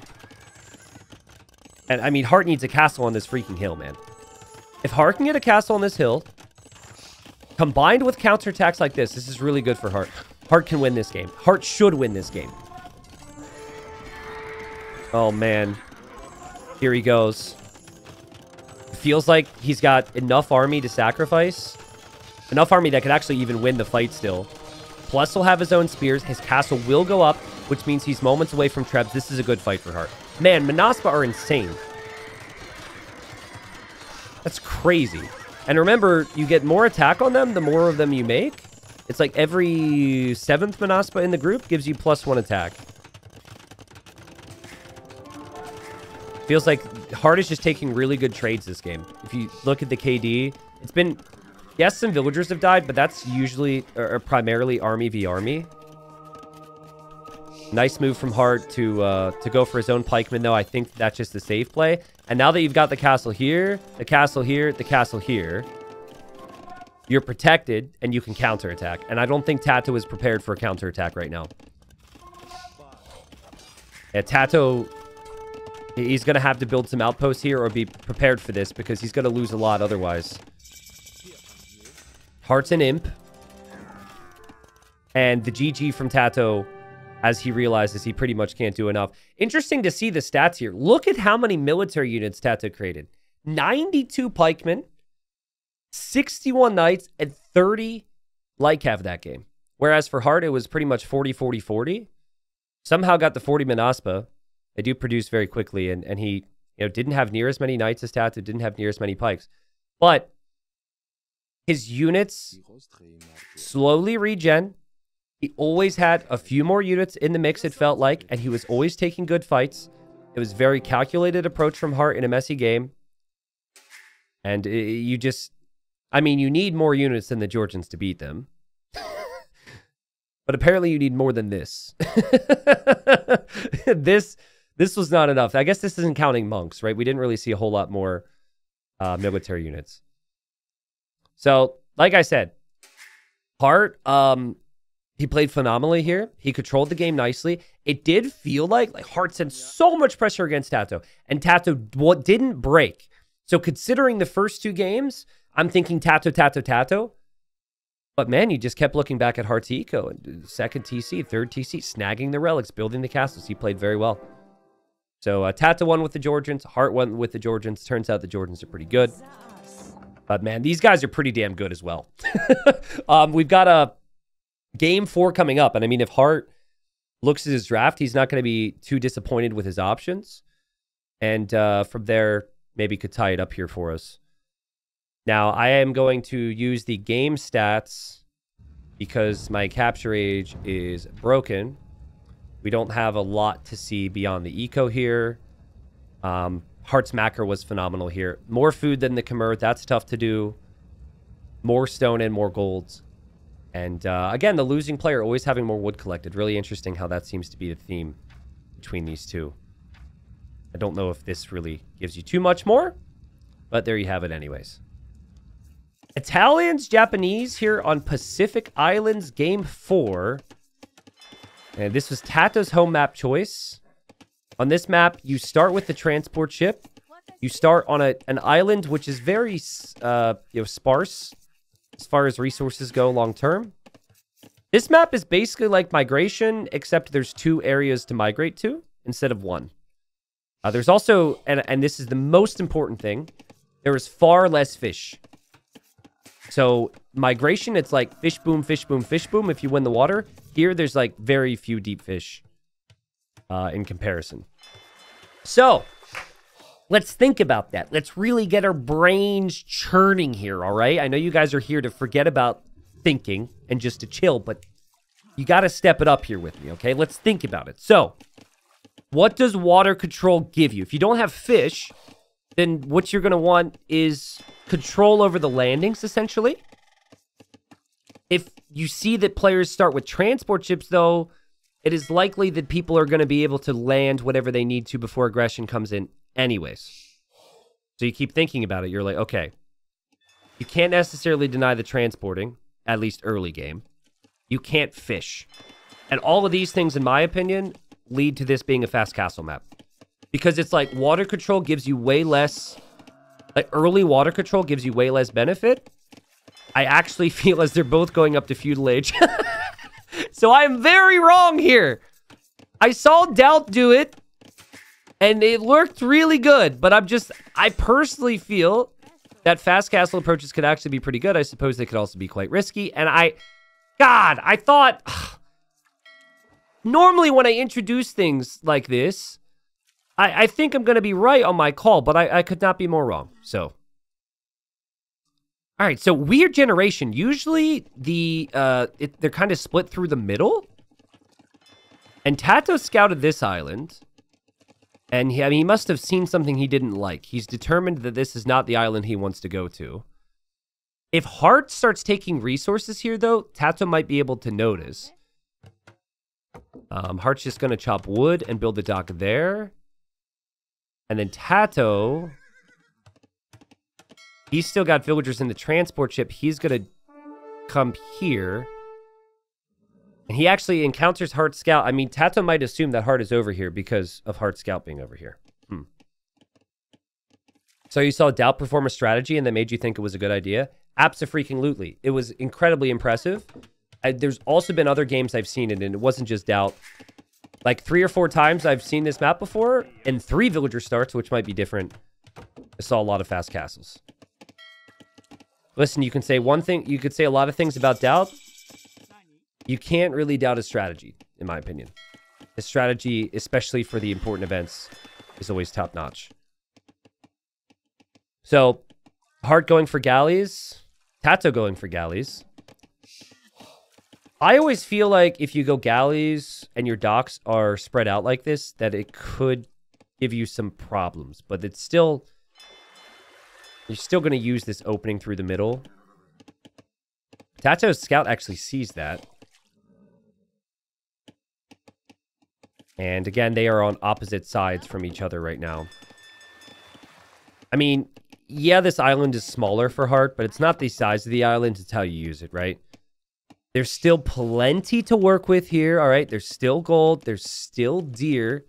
And, I mean, Hearttt needs a castle on this freaking hill, man. If Hearttt can get a castle on this hill, combined with counterattacks like this is really good for Hearttt. Hearttt can win this game. Hearttt should win this game. Oh, man. Here he goes. Feels like he's got enough army to sacrifice. Enough army that could actually even win the fight still. Plus, he'll have his own spears. His castle will go up, which means he's moments away from Trebs. This is a good fight for Hearttt. Man, Manaspa are insane. That's crazy. And remember, you get more attack on them the more of them you make. It's like every 7th Manaspa in the group gives you +1 attack. Feels like Hearttt is just taking really good trades this game. If you look at the KD, it's been... Yes, some villagers have died, but that's usually or primarily army v army. Nice move from Hearttt to go for his own pikeman, though. I think that's just a safe play. And now that you've got the castle here, the castle here, the castle here, you're protected and you can counterattack. And I don't think TaToH is prepared for a counterattack right now. Yeah, TaToH... He's going to have to build some outposts here or be prepared for this because he's going to lose a lot otherwise. Heartt's an imp. And the GG from TaToH as he realizes he pretty much can't do enough. Interesting to see the stats here. Look at how many military units TaToH created. 92 pikemen, 61 knights, and 30 light cav that game. Whereas for Hearttt, it was pretty much 40, 40, 40. Somehow got the 40 Manaspa. They do produce very quickly, and he didn't have near as many knights as TaToH, didn't have near as many pikes. But his units slowly regen. He always had a few more units in the mix, it felt like, and he was always taking good fights. It was a very calculated approach from Hearttt in a messy game. And you just... I mean, you need more units than the Georgians to beat them. But apparently you need more than this. This was not enough. I guess this isn't counting monks, right? We didn't really see a whole lot more military units. So, like I said, Hearttt, he played phenomenally here. He controlled the game nicely. It did feel like Hearttt sent so much pressure against TaToH, and TaToH didn't break. So, considering the first 2 games, I'm thinking TaToH, TaToH, TaToH. But man, you just kept looking back at Heartt's eco. And 2nd TC, 3rd TC, snagging the relics, building the castles. He played very well. So TaToH won with the Georgians. Hearttt won with the Georgians. Turns out the Georgians are pretty good. But man, these guys are pretty damn good as well. We've got a game 4 coming up. And I mean, if Hearttt looks at his draft, he's not going to be too disappointed with his options. And from there, maybe could tie it up here for us. Now, I am going to use the game stats because my capture age is broken. We don't have a lot to see beyond the eco here. Heartt's macro was phenomenal here. More food than the Khmer. That's tough to do. More stone and more golds. And again, the losing player always having more wood collected. Really interesting how that seems to be the theme between these two. I don't know if this really gives you too much more, but there you have it anyways. Italians, Japanese here on Pacific Islands, Game 4. And this was TaToH's home map choice. On this map, you start with the transport ship. You start on an island which is very sparse as far as resources go long term. This map is basically like migration, except there's 2 areas to migrate to instead of 1. There's also, and this is the most important thing, there is far less fish. So migration, it's like fish boom, fish boom, fish boom if you win the water. Here, there's like very few deep fish in comparison. So, let's think about that. Let's really get our brains churning here, all right? I know you guys are here to forget about thinking and just to chill, but you got to step it up here with me, okay? Let's think about it. So, what does water control give you? If you don't have fish, then what you're going to want is control over the landings, essentially. If you see that players start with transport ships, though, it is likely that people are going to be able to land whatever they need to before aggression comes in anyways. So you keep thinking about it. You're like, okay, you can't necessarily deny the transporting, at least early game. You can't fish. And all of these things, in my opinion, lead to this being a fast castle map. Because it's like water control gives you way less... Like early water control gives you way less benefit. I actually feel as they're both going up to feudal age. So I am very wrong here. I saw Doubt do it. And it looked really good. But I personally feel that fast castle approaches could actually be pretty good. I suppose they could also be quite risky. And I thought... Normally when I introduce things like this, I think I'm going to be right on my call, but I could not be more wrong. So, all right. So weird generation. Usually they're kind of split through the middle. And TaToH scouted this island, and he must have seen something he didn't like. He's determined that this is not the island he wants to go to. If Hearttt starts taking resources here, though, TaToH might be able to notice. Heartt's just going to chop wood and build the dock there. And then TaToH, he's still got villagers in the transport ship. He's going to come here. And he actually encounters Hearttt Scout. I mean, TaToH might assume that Hearttt is over here because of Hearttt Scout being over here. So you saw Doubt perform a strategy and that made you think it was a good idea? Abso-freaking-lutely. It was incredibly impressive. There's also been other games I've seen it, and it wasn't just Doubt. Like 3 or 4 times I've seen this map before, and 3 villager starts, which might be different. I saw a lot of fast castles. Listen, you can say one thing, you could say a lot of things about Doubt. You can't really doubt his strategy, in my opinion. His strategy, especially for the important events, is always top-notch. So, Hearttt going for galleys. TaToH going for galleys. I always feel like if you go galleys and your docks are spread out like this, that it could give you some problems. But it's still... You're still going to use this opening through the middle. TaToH's scout actually sees that. And again, they are on opposite sides from each other right now. I mean, yeah, this island is smaller for Hearttt, but it's not the size of the island. It's how you use it, right? There's still plenty to work with here, all right? There's still gold. There's still deer.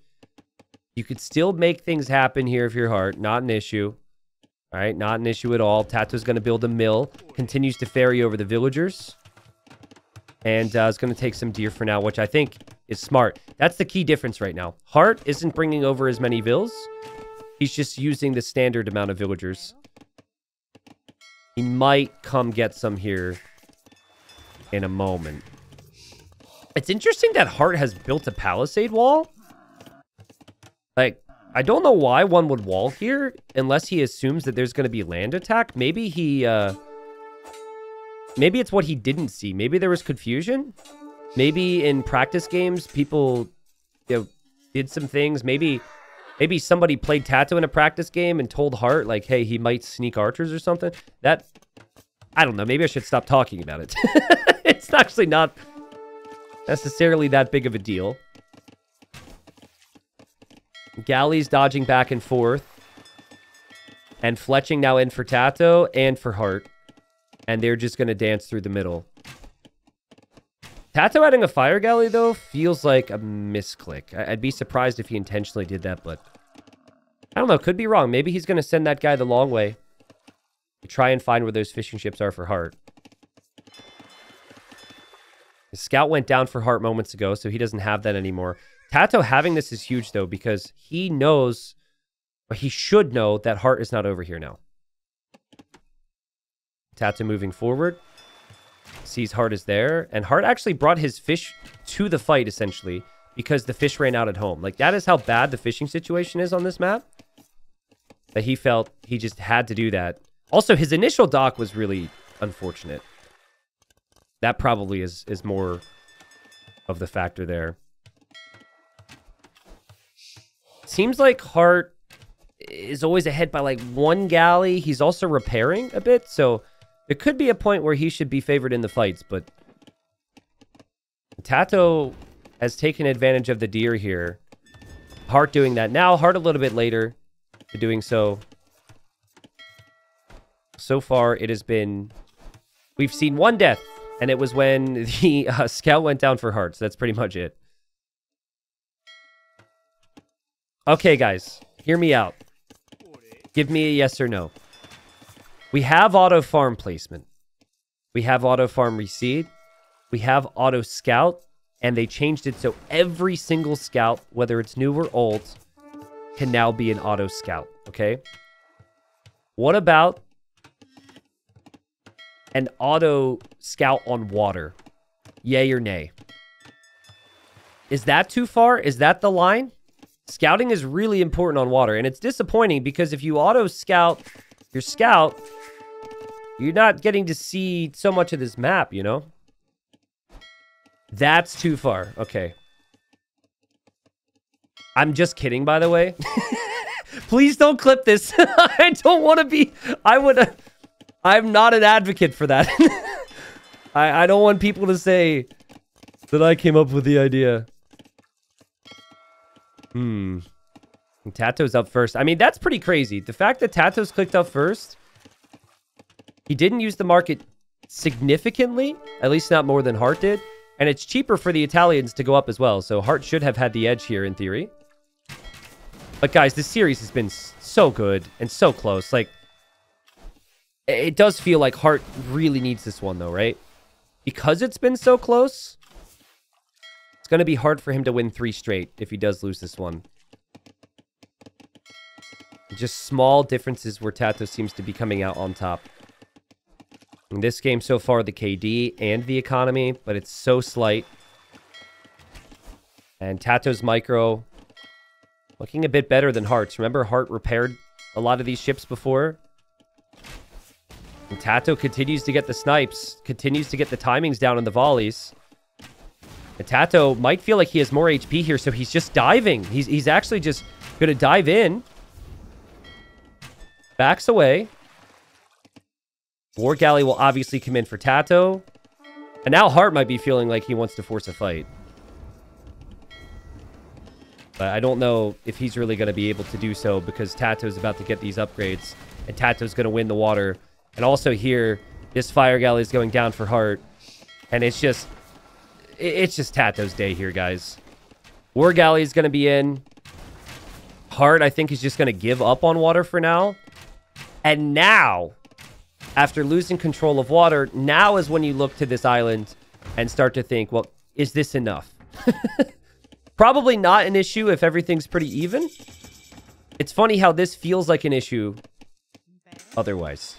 You could still make things happen here if you're Hearttt. Not an issue. All right, not an issue at all. TaToH's going to build a mill. Continues to ferry over the villagers. And is going to take some deer for now, which I think is smart. That's the key difference right now. Hearttt isn't bringing over as many vills. He's just using the standard amount of villagers. He might come get some here in a moment. It's interesting that Hearttt has built a palisade wall. Like, I don't know why one would wall here unless he assumes that there's going to be land attack. Maybe he, maybe it's what he didn't see. Maybe there was confusion. Maybe in practice games, people, did some things. Maybe somebody played TaToH in a practice game and told Hearttt, like, hey, he might sneak archers or something. That, I don't know. Maybe I should stop talking about it. It's actually not necessarily that big of a deal. Galleys dodging back and forth. And fletching now in for TaToH and for Hearttt. And they're just going to dance through the middle. TaToH adding a fire galley, though, feels like a misclick. I'd be surprised if he intentionally did that, but... I don't know, could be wrong. Maybe he's going to send that guy the long way. To try and find where those fishing ships are for Hearttt. His scout went down for Hearttt moments ago, so he doesn't have that anymore. TaToH having this is huge, though, because he knows, or he should know, that Hearttt is not over here now. TaToH moving forward. Sees Hearttt is there. And Hearttt actually brought his fish to the fight, essentially, because the fish ran out at home. Like, that is how bad the fishing situation is on this map. That he felt he just had to do that. Also, his initial dock was really unfortunate. That probably is more of the factor there. Seems like Hearttt is always ahead by like 1 galley. He's also repairing a bit, so there could be a point where he should be favored in the fights, but TaToH has taken advantage of the deer here. Hearttt doing that now. Hearttt a little bit later to doing so. So far, it has been... We've seen 1 death, and it was when the scout went down for Hearttt, so that's pretty much it. Okay, guys. Hear me out. Give me a yes or no. We have auto farm placement. We have auto farm reseed. We have auto scout. And they changed it so every single scout, whether it's new or old, can now be an auto scout, okay? What about an auto scout on water? Yay or nay? Is that too far? Is that the line? Scouting is really important on water, and it's disappointing because if you auto scout your scout, you're not getting to see so much of this map, you know? That's too far. Okay. I'm just kidding, by the way. Please don't clip this. I don't want to be... I'm not an advocate for that. I don't want people to say that I came up with the idea. TaToH's up first. I mean, that's pretty crazy. The fact that TaToH's clicked up first, he didn't use the market significantly, at least not more than Hearttt did. And it's cheaper for the Italians to go up as well. So Hearttt should have had the edge here in theory. But guys, this series has been so good and so close. Like, it does feel like Hearttt really needs this one though, right? Because it's been so close, it's going to be hard for him to win 3 straight if he does lose this one. Just small differences where TaToH seems to be coming out on top. In this game so far, the KD and the economy, but it's so slight. And TaToH's micro looking a bit better than Heartt's. Remember, Hearttt repaired a lot of these ships before? And TaToH continues to get the snipes, continues to get the timings down on the volleys. And TaToH might feel like he has more HP here, so he's just diving. He's actually just going to dive in. Backs away. War Galley will obviously come in for TaToH. And now Hearttt might be feeling like he wants to force a fight. But I don't know if he's really going to be able to do so because TaToH's about to get these upgrades. And TaToH's going to win the water. And also here, this Fire Galley is going down for Hearttt. And it's just TaToH's day here, guys. War Galley is going to be in. Hearttt, I think, is just going to give up on water for now. And now, after losing control of water, now is when you look to this island and start to think, well, is this enough? Probably not an issue if everything's pretty even. It's funny how this feels like an issue otherwise.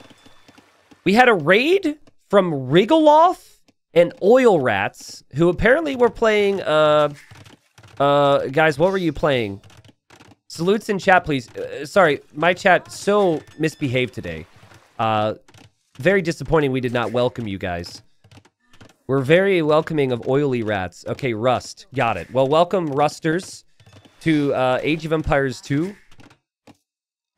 We had a raid from Wriggleoff and Oil Rats, who apparently were playing, guys, what were you playing? Salutes in chat, please. Sorry, my chat so misbehaved today. Very disappointing we did not welcome you guys. We're very welcoming of Oily Rats. Okay, Rust. Got it. Well, welcome, Rusters, to Age of Empires 2.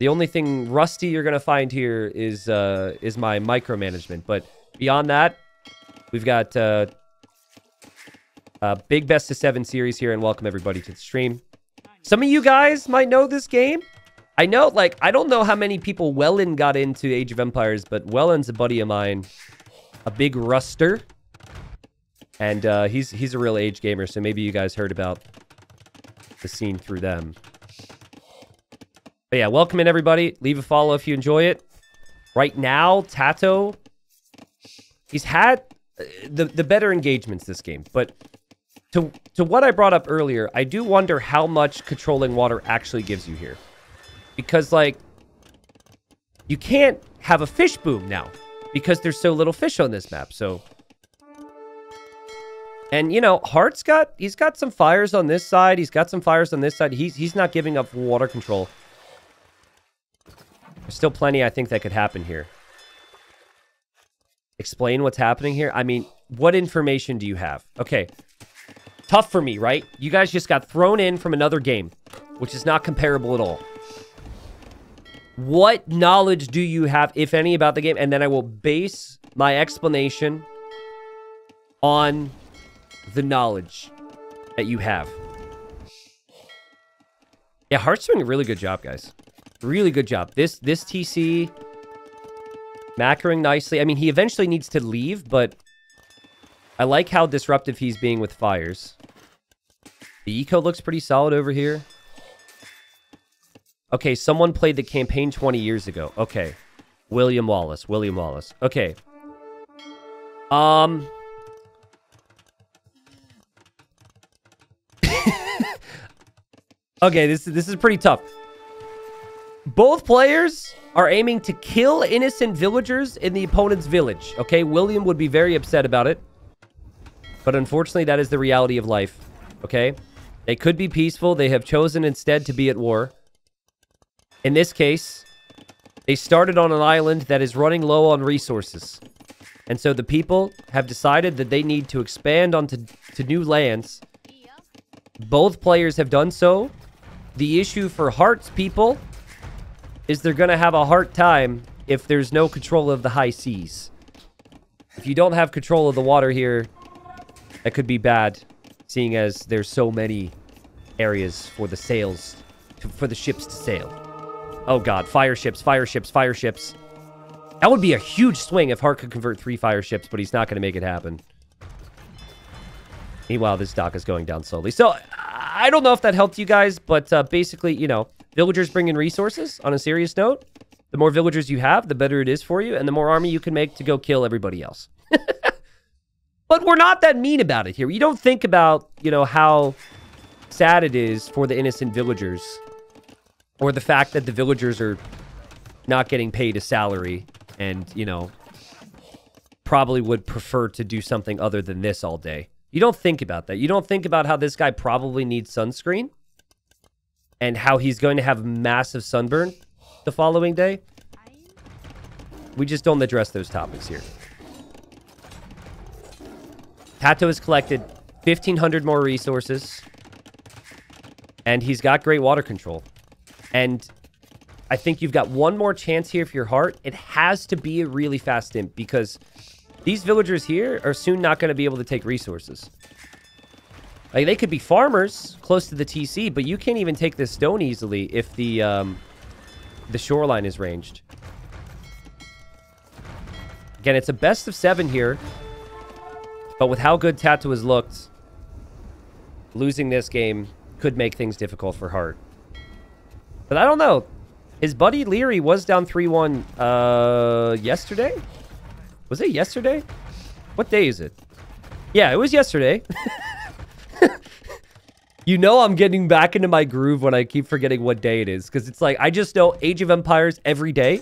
The only thing rusty you're going to find here is my micromanagement. But beyond that, we've got big best of 7 series here, and welcome everybody to the stream. Some of you guys might know this game. I know, like, I don't know how many people Wellen got into Age of Empires, but Wellen's a buddy of mine. A big ruster. And he's a real Age gamer, so maybe you guys heard about the scene through them. But yeah, welcome in, everybody. Leave a follow if you enjoy it. Right now, TaToH, he's had the better engagements this game, but to what I brought up earlier, I do wonder how much controlling water actually gives you here. Because, like, you can't have a fish boom now because there's so little fish on this map. So And, you know, he's got some fires on this side. He's got some fires on this side. He's not giving up water control. There's still plenty, I think, that could happen here. Explain what's happening here? I mean, what information do you have? Okay. Tough for me, right? You guys just got thrown in from another game, which is not comparable at all. What knowledge do you have, if any, about the game? And then I will base my explanation on the knowledge that you have. Yeah, Heartt's doing a really good job, guys. Really good job. This TC macroing nicely. I mean, he eventually needs to leave, but I like how disruptive he's being with fires. The eco looks pretty solid over here. Okay, someone played the campaign 20 years ago. Okay. William Wallace. Okay. Okay, this is pretty tough. Both players are aiming to kill innocent villagers in the opponent's village. Okay, William would be very upset about it. But unfortunately, that is the reality of life. Okay? They could be peaceful. They have chosen instead to be at war. In this case, they started on an island that is running low on resources. And so the people have decided that they need to expand onto new lands. Both players have done so. The issue for Heartt's people is they're going to have a hard time if there's no control of the high seas. If you don't have control of the water here, that could be bad, seeing as there's so many areas for the sails, for the ships to sail. Oh god, fire ships. That would be a huge swing if Heartt could convert 3 fire ships, but he's not going to make it happen. Meanwhile, this dock is going down slowly. So, I don't know if that helped you guys, but basically, you know, villagers bring in resources on a serious note. The more villagers you have, the better it is for you, and the more army you can make to go kill everybody else. But we're not that mean about it here. You don't think about, you know, how sad it is for the innocent villagers. Or the fact that the villagers are not getting paid a salary and, you know, probably would prefer to do something other than this all day. You don't think about that. You don't think about how this guy probably needs sunscreen and how he's going to have massive sunburn the following day. We just don't address those topics here. TaToH has collected 1,500 more resources, and he's got great water control. And I think you've got one more chance here for your Heartt. It has to be a really fast imp because these villagers here are soon not going to be able to take resources. Like, they could be farmers close to the TC, but you can't even take this stone easily if the shoreline is ranged. Again, it's a best of 7 here. But with how good TaToH has looked, losing this game could make things difficult for Heartt. But I don't know. His buddy Leary was down 3-1 yesterday? Was it yesterday? What day is it? Yeah, it was yesterday. You know I'm getting back into my groove when I keep forgetting what day it is. Because it's like, I just know Age of Empires every day.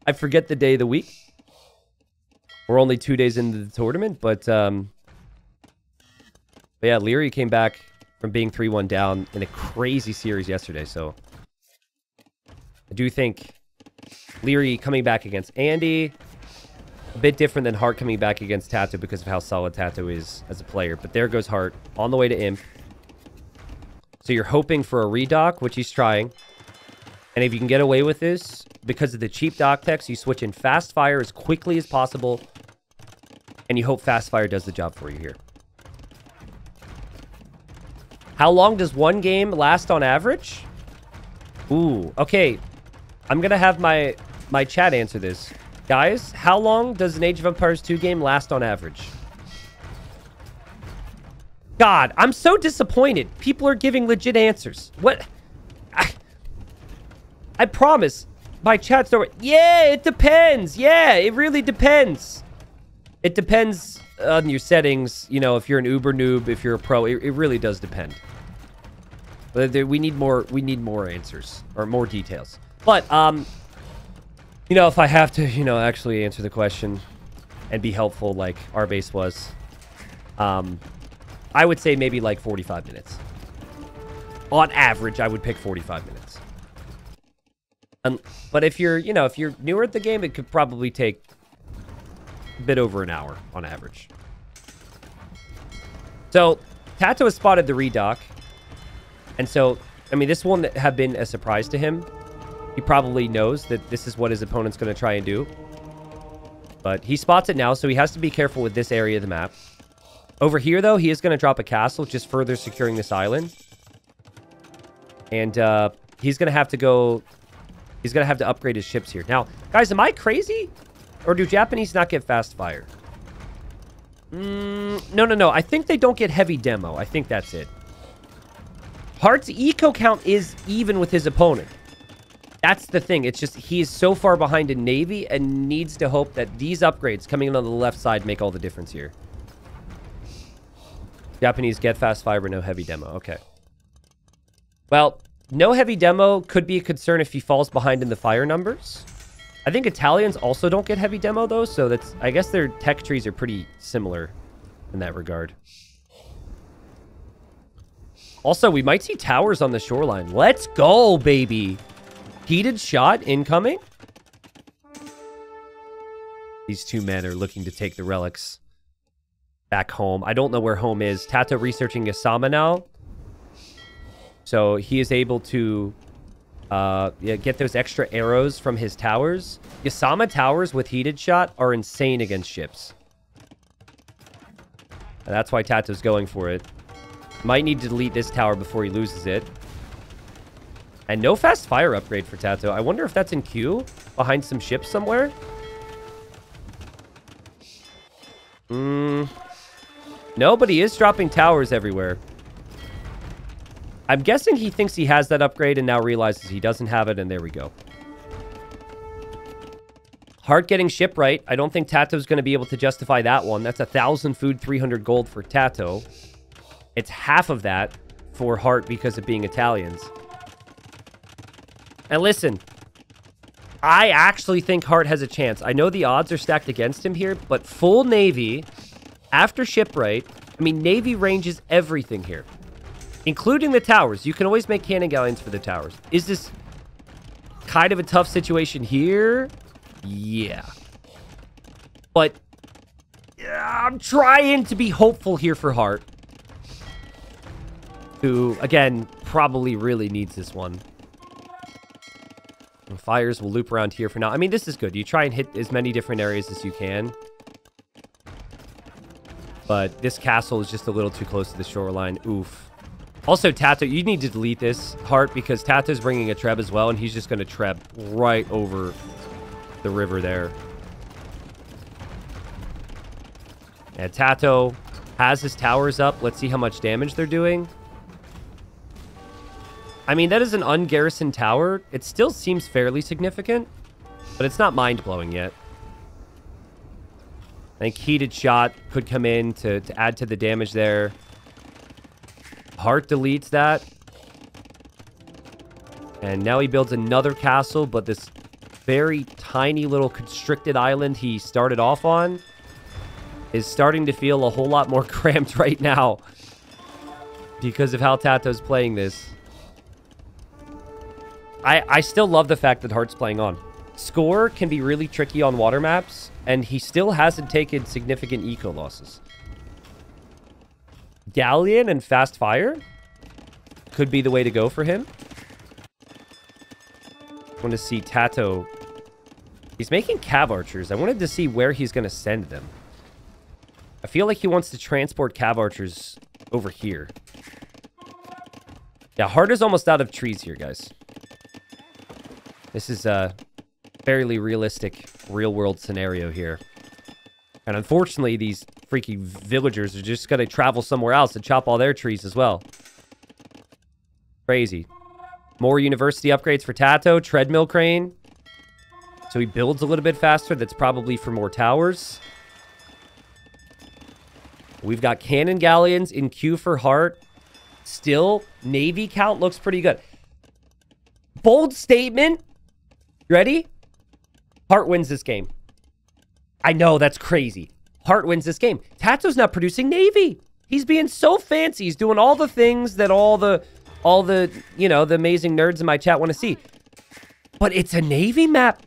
I forget the day of the week. We're only 2 days into the tournament. But yeah, Leary came back from being 3-1 down in a crazy series yesterday. So I do think Leary coming back against Andy, a bit different than Heartt coming back against TaToH because of how solid TaToH is as a player. But there goes Heartt on the way to Imp. So you're hoping for a redock, which he's trying. And if you can get away with this, because of the cheap dock techs, you switch in Fast Fire as quickly as possible. And you hope Fast Fire does the job for you here. How long does one game last on average? Ooh, okay. I'm going to have my chat answer this. Guys, how long does an Age of Empires 2 game last on average? God, I'm so disappointed. People are giving legit answers. What? I promise. My chat's over. Yeah, it depends. Yeah, it really depends. It depends on your settings. You know, if you're an uber noob, if you're a pro, it really does depend. We need more answers or more details. But you know, if I have to, you know, actually answer the question and be helpful like our base was, I would say maybe like 45 minutes. On average, I would pick 45 minutes. But if you're, you know, if you're newer at the game, it could probably take a bit over an hour on average. So, TaToH has spotted the redock. And so, I mean, this won't have been a surprise to him. He probably knows that this is what his opponent's going to try and do. But he spots it now, so he has to be careful with this area of the map. Over here, though, he is going to drop a castle, just further securing this island. And he's going to have to go... He's going to have to upgrade his ships here. Now, guys, am I crazy? Or do Japanese not get fast fire? No. I think they don't get heavy demo. I think that's it. Heartt's eco count is even with his opponent. That's the thing. It's just he is so far behind in Navy and needs to hope that these upgrades coming in on the left side make all the difference here. Japanese get fast fire, but no heavy demo. Okay. Well, no heavy demo could be a concern if he falls behind in the fire numbers. I think Italians also don't get heavy demo, though, so that's... I guess their tech trees are pretty similar in that regard. Also, we might see towers on the shoreline. Let's go, baby! Heated shot incoming? These two men are looking to take the relics back home. I don't know where home is. TaToH researching Yasama now. So he is able to get those extra arrows from his towers. Yasama towers with heated shot are insane against ships. And that's why TaToH's going for it. Might need to delete this tower before he loses it. And no fast fire upgrade for TaToH. I wonder if that's in queue behind some ships somewhere. No, but he is dropping towers everywhere. I'm guessing he thinks he has that upgrade and now realizes he doesn't have it, and there we go. Hearttt getting shipwright. I don't think TaToH's going to be able to justify that one. That's 1,000 food, 300 gold for TaToH. It's half of that for Hearttt because of being Italians. And listen, I actually think Hearttt has a chance. I know the odds are stacked against him here, but full Navy after shipwright. I mean, Navy ranges everything here, including the towers. You can always make cannon galleons for the towers. Is this kind of a tough situation here? Yeah. But I'm trying to be hopeful here for Hearttt, who, again, probably really needs this one. And fires will loop around here for now. I mean, this is good. You try and hit as many different areas as you can. But this castle is just a little too close to the shoreline. Oof. Also, TaToH, you need to delete this, Hearttt, because TaToH's bringing a treb as well, and he's just going to treb right over the river there. And TaToH has his towers up. Let's see how much damage they're doing. I mean, that is an ungarrisoned tower. It still seems fairly significant, but it's not mind-blowing yet. I think heated shot could come in to add to the damage there. Hearttt deletes that. And now he builds another castle, but this very tiny little constricted island he started off on is starting to feel a whole lot more cramped right now because of how TaToH's playing this. I still love the fact that Heartt's playing on. Score can be really tricky on water maps, and he still hasn't taken significant eco losses. Galleon and fast fire could be the way to go for him. I want to see TaToH. He's making cav archers. I wanted to see where he's going to send them. I feel like he wants to transport cav archers over here. Yeah, Hearttt is almost out of trees here, guys. This is a fairly realistic real-world scenario here. And unfortunately, these freaky villagers are just going to travel somewhere else and chop all their trees as well. Crazy. More university upgrades for TaToH. Treadmill crane. So he builds a little bit faster. That's probably for more towers. We've got cannon galleons in queue for Hearttt. Still, Navy count looks pretty good. Bold statement. Ready? Hearttt wins this game. I know, that's crazy. Hearttt wins this game. TaToH's not producing Navy. He's being so fancy. He's doing all the things that all the, you know, the amazing nerds in my chat want to see. But it's a Navy map.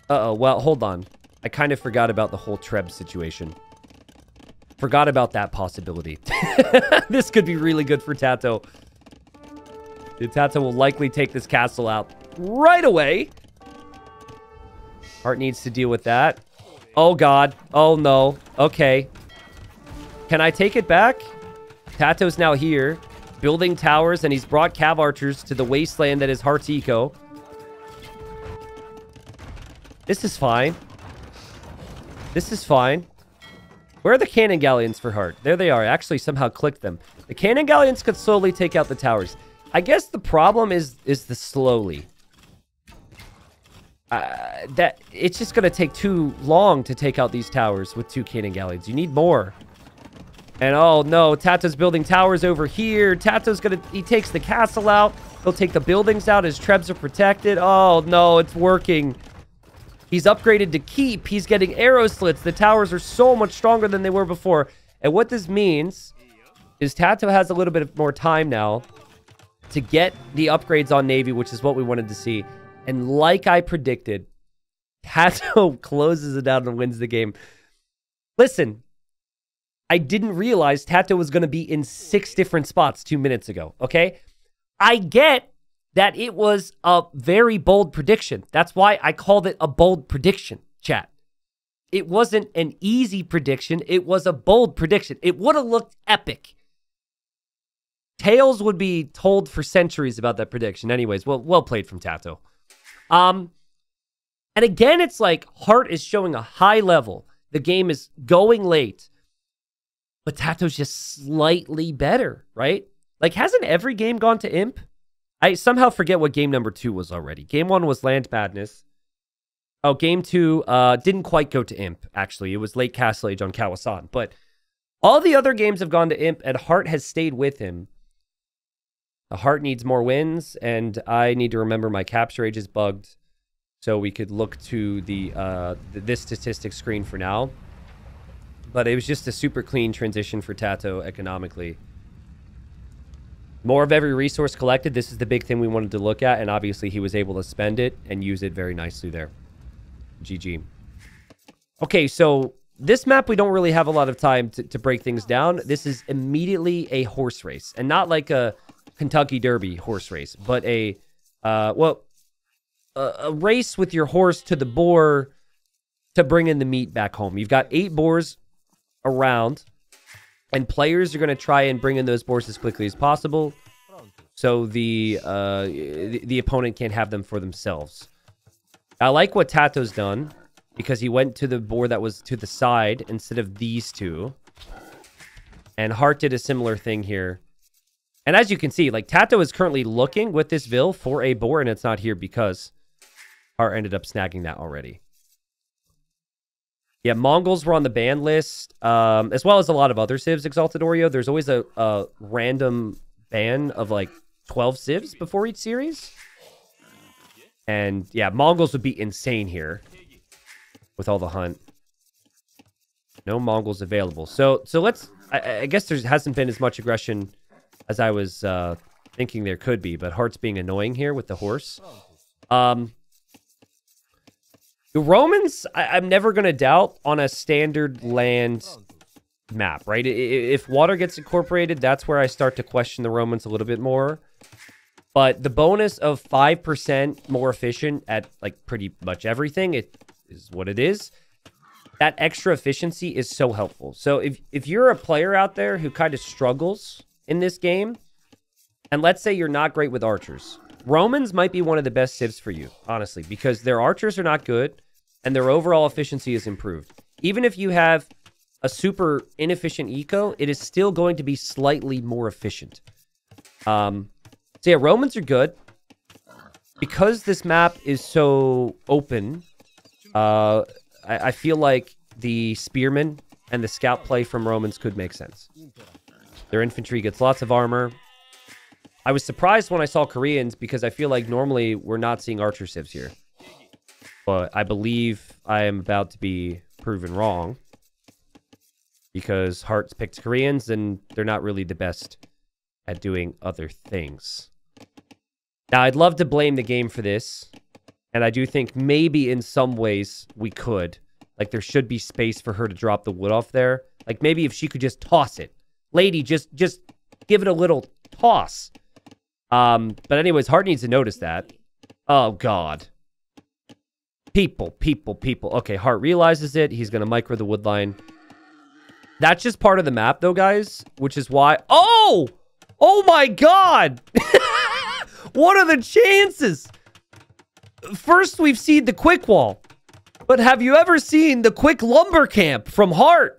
Uh-oh, well, hold on. I kind of forgot about the whole Treb situation. Forgot about that possibility. This could be really good for TaToH. TaToH will likely take this castle out right away. Hearttt needs to deal with that. Oh, God. Oh, no. Okay. Can I take it back? TaToH's now here, building towers, and he's brought cav archers to the wasteland that is Heartt's eco. This is fine. This is fine. Where are the cannon galleons for Hearttt? There they are. I actually somehow clicked them. The cannon galleons could slowly take out the towers. I guess the problem is the slowly. That it's just going to take too long to take out these towers with 2 cannon galleons. You need more. And oh no, TaToH's building towers over here. TaToH's he takes the castle out. He'll take the buildings out. His trebs are protected. Oh no, it's working. He's upgraded to keep. He's getting arrow slits. The towers are so much stronger than they were before. And what this means is TaToH has a little bit more time now to get the upgrades on Navy, which is what we wanted to see. And like I predicted, TaToH closes it out and wins the game. Listen, I didn't realize TaToH was going to be in 6 different spots 2 minutes ago, okay? I get that it was a very bold prediction. That's why I called it a bold prediction, chat. It wasn't an easy prediction. It was a bold prediction. It would have looked epic. Tales would be told for centuries about that prediction. Anyways, well played from TaToH. And again, it's like Hearttt is showing a high level. The game is going late. But TaToH's just slightly better, right? Like, hasn't every game gone to Imp? I somehow forget what game number 2 was already. Game 1 was Land Madness. Oh, game 2 didn't quite go to Imp, actually. It was late Castle Age on Kawasan. But all the other games have gone to Imp, and Hearttt has stayed with him. Hearttt needs more wins, and I need to remember my capture age is bugged, so we could look to this statistics screen for now. But it was just a super clean transition for TaToH economically. More of every resource collected. This is the big thing we wanted to look at, and obviously he was able to spend it and use it very nicely there. GG. Okay, so this map, we don't really have a lot of time to break things down. This is immediately a horse race, and not like a Kentucky Derby horse race, but a race with your horse to the boar to bring in the meat back home. You've got 8 boars around, and players are going to try and bring in those boars as quickly as possible, so the opponent can't have them for themselves. I like what TaToH's done, because he went to the boar that was to the side instead of these 2. And Hearttt did a similar thing here. And as you can see, like, TaToH is currently looking with this Vil for a boar, and it's not here because Hearttt ended up snagging that already. Yeah, Mongols were on the ban list, as well as a lot of other civs, Exalted Oreo. There's always a random ban of, like, 12 civs before each series. And, yeah, Mongols would be insane here with all the hunt. No Mongols available. So let's... I guess there hasn't been as much aggression as I was thinking there could be, but Heartt's being annoying here with the horse. The Romans, I'm never going to doubt on a standard land map, right? If water gets incorporated, that's where I start to question the Romans a little bit more. But the bonus of 5% more efficient at, like, pretty much everything, it is what it is. That extra efficiency is so helpful. So if you're a player out there who kind of struggles in this game, and let's say you're not great with archers, Romans might be one of the best civs for you, honestly, because their archers are not good, and their overall efficiency is improved. Even if you have a super inefficient eco, it is still going to be slightly more efficient. So yeah, Romans are good. Because this map is so open, I feel like the spearmen and the scout play from Romans could make sense. Their infantry gets lots of armor. I was surprised when I saw Koreans because I feel like normally we're not seeing archer civs here. But I believe I am about to be proven wrong. Because Heartt's picked Koreans, and they're not really the best at doing other things. Now, I'd love to blame the game for this. And I do think maybe in some ways we could. Like, there should be space for her to drop the wood off there. Like, maybe if she could just toss it. Lady, just give it a little toss. But anyways, Heartt needs to notice that. Oh, God. People. Okay, Heartt realizes it. He's going to micro the wood line. That's just part of the map, though, guys. Which is why... Oh! Oh, my God! What are the chances? First, we've seen the quick wall. But have you ever seen the quick lumber camp from Heartt?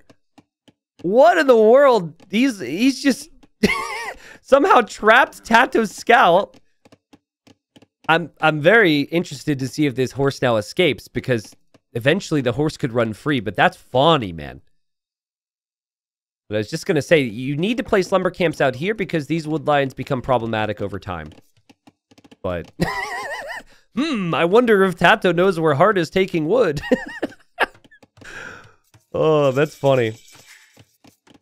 What in the world? He's just somehow trapped TaToH's scout. I'm very interested to see if this horse now escapes, because eventually the horse could run free, but that's funny, man. But I was just going to say, you need to place lumber camps out here because these wood lines become problematic over time. But... I wonder if TaToH knows where Heartt is taking wood. Oh, that's funny.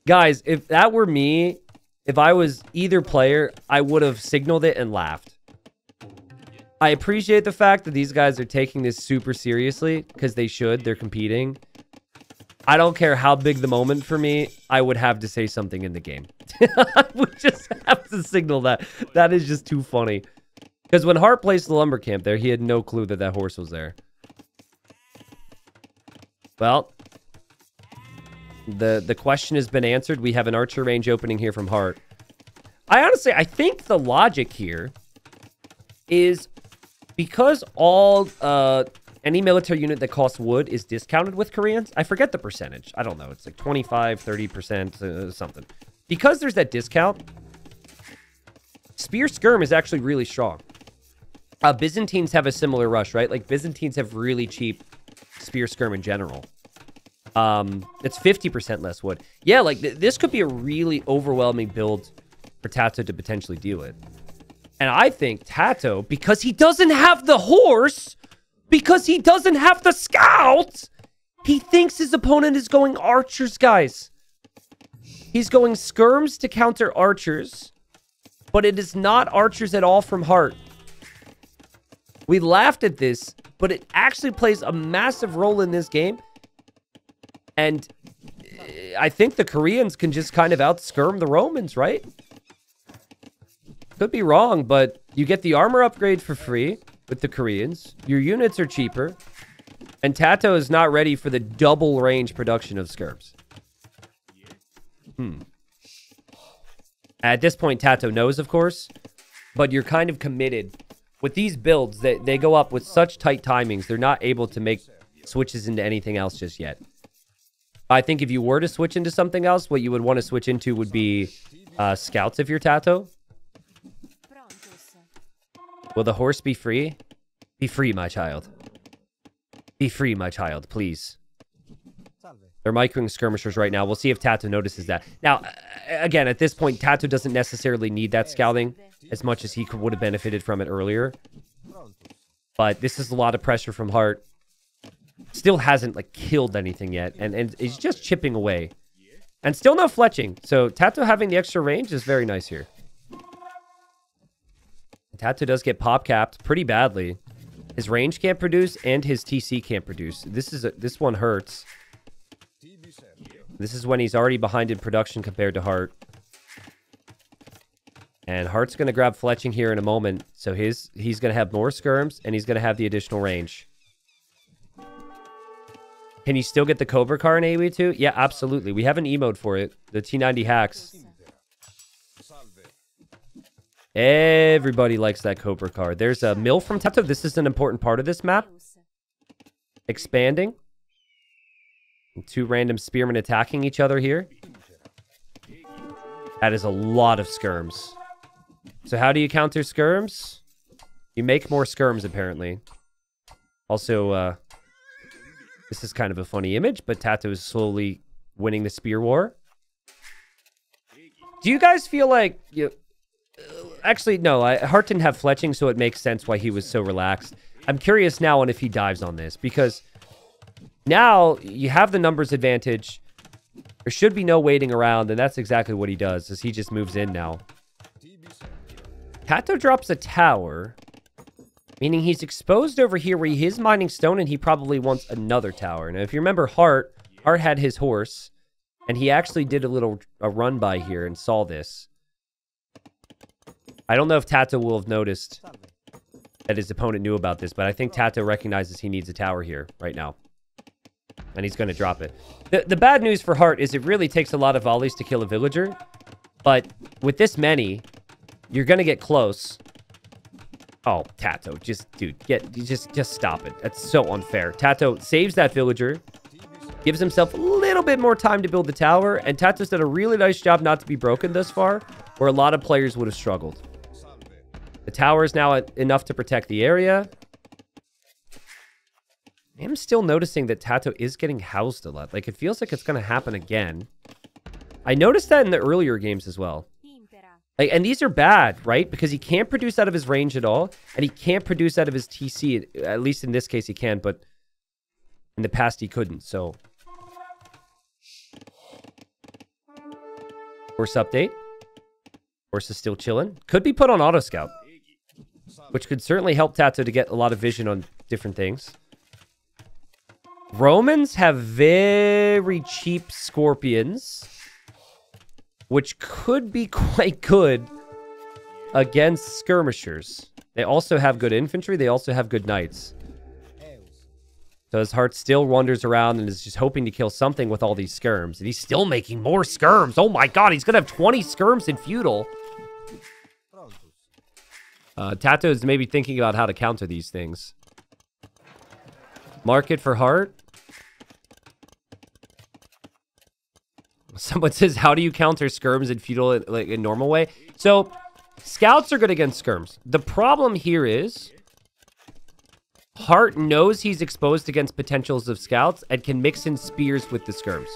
Guys, if that were me, if I was either player, I would have signaled it and laughed. I appreciate the fact that these guys are taking this super seriously, because they should. They're competing. I don't care how big the moment for me, I would have to say something in the game. I would just have to signal that. That is just too funny. Because when Heartt placed the lumber camp there, he had no clue that that horse was there. Well, the question has been answered. We have an archer range opening here from Heartt. I think the logic here is because all any military unit that costs wood is discounted with Koreans. I forget the percentage. I don't know. It's like 25, 30%, something. Because there's that discount, Spear Skirm is actually really strong. Byzantines have a similar rush, right? Like, Byzantines have really cheap Spear Skirm in general. It's 50% less wood. Yeah, like, this could be a really overwhelming build for TaToH to potentially deal with. And I think TaToH, because he doesn't have the horse, because he doesn't have the scout, he thinks his opponent is going archers, guys. He's going skirms to counter archers, but it is not archers at all from Heartt. We laughed at this, but it actually plays a massive role in this game. And I think the Koreans can just kind of out-skirm the Romans, right? Could be wrong, but you get the armor upgrade for free with the Koreans. Your units are cheaper. And TaToH is not ready for the double range production of skirms. At this point, TaToH knows, of course. But you're kind of committed. With these builds, they go up with such tight timings, they're not able to make switches into anything else just yet. I think if you were to switch into something else, what you would want to switch into would be scouts if you're TaToH. Will the horse be free? Be free, my child. Be free, my child, please. They're microing skirmishers right now. We'll see if TaToH notices that. Now, again, at this point, TaToH doesn't necessarily need that scouting as much as he would have benefited from it earlier. But this is a lot of pressure from Heartt. Still hasn't, like, killed anything yet. And he's just chipping away. And still no fletching. So TaToH having the extra range is very nice here. TaToH does get pop capped pretty badly. His range can't produce and his TC can't produce. This one hurts. This is when he's already behind in production compared to Heartt. And Heartt's going to grab fletching here in a moment. So he's going to have more skirms and he's going to have the additional range. Can you still get the Cobra car in AoE 2? Yeah, absolutely. We have an emote for it. The T90 hacks. Everybody likes that Cobra car. There's a mill from TaToH. This is an important part of this map. Expanding. And two random spearmen attacking each other here. That is a lot of skirms. So how do you counter skirms? You make more skirms, apparently. Also, this is kind of a funny image, but TaToH is slowly winning the spear war. Do you guys feel like... Actually, no. Heartt didn't have fletching, so it makes sense why he was so relaxed. I'm curious now on if he dives on this, because Now, you have the numbers advantage. There should be no waiting around, and that's exactly what he does, as he just moves in now. TaToH drops a tower, meaning he's exposed over here where he is mining stone, and he probably wants another tower. Now, if you remember Hearttt had his horse, and he actually did a run by here and saw this. I don't know if TaToH will have noticed that his opponent knew about this, but I think TaToH recognizes he needs a tower here right now. And he's going to drop it. The bad news for Hearttt is it really takes a lot of volleys to kill a villager. But with this many, you're going to get close. Oh, TaToH, just stop it. That's so unfair. TaToH saves that villager, gives himself a little bit more time to build the tower, and TaToH's done a really nice job not to be broken thus far, where a lot of players would have struggled. The tower is now enough to protect the area. I'm still noticing that TaToH is getting housed a lot. Like, it feels like it's going to happen again. I noticed that in the earlier games as well. Like, and these are bad, right? Because he can't produce out of his range at all, and he can't produce out of his TC. At least in this case he can, but in the past he couldn't, so. Horse update. Horse is still chilling. Could be put on auto scout, which could certainly help TaToH to get a lot of vision on different things. Romans have very cheap scorpions, which could be quite good against skirmishers. They also have good infantry. They also have good knights. So his Hearttt still wanders around and is just hoping to kill something with all these skirms. And he's still making more skirms. Oh my god, he's going to have 20 skirms in feudal. TaToH is maybe thinking about how to counter these things. Market for Hearttt. Someone says, how do you counter skirms in feudal, like in normal way? So, scouts are good against skirms. The problem here is Hearttt knows he's exposed against potentials of scouts and can mix in spears with the skirms.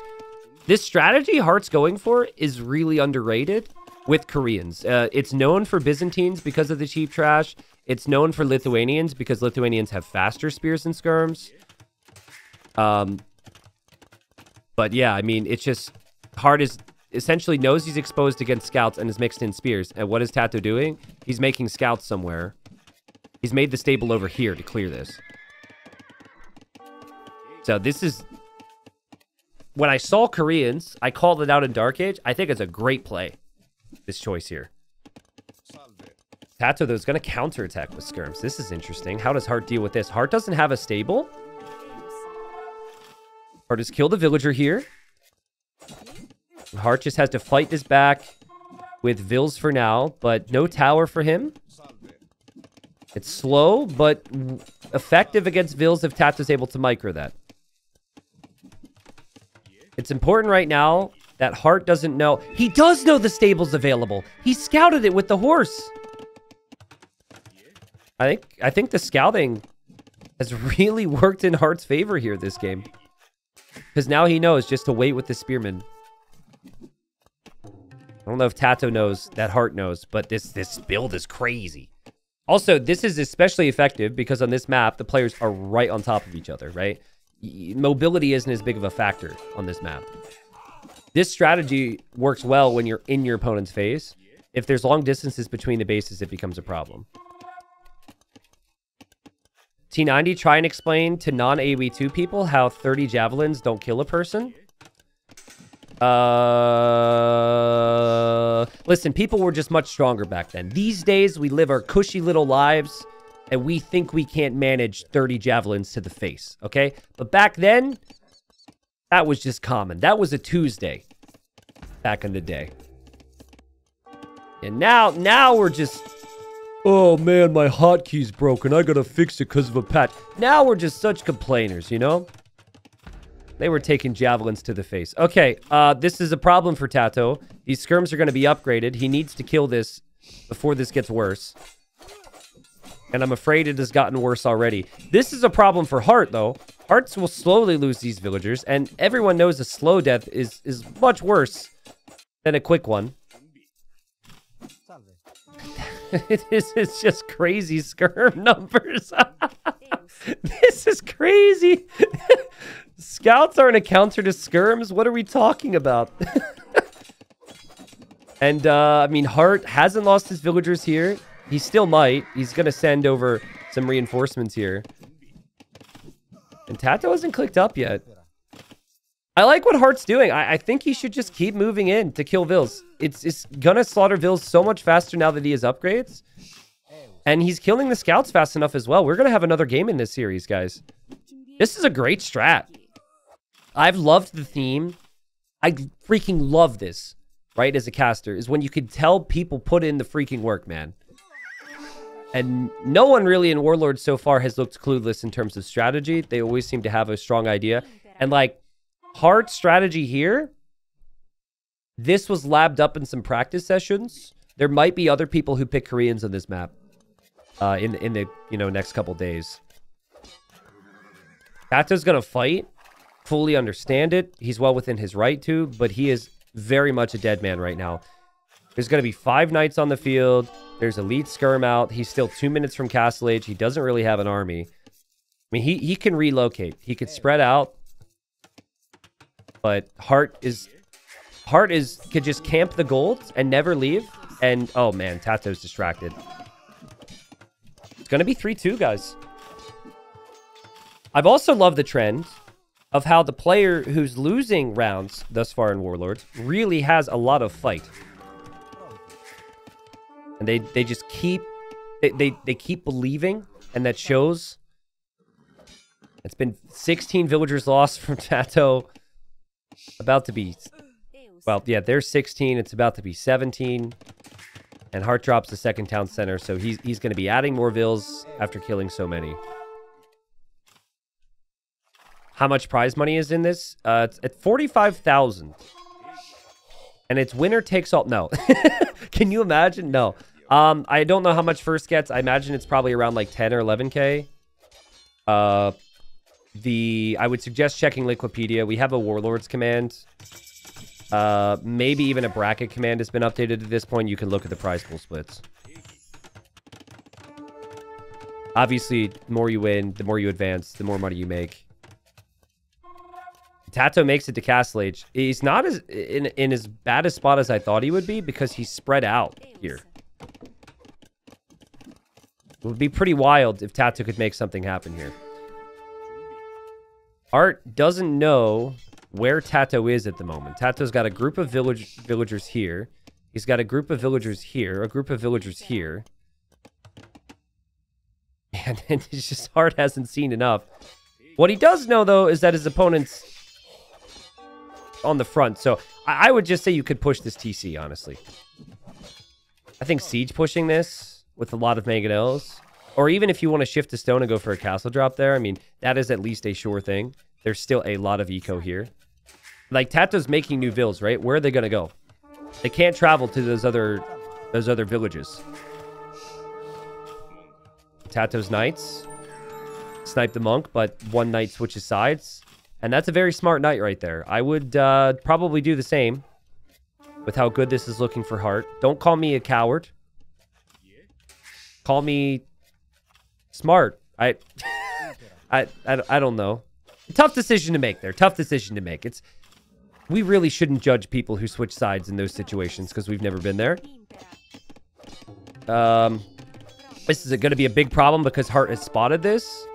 This strategy Heartt's going for is really underrated with Koreans. It's known for Byzantines because of the cheap trash. It's known for Lithuanians because Lithuanians have faster spears and skirms. But yeah, I mean, it's just Hearttt is essentially knows he's exposed against scouts and is mixed in spears. And what is TaToH doing? He's making scouts somewhere. He's made the stable over here to clear this. So this is... When I saw Koreans, I called it out in Dark Age. I think it's a great play, this choice here. TaToH, though, is going to counterattack with skirms. This is interesting. How does Hearttt deal with this? Hearttt doesn't have a stable. Hearttt has killed a villager here. Hearttt just has to fight this back with Vils for now, but no tower for him. It's slow, but effective against Vils if TaToH is able to micro that. It's important right now that Hearttt doesn't know. He does know the stable's available. He scouted it with the horse. I think the scouting has really worked in Heartt's favor here this game. Because now he knows just to wait with the spearman. I don't know if TaToH knows that Hearttt knows, but this build is crazy. Also, this is especially effective because on this map, the players are right on top of each other, right? Mobility isn't as big of a factor on this map. This strategy works well when you're in your opponent's face. If there's long distances between the bases, it becomes a problem. T90, try and explain to non-AoE2 people how 30 javelins don't kill a person. Listen, people were just much stronger back then. These days, we live our cushy little lives, and we think we can't manage 30 javelins to the face, okay? But back then, that was just common. That was a Tuesday back in the day. And now we're just... Oh, man, my hotkey's broken. I gotta fix it because of a patch. Now we're just such complainers, you know? They were taking javelins to the face. Okay, this is a problem for TaToH. These skirms are going to be upgraded. He needs to kill this before this gets worse. And I'm afraid it has gotten worse already. This is a problem for Hearttt, though. Heartts will slowly lose these villagers, and everyone knows a slow death is much worse than a quick one. This is just crazy skirm numbers. This is crazy. Scouts aren't a counter to skirms. What are we talking about? And, I mean, Hearttt hasn't lost his villagers here. He still might. He's going to send over some reinforcements here. And TaToH hasn't clicked up yet. I like what Heartt's doing. I think he should just keep moving in to kill Vills. It's going to slaughter Vills so much faster now that he has upgrades. And he's killing the scouts fast enough as well. We're going to have another game in this series, guys. This is a great strat. I've loved the theme. I freaking love this, right, as a caster, is when you can tell people put in the freaking work, man. And no one really in Warlords so far has looked clueless in terms of strategy. They always seem to have a strong idea. And, like, Heartt's strategy here, this was labbed up in some practice sessions. There might be other people who pick Koreans on this map in the, you know, next couple days. TaToH's going to fight. Fully understand it. He's well within his right to, but he is very much a dead man right now. There's going to be 5 knights on the field. There's elite skirm out. He's still 2 minutes from Castle Age. He doesn't really have an army. I mean, he can relocate. He could spread out. But Hearttt could just camp the gold and never leave. And, oh man, TaToH's distracted. It's going to be 3-2, guys. I've also loved the trend of how the player who's losing rounds thus far in Warlords really has a lot of fight. And they just keep they keep believing, and that shows. It's been 16 villagers lost from TaToH. About to be, well, yeah, there's 16. It's about to be 17. And Hearttt drops the second town center, so he's going to be adding more vills after killing so many. How much prize money is in this? It's at 45,000. And it's winner takes all. No. Can you imagine? No. I don't know how much first gets. I imagine it's probably around like 10 or 11K. I would suggest checking Liquipedia. We have a Warlords command. Maybe even a bracket command has been updated at this point. You can look at the prize pool splits. Obviously, the more you win, the more you advance, the more money you make. TaToH makes it to Castle Age. He's not as in as bad a spot as I thought he would be because he's spread out here. It would be pretty wild if TaToH could make something happen here. Hearttt doesn't know where TaToH is at the moment. TaToH's got a group of villagers here. He's got a group of villagers here, a group of villagers here. And it's just Hearttt hasn't seen enough. What he does know, though, is that his opponent's on the front. So I would just say you could push this TC, honestly. I think Siege pushing this with a lot of mangonels, or even if you want to shift to stone and go for a castle drop there, I mean, that is at least a sure thing. There's still a lot of eco here. Like, TaToH's making new vills, right? Where are they going to go? They can't travel to those other villages. TaToH's knights snipe the monk, but one knight switches sides. And that's a very smart knight right there. I would probably do the same with how good this is looking for Hearttt. Don't call me a coward. Call me smart. I don't know. Tough decision to make there. Tough decision to make. We really shouldn't judge people who switch sides in those situations because we've never been there. This is going to be a big problem because Hearttt has spotted this.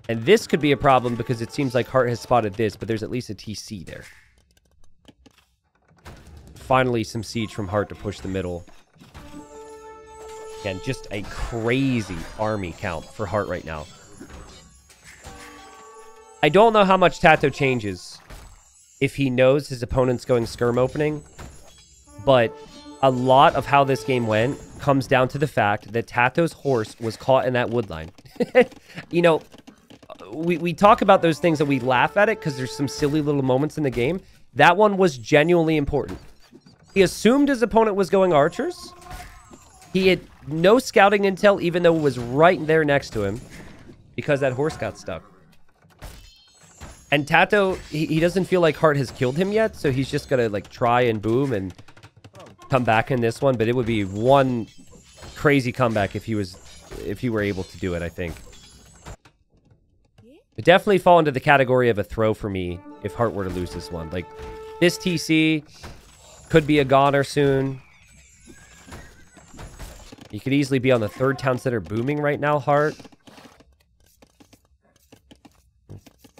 And this could be a problem because it seems like Hearttt has spotted this, but there's at least a TC there. Finally, some siege from Hearttt to push the middle. Again, just a crazy army count for Hearttt right now. I don't know how much TaToH changes if he knows his opponent's going skirm opening, but a lot of how this game went comes down to the fact that TaToH's horse was caught in that wood line. You know, we talk about those things and we laugh at it because there's some silly little moments in the game. That one was genuinely important. He assumed his opponent was going archers. He had no scouting intel, even though it was right there next to him, because that horse got stuck. And TaToH, he doesn't feel like Hearttt has killed him yet, so he's just going to like try and boom and come back in this one. But it would be one crazy comeback if he were able to do it, I think. It definitely fall into the category of a throw for me if Hearttt were to lose this one. Like, this TC could be a goner soon. You could easily be on the third town center booming right now, Hearttt.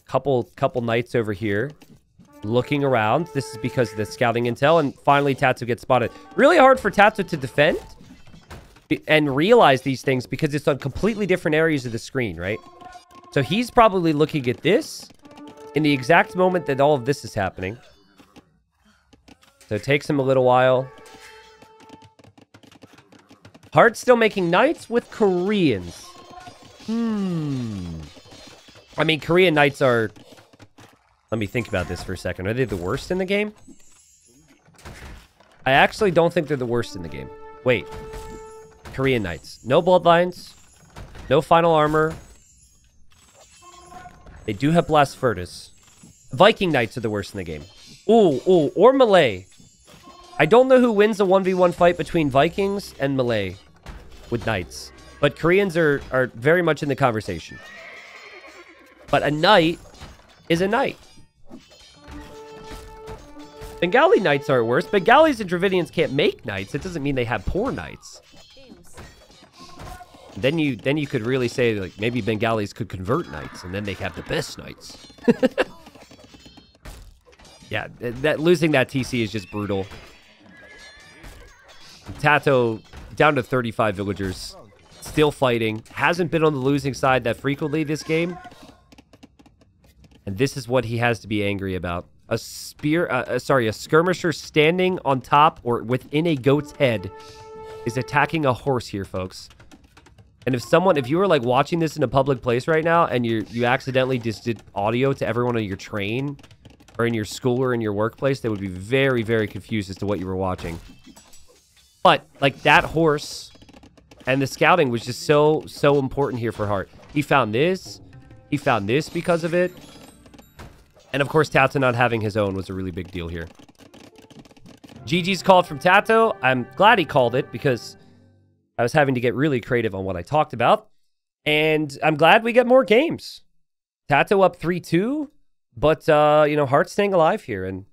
Couple knights over here looking around. This is because of the scouting intel. And finally, TaToH gets spotted. Really hard for TaToH to defend and realize these things because it's on completely different areas of the screen, right? So he's probably looking at this in the exact moment that all of this is happening. So it takes him a little while. Heartt's still making knights with Koreans. I mean, Korean knights are... Let me think about this for a second. Are they the worst in the game? I actually don't think they're the worst in the game. Wait. Korean knights. No bloodlines. No final armor. They do have Blast Furtus. Viking knights are the worst in the game. Ooh, or Malay. I don't know who wins a 1v1 fight between Vikings and Malay with knights. But Koreans are very much in the conversation. But a knight is a knight. Bengali knights are worse. Bengalis and Dravidians can't make knights. It doesn't mean they have poor knights. Then you could really say, like, maybe Bengalis could convert knights, and then they have the best knights. Yeah, losing that TC is just brutal. TaToH down to 35 villagers. Still fighting. Hasn't been on the losing side that frequently this game. And this is what he has to be angry about. A skirmisher standing on top or within a goat's head is attacking a horse here, folks. And if you were like watching this in a public place right now and you accidentally just did audio to everyone on your train or in your school or in your workplace, they would be very, very confused as to what you were watching. But like that horse and the scouting was just so important here for Hearttt. He found this. He found this because of it. And of course, TaToH not having his own was a really big deal here. GG's called from TaToH. I'm glad he called it because I was having to get really creative on what I talked about. And I'm glad we get more games. TaToH up 3-2. But, you know, Heartt's staying alive here. And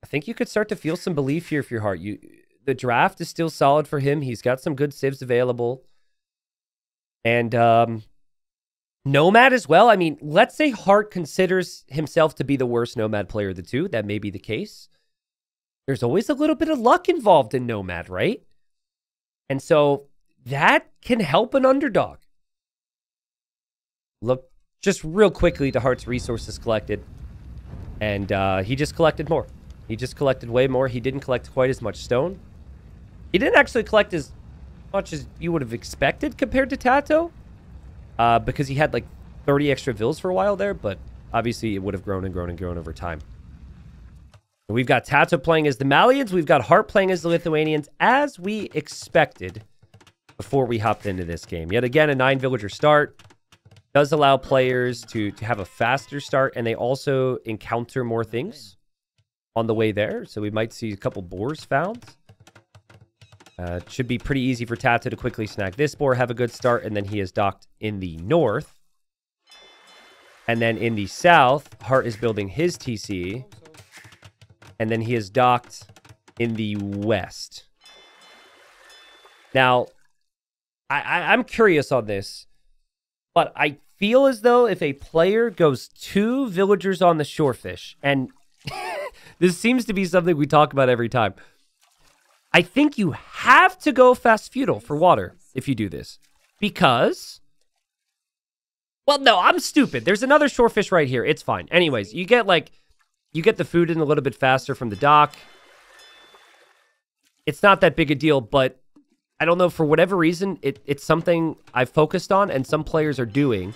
I think you could start to feel some belief here for your Hearttt. The draft is still solid for him. He's got some good civs available. And, Nomad as well. I mean, let's say Hearttt considers himself to be the worst Nomad player of the two. That may be the case. There's always a little bit of luck involved in Nomad, right? And so that can help an underdog. Look just real quickly to Heartt's resources collected. And he just collected more. He just collected way more. He didn't collect quite as much stone. He didn't actually collect as much as you would have expected compared to TaToH. Because he had like 30 extra vills for a while there, but obviously it would have grown and grown and grown over time. And we've got TaToH playing as the Malians. We've got Hearttt playing as the Lithuanians, as we expected before we hopped into this game. Yet again, a 9-villager start does allow players to have a faster start, and they also encounter more things on the way there. So we might see a couple boars found. It should be pretty easy for TaToH to quickly snag this boar, have a good start, and then he is docked in the north. And then in the south, Hearttt is building his TC. And then he is docked in the west. Now, I'm curious on this, but I feel as though if a player goes 2 villagers on the shorefish, and this seems to be something we talk about every time, I think you have to go fast feudal for water if you do this. Because... well, no, I'm stupid. There's another shorefish right here. It's fine. Anyways, you get the food in a little bit faster from the dock. It's not that big a deal, but I don't know, for whatever reason, it's something I've focused on and some players are doing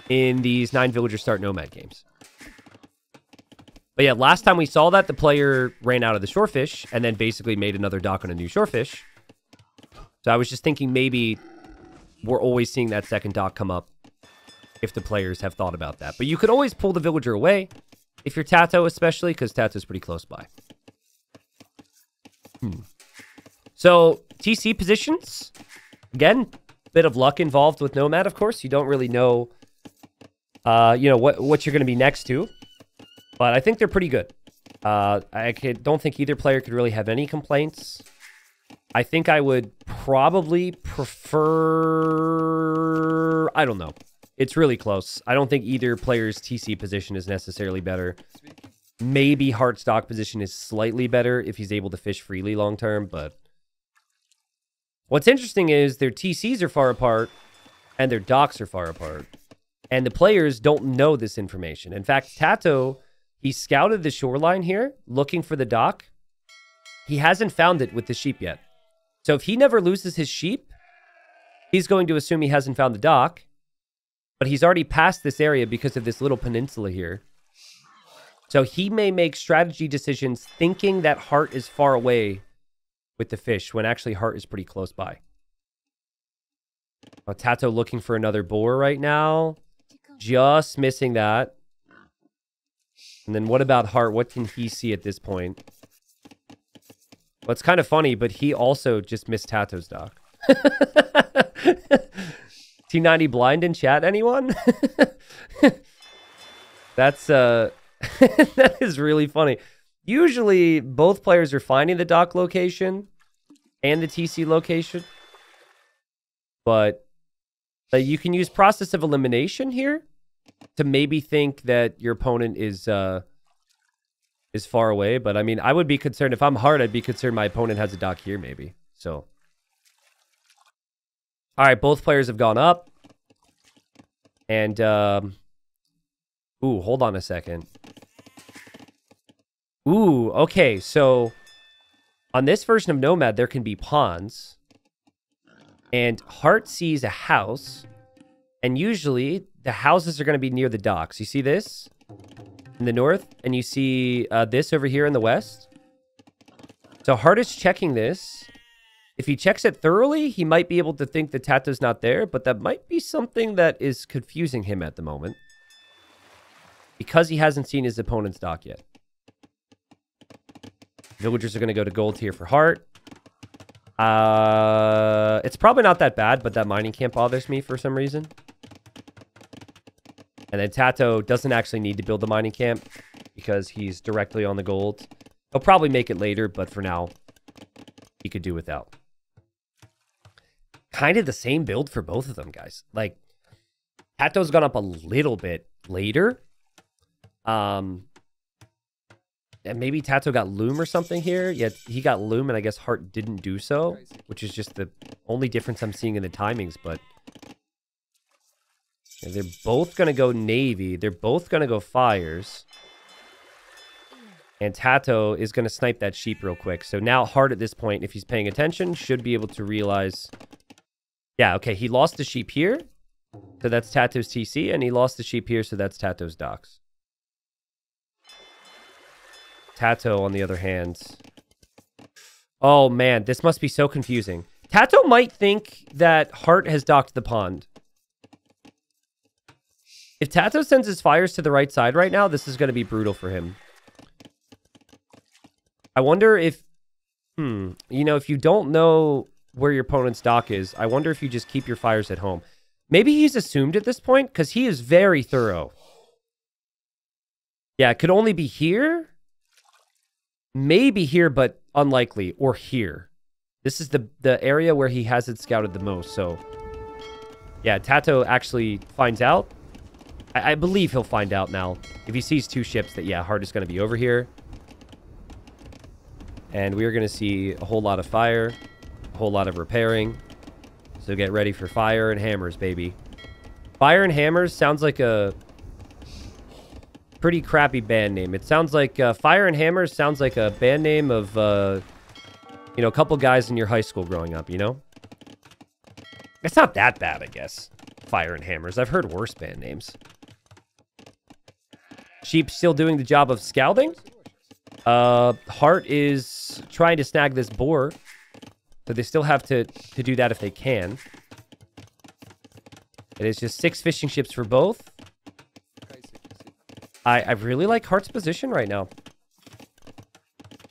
in these 9-villager start Nomad games. But yeah, last time we saw that, the player ran out of the shorefish and then basically made another dock on a new shorefish. So I was just thinking maybe we're always seeing that second dock come up if the players have thought about that. But you could always pull the villager away, if you're TaToH especially, because TaToH's pretty close by. So, TC positions. Again, bit of luck involved with Nomad, of course. You don't really know you know, what you're going to be next to. But I think they're pretty good. Don't think either player could really have any complaints. I think I would probably prefer... I don't know. It's really close. I don't think either player's TC position is necessarily better. Maybe Heartt's dock position is slightly better if he's able to fish freely long term, but... What's interesting is their TCs are far apart and their docks are far apart. And the players don't know this information. In fact, TaToH, he scouted the shoreline here, looking for the dock. He hasn't found it with the sheep yet. So if he never loses his sheep, he's going to assume he hasn't found the dock. But he's already passed this area because of this little peninsula here. So he may make strategy decisions thinking that Heartt is far away with the fish, when actually Heartt is pretty close by. Oh, TaToH looking for another boar right now. Just missing that. And then what about Heartt? What can he see at this point? Well, it's kind of funny, but he also just missed TaToH's dock. T90 blind in chat, anyone? That's, that is really funny. Usually, both players are finding the dock location and the TC location. But you can use process of elimination here to maybe think that your opponent is far away. But I mean, I would be concerned if I'm Heartt, I'd be concerned my opponent has a dock here maybe. So, all right, both players have gone up. And ooh, hold on a second. Ooh, okay, so on this version of Nomad, there can be ponds. And Heartt sees a house. And usually, the houses are going to be near the docks. You see this in the north? And you see this over here in the west? So Heartt is checking this. If he checks it thoroughly, he might be able to think that TaToH's not there. But that might be something that is confusing him at the moment. Because he hasn't seen his opponent's dock yet. Villagers are going to go to gold tier for Heartt. It's probably not that bad, but that mining camp bothers me for some reason. And then TaToH doesn't actually need to build the mining camp because he's directly on the gold. He'll probably make it later, but for now, he could do without. Kind of the same build for both of them, guys. Like, TaToH's gone up a little bit later. And maybe TaToH got Loom or something here. Yeah, he got Loom, and I guess Heartt didn't do so, which is just the only difference I'm seeing in the timings. But yeah, they're both going to go Navy. They're both going to go Fires. And TaToH is going to snipe that sheep real quick. So now Heartt at this point, if he's paying attention, should be able to realize... Yeah, okay, he lost the sheep here. So that's TaToH's TC, and he lost the sheep here, so that's TaToH's docks. TaToH, on the other hand... Oh, man, this must be so confusing. TaToH might think that Heartt has docked the pond. If TaToH sends his fires to the right side right now, this is going to be brutal for him. I wonder if... you know, if you don't know where your opponent's dock is, I wonder if you just keep your fires at home. Maybe he's assumed at this point, because he is very thorough. Yeah, it could only be here... Maybe here, but unlikely. Or here. This is the area where he hasn't scouted the most. So, yeah, TaToH actually finds out. I believe he'll find out now. If he sees two ships that, yeah, Heartt is going to be over here. And we are going to see a whole lot of fire. A whole lot of repairing. So get ready for fire and hammers, baby. Fire and hammers sounds like a... pretty crappy band name. It sounds like Fire and Hammers sounds like a band name of, you know, a couple guys in your high school growing up, you know? It's not that bad, I guess. Fire and Hammers. I've heard worse band names. Sheep still doing the job of scouting. Heartt is trying to snag this boar. So they still have to do that if they can. It is just 6 fishing ships for both. I really like Heartt's position right now.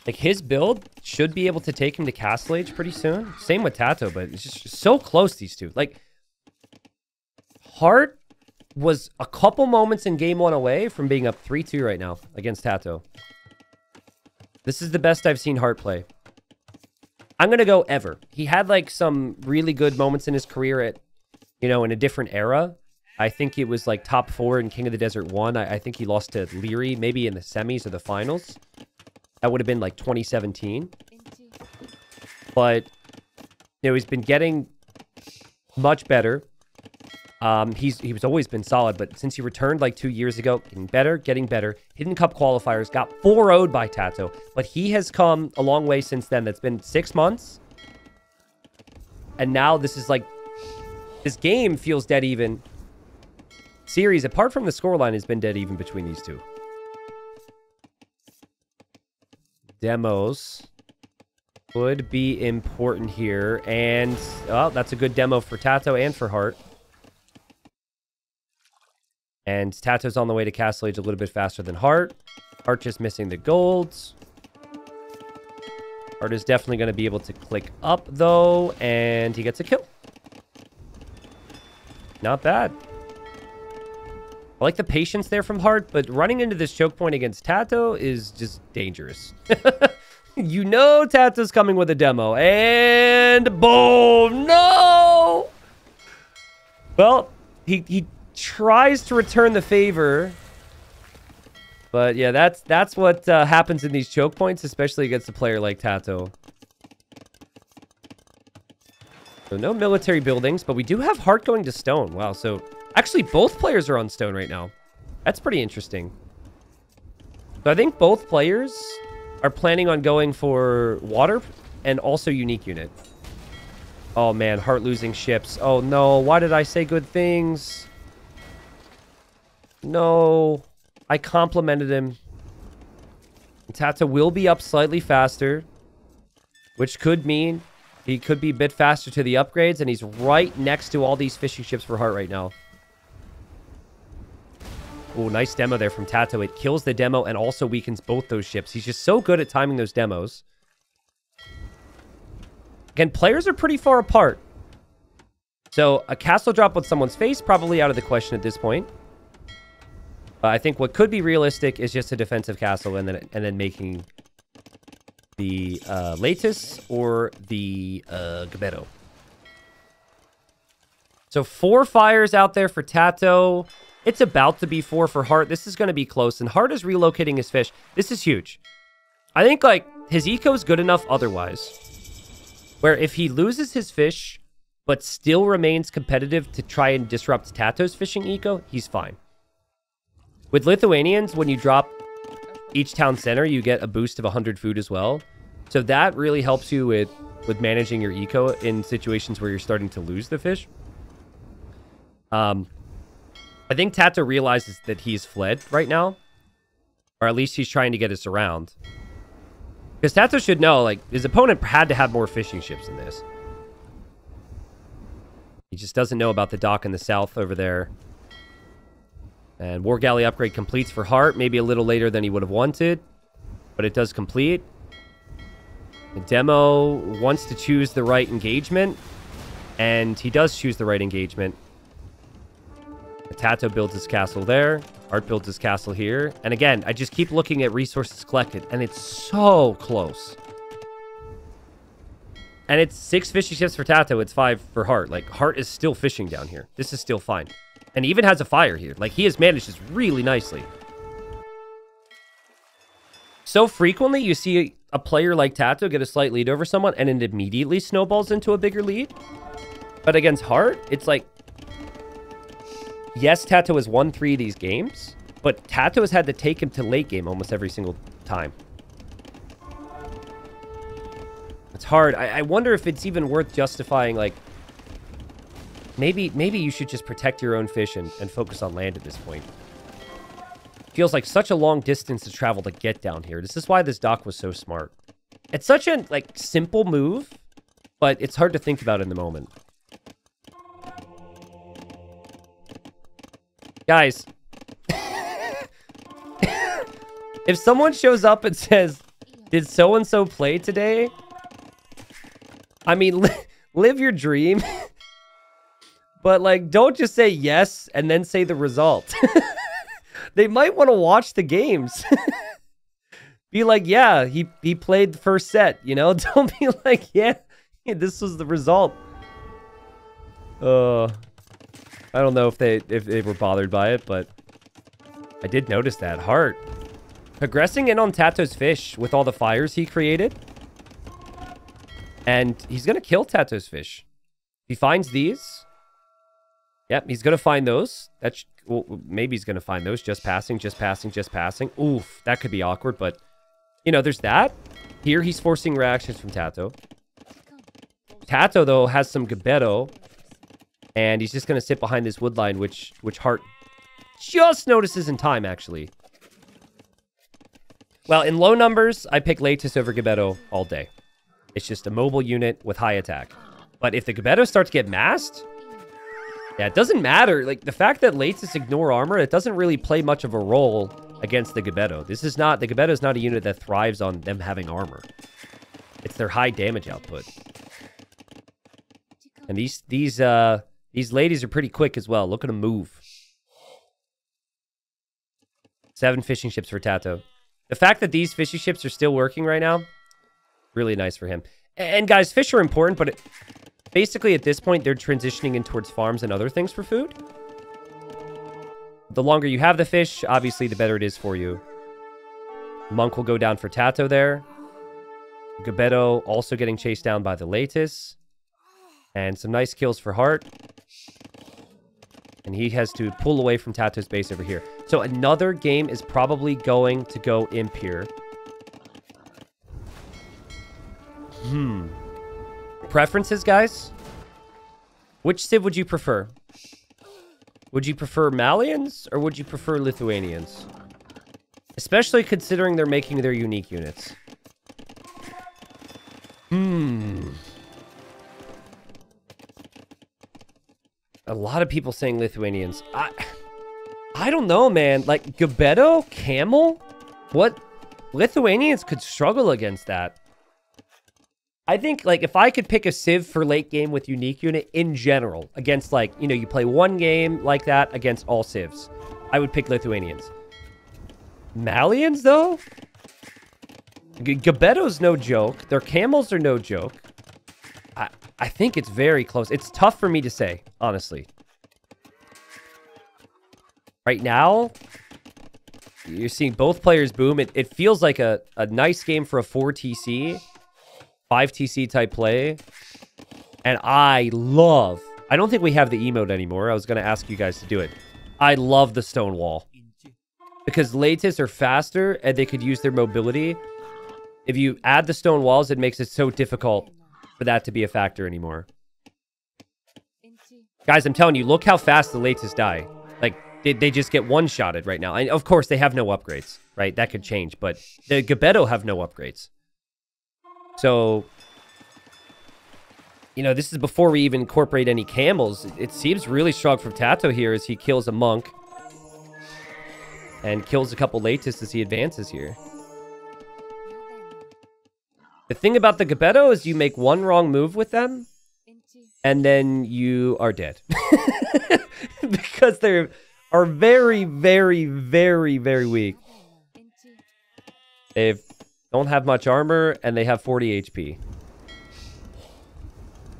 Like, his build should be able to take him to Castle Age pretty soon. Same with TaToH, but it's just so close, these two. Like, Heartt was a couple moments in game 1 away from being up 3-2 right now against TaToH. This is the best I've seen Hearttt play. I'm going to go ever. He had like some really good moments in his career at, you know, in a different era. I think it was like top 4 in King of the Desert 1. I think he lost to Leary, maybe in the semis or the finals. That would have been like 2017. But, you know, he's been getting much better. He's always been solid, but since he returned like 2 years ago, getting better. Hidden Cup qualifiers, got 4-0'd by TaToH, but he has come a long way since then. That's been 6 months. And now this is like, this game feels dead even. Series, apart from the scoreline, has been dead even between these two. Demos would be important here. And, oh, that's a good demo for TaToH and for Hearttt. And TaToH's on the way to Castle Age a little bit faster than Hearttt. Hearttt just missing the golds. Hearttt is definitely going to be able to click up, though. And he gets a kill. Not bad. I like the patience there from Hearttt, but running into this choke point against TaToH is just dangerous. You know TaToH's coming with a demo. And boom! No! Well, he tries to return the favor. But yeah, that's what happens in these choke points, especially against a player like TaToH. So no military buildings, but we do have Hearttt going to stone. Wow, so actually both players are on stone right now. That's pretty interesting. So I think both players are planning on going for water and also unique unit. Oh man, Hearttt losing ships. Oh no, why did I say good things? No, I complimented him. TaToH will be up slightly faster, which could mean he could be a bit faster to the upgrades, and he's right next to all these fishing ships for Hearttt right now. Oh, nice demo there from TaToH. It kills the demo and also weakens both those ships. He's just so good at timing those demos. Again, players are pretty far apart. So a castle drop with someone's face, probably out of the question at this point. I think what could be realistic is just a defensive castle and then making the Latus or the Gabetto. So 4 fires out there for TaToH. It's about to be 4 for Hearttt. This is going to be close, and Hearttt is relocating his fish. This is huge. I think, like, his eco is good enough otherwise, where if he loses his fish, but still remains competitive to try and disrupt TaToH's fishing eco, he's fine. With Lithuanians, when you drop each town center, you get a boost of 100 food as well. So that really helps you with managing your eco in situations where you're starting to lose the fish. I think TaToH realizes that he's fled right now. Or at least he's trying to get us around. Because TaToH should know, like, his opponent had to have more fishing ships in this. He just doesn't know about the dock in the south over there. And War Galley upgrade completes for Hearttt. Maybe a little later than he would have wanted. But it does complete. The demo wants to choose the right engagement. And he does choose the right engagement. TaToH builds his castle there. Hearttt builds his castle here. And again, I just keep looking at resources collected. And it's so close. And it's 6 fishing ships for TaToH. It's 5 for Hearttt. Like, Hearttt is still fishing down here. This is still fine. And he even has a fire here. Like, he has managed this really nicely. So frequently, you see a player like TaToH get a slight lead over someone, and it immediately snowballs into a bigger lead. But against Hearttt, it's like, yes, TaToH has won 3 of these games, but TaToH has had to take him to late game almost every single time. It's hard. I wonder if it's even worth justifying, like, maybe you should just protect your own fish and focus on land at this point. Feels like such a long distance to travel to get down here. This is why this dock was so smart. It's such a, like, simple move, but it's hard to think about in the moment. Guys, if someone shows up and says, did so-and-so play today? I mean, live your dream. But, like, don't just say yes and then say the result. They might want to watch the games. Be like, yeah, he played the first set, you know? Don't be like, yeah, this was the result. I don't know if they were bothered by it, but I did notice that. Hearttt progressing in on TaToH's fish with all the fires he created. And he's going to kill TaToH's fish. If he finds these... Yep, he's going to find those. Well, maybe he's going to find those. Just passing, just passing, just passing. Oof, that could be awkward, but... You know, there's that. Here, he's forcing reactions from TaToH. TaToH, though, has some Gabetto. And he's just going to sit behind this wood line, which Hearttt just notices in time, actually. Well, in low numbers, I pick TaToH over Gabetto all day. It's just a mobile unit with high attack. But if the Gabetto starts to get masked... Yeah, it doesn't matter. Like, the fact that TaToH ignore armor, it doesn't really play much of a role against the Gabetto. The Gabetto is not a unit that thrives on them having armor. It's their high damage output. And these ladies are pretty quick as well. Look at them move. 7 fishing ships for TaToH. The fact that these fishing ships are still working right now, really nice for him. And guys, fish are important, but basically at this point, they're transitioning in towards farms and other things for food. The longer you have the fish, obviously, the better it is for you. Monk will go down for TaToH there. Gabetto also getting chased down by the TaToH. And some nice kills for Hearttt. And he has to pull away from TaToH's base over here. So another game is probably going to go imp here. Preferences, guys? Which civ would you prefer? Would you prefer Malians or would you prefer Lithuanians? Especially considering they're making their unique units. A lot of people saying Lithuanians. I don't know, man. Like, Gabetto? Camel? What? Lithuanians could struggle against that. I think, like, if I could pick a civ for late game with unique unit in general, against, like, you know, you play one game like that against all civs, I would pick Lithuanians. Malians, though? Gabetto's no joke. Their camels are no joke. I think it's very close. It's tough for me to say, honestly. Right now, you're seeing both players boom. It feels like a nice game for a 4 TC, 5 TC type play. And I don't think we have the emote anymore. I was going to ask you guys to do it. I love the stone wall. Because TaToH are faster and they could use their mobility. If you add the stone walls, it makes it so difficult for that to be a factor anymore. Guys, I'm telling you, look how fast the TaToH die. Like, they just get one-shotted right now. And of course, they have no upgrades, right? That could change, but the Gabetto have no upgrades. So, you know, this is before we even incorporate any camels. It seems really strong from TaToH here as he kills a monk. And kills a couple TaToHs as he advances here. The thing about the Gabetto is you make one wrong move with them, and then you are dead. Because they are very, very, very, very weak. They don't have much armor, and they have 40 HP.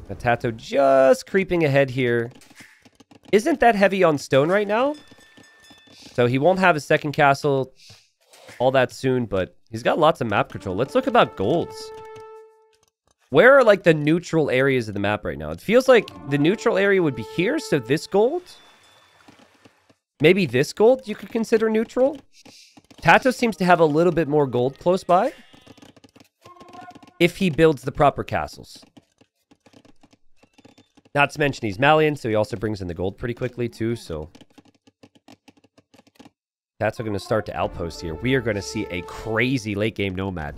The TaToH just creeping ahead here. Isn't that heavy on stone right now? So he won't have a second castle all that soon, but he's got lots of map control. Let's look about golds. Where are, like, the neutral areas of the map right now? It feels like the neutral area would be here, so this gold? Maybe this gold you could consider neutral? TaToH seems to have a little bit more gold close by. If he builds the proper castles. Not to mention he's Malian, so he also brings in the gold pretty quickly, too, so... TaToH going to start to outpost here. We are going to see a crazy late-game nomad.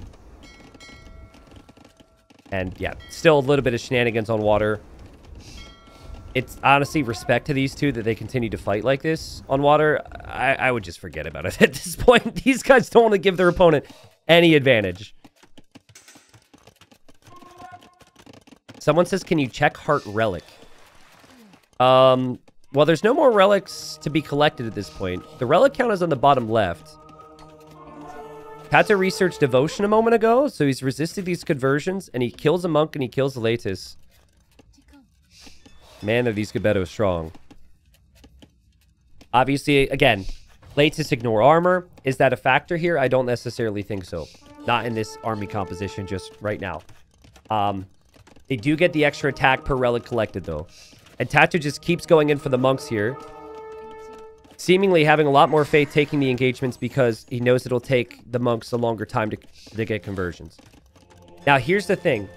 And, yeah, still a little bit of shenanigans on water. It's honestly respect to these two that they continue to fight like this on water. I would just forget about it at this point. These guys don't want to give their opponent any advantage. Someone says, can you check Hearttt Relic? Well, there's no more relics to be collected at this point. The relic count is on the bottom left. TaToH researched devotion a moment ago, so he's resisted these conversions, and he kills a monk and he kills the Latus. Man, are these Gebeto strong. Obviously, again, Latus ignore armor. Is that a factor here? I don't necessarily think so. Not in this army composition just right now. They do get the extra attack per relic collected, though. And TaToH just keeps going in for the monks here. Seemingly having a lot more faith taking the engagements because he knows it'll take the monks a longer time to get conversions. Now, here's the thing.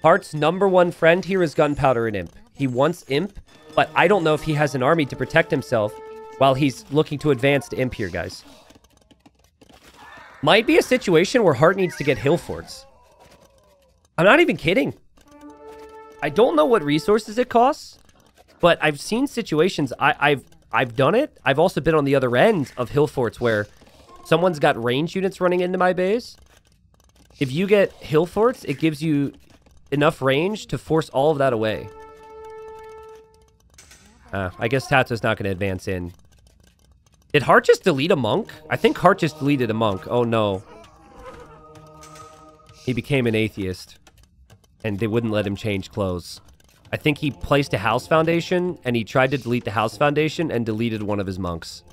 Heartt's #1 friend here is Gunpowder and Imp. He wants Imp, but I don't know if he has an army to protect himself while he's looking to advance to Imp here, guys. Might be a situation where Heartt needs to get hill forts. I'm not even kidding. I don't know what resources it costs, but I've seen situations. I've done it. I've also been on the other end of hill forts where someone's got range units running into my base. If you get hill forts, it gives you enough range to force all of that away. I guess TaToH's not going to advance in. Did Heartt just delete a monk? I think Heartt just deleted a monk. Oh, no. He became an atheist. And they wouldn't let him change clothes. I think he placed a house foundation, and he tried to delete the house foundation and deleted one of his monks.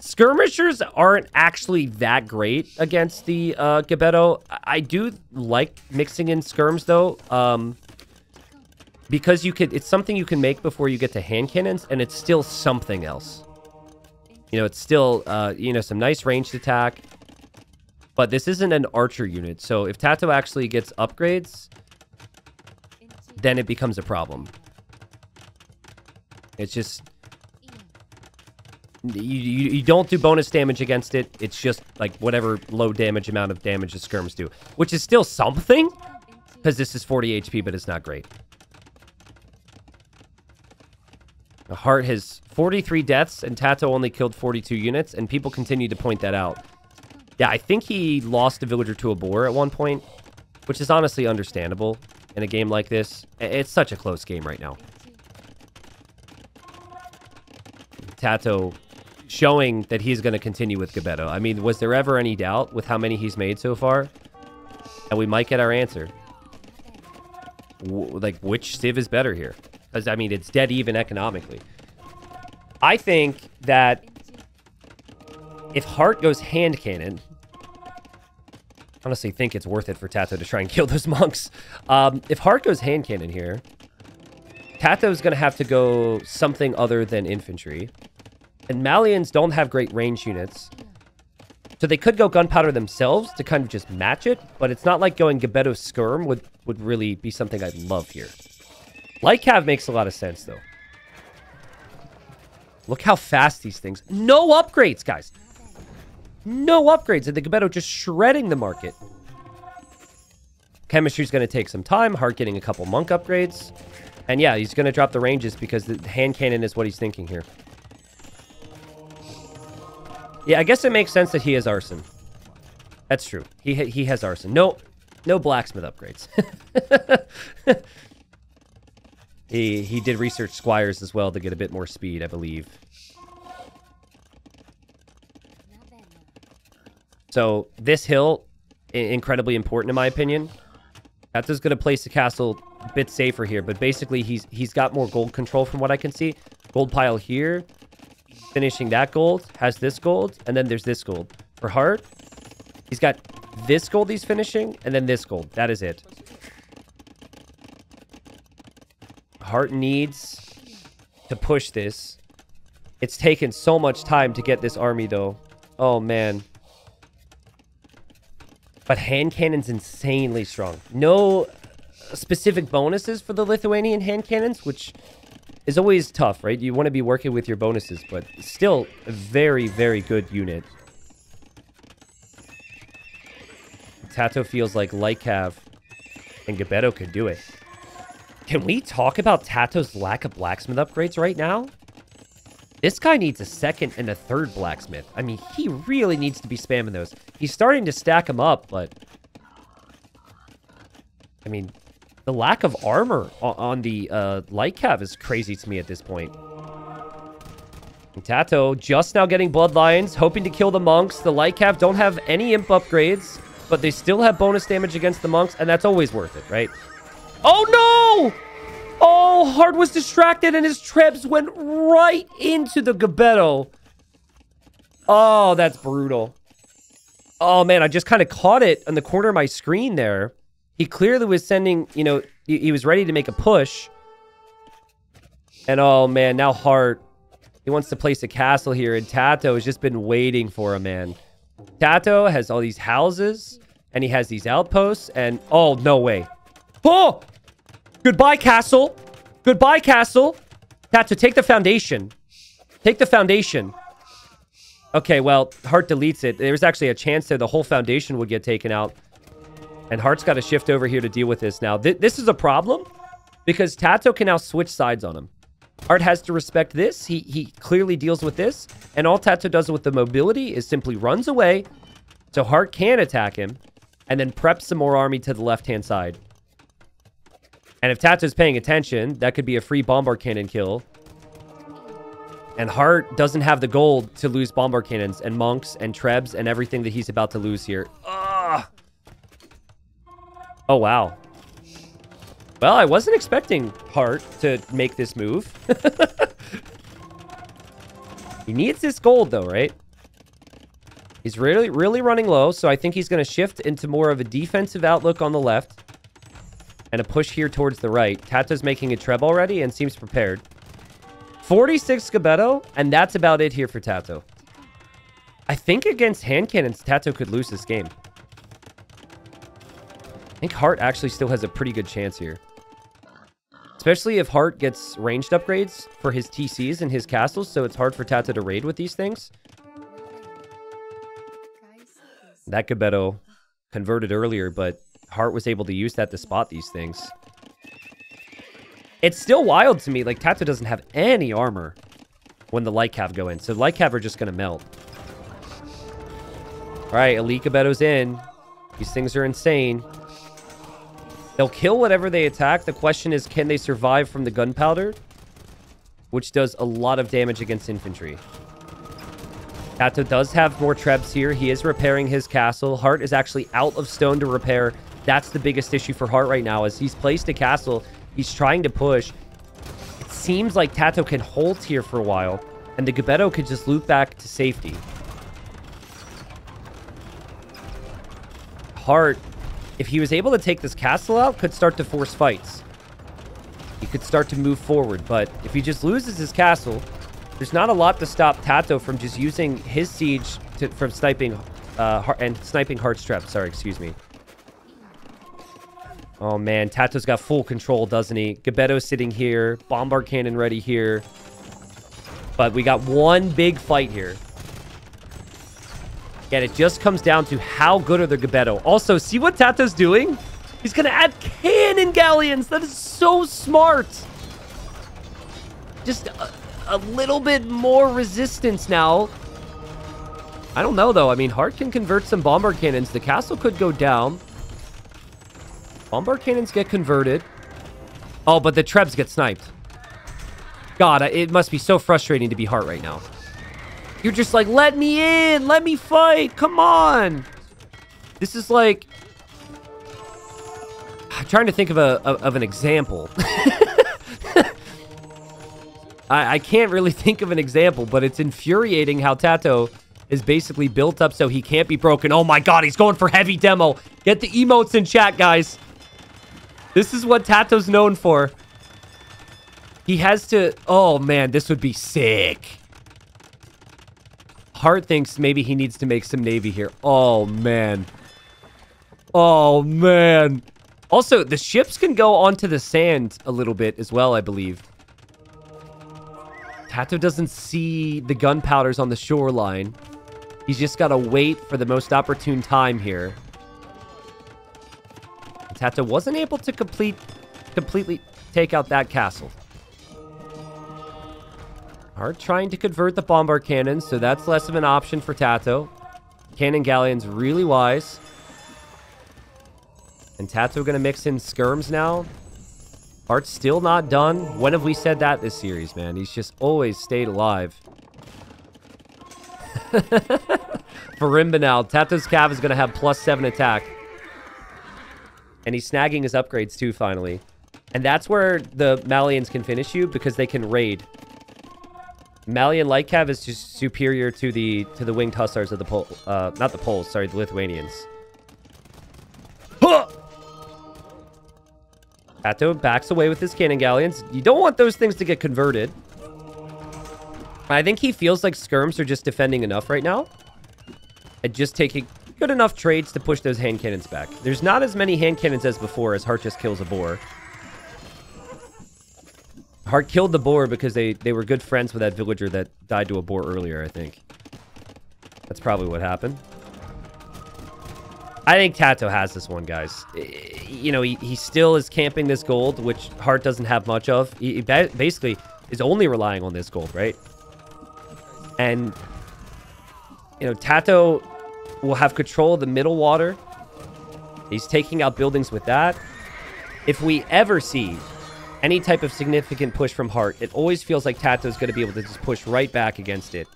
Skirmishers aren't actually that great against the Gebeto. I do like mixing in skirms, though. Because it's something you can make before you get to hand cannons, and it's still something else. You know, it's still, some nice ranged attack. But this isn't an archer unit, so if TaToH actually gets upgrades, then it becomes a problem. It's just... You don't do bonus damage against it. It's just, like, whatever low damage amount of damage the skirms do. Which is still something, because this is 40 HP, but it's not great. Heartt has 43 deaths, and TaToH only killed 42 units, and people continue to point that out. Yeah, I think he lost a villager to a boar at one point, which is honestly understandable in a game like this. It's such a close game right now. TaToH showing that he's going to continue with Gebeto. I mean, was there ever any doubt with how many he's made so far? And we might get our answer. Like, which civ is better here? Because, I mean, it's dead even economically. I think that if Heartt goes hand cannon, I honestly think it's worth it for TaToH to try and kill those monks. If Heartt goes hand cannon here, TaToH's going to have to go something other than infantry. And Malians don't have great range units. So they could go Gunpowder themselves to kind of just match it, but it's not like going Gebeto Skirm would really be something I'd love here. Light Cav makes a lot of sense, though. Look how fast these things... No upgrades, guys! No upgrades, and the Gebeto just shredding the market. Chemistry's going to take some time. Heartt getting a couple monk upgrades. And yeah, he's going to drop the ranges because the hand cannon is what he's thinking here. Yeah, I guess it makes sense that he has arson. That's true. He has arson. No blacksmith upgrades. He did research squires as well to get a bit more speed, I believe. So this hill, incredibly important in my opinion. TaToH's going to place the castle a bit safer here, but basically he's got more gold control from what I can see. Gold pile here, finishing that gold, has this gold, and then there's this gold. For Heartt, he's got this gold he's finishing, and then this gold. That is it. Heartt needs to push this. It's taken so much time to get this army, though. Oh, man. But hand cannon's insanely strong. No specific bonuses for the Lithuanian hand cannons, which is always tough, right? You want to be working with your bonuses, but still a very, very good unit. TaToH feels like Light Cav and Gebeto could do it. Can we talk about TaToH's lack of blacksmith upgrades right now? This guy needs a second and a third blacksmith. I mean, he really needs to be spamming those. He's starting to stack them up, but... I mean, The lack of armor on the light cav is crazy to me at this point. And TaToH just now getting bloodlines, hoping to kill the monks. The light cav don't have any imp upgrades, but they still have bonus damage against the monks, and that's always worth it, right? Oh, no! Oh, Hearttt was distracted, and his trebs went right into the Gebetto. Oh, that's brutal. Oh, man, I just kind of caught it on the corner of my screen there. He clearly was sending, you know, he was ready to make a push. And, oh, man, now Hearttt, he wants to place a castle here, and TaToH has just been waiting for him, man. TaToH has all these houses, and he has these outposts, and, oh, no way. Oh! Goodbye, castle. Goodbye, castle. TaToH, take the foundation. Take the foundation. Okay, well, Hearttt deletes it. There's actually a chance that the whole foundation would get taken out. And Heartt's got to shift over here to deal with this now. This is a problem because TaToH can now switch sides on him. Hearttt has to respect this. He clearly deals with this. And all TaToH does with the mobility is simply runs away so Hearttt can attack him and then preps some more army to the left-hand side. And if TaToH's paying attention, that could be a free bombard cannon kill. And Hearttt doesn't have the gold to lose bombard cannons and monks and trebs and everything that he's about to lose here. Ugh. Oh, wow. Well, I wasn't expecting Hearttt to make this move. He needs this gold, though, right? He's really, really running low, so I think he's going to shift into more of a defensive outlook on the left. And a push here towards the right. TaToH's making a treb already and seems prepared. 46 Gebetto, and that's about it here for TaToH. I think against hand cannons, TaToH could lose this game. I think Hearttt actually still has a pretty good chance here. Especially if Hearttt gets ranged upgrades for his TCs and his castles, so it's hard for TaToH to raid with these things. That Gebetto converted earlier, but Hearttt was able to use that to spot these things. It's still wild to me. Like, TaToH doesn't have any armor when the light cav go in. So light cav are just going to melt. All right, elite Gebetto's in. These things are insane. They'll kill whatever they attack. The question is, can they survive from the gunpowder? Which does a lot of damage against infantry. TaToH does have more trebs here. He is repairing his castle. Hearttt is actually out of stone to repair. That's the biggest issue for Hearttt right now, is he's placed a castle. He's trying to push. It seems like TaToH can hold here for a while, and the Gebetto could just loop back to safety. Hearttt, if he was able to take this castle out, could start to force fights. He could start to move forward, but if he just loses his castle, there's not a lot to stop TaToH from just using his siege from sniping and sniping Heartt's trap. Sorry, excuse me. Oh, man. TaToH's got full control, doesn't he? Gebetto's sitting here. Bombard cannon ready here. But we got one big fight here. And it just comes down to how good are the Gebetto. Also, see what TaToH's doing? He's going to add cannon galleons. That is so smart. Just a little bit more resistance now. I don't know, though. I mean, Hearttt can convert some bombard cannons. The castle could go down. Bombard cannons get converted. Oh, but the trebs get sniped. God, it must be so frustrating to be Hearttt right now. You're just like, let me in. Let me fight. Come on. This is like... I'm trying to think of an example. I can't really think of an example, but it's infuriating how TaToH is basically built up so he can't be broken. Oh my god, he's going for heavy demo. Get the emotes in chat, guys. This is what TaToH's known for. He has to... Oh, man, this would be sick. Hearttt thinks maybe he needs to make some navy here. Oh, man. Oh, man. Also, the ships can go onto the sand a little bit as well, I believe. TaToH doesn't see the gunpowders on the shoreline. He's just got to wait for the most opportune time here. TaToH wasn't able to completely take out that castle. Hearttt trying to convert the bombard cannons, so that's less of an option for TaToH. Cannon galleon's really wise. And TaToH gonna mix in skirms now. Heartt's still not done. When have we said that this series, man? He's just always stayed alive. Farimba now. TaToH's Cav is gonna have +7 attack. And he's snagging his upgrades too, finally. And that's where the Malians can finish you, because they can raid. Malian light cav is just superior to the winged hussars of the not the Poles, sorry, the Lithuanians. Huh! TaToH backs away with his cannon galleons. You don't want those things to get converted. I think he feels like skirms are just defending enough right now. And just taking good enough trades to push those hand cannons back. There's not as many hand cannons as before, as Heartt just kills a boar. Heartt killed the boar because they were good friends with that villager that died to a boar earlier, I think. That's probably what happened. I think TaToH has this one, guys. You know, he still is camping this gold, which Heartt doesn't have much of. He basically is only relying on this gold, right? And, you know, TaToH will have control of the middle water. He's taking out buildings with that. If we ever see any type of significant push from Heartt, it always feels like TaToH is going to be able to just push right back against it.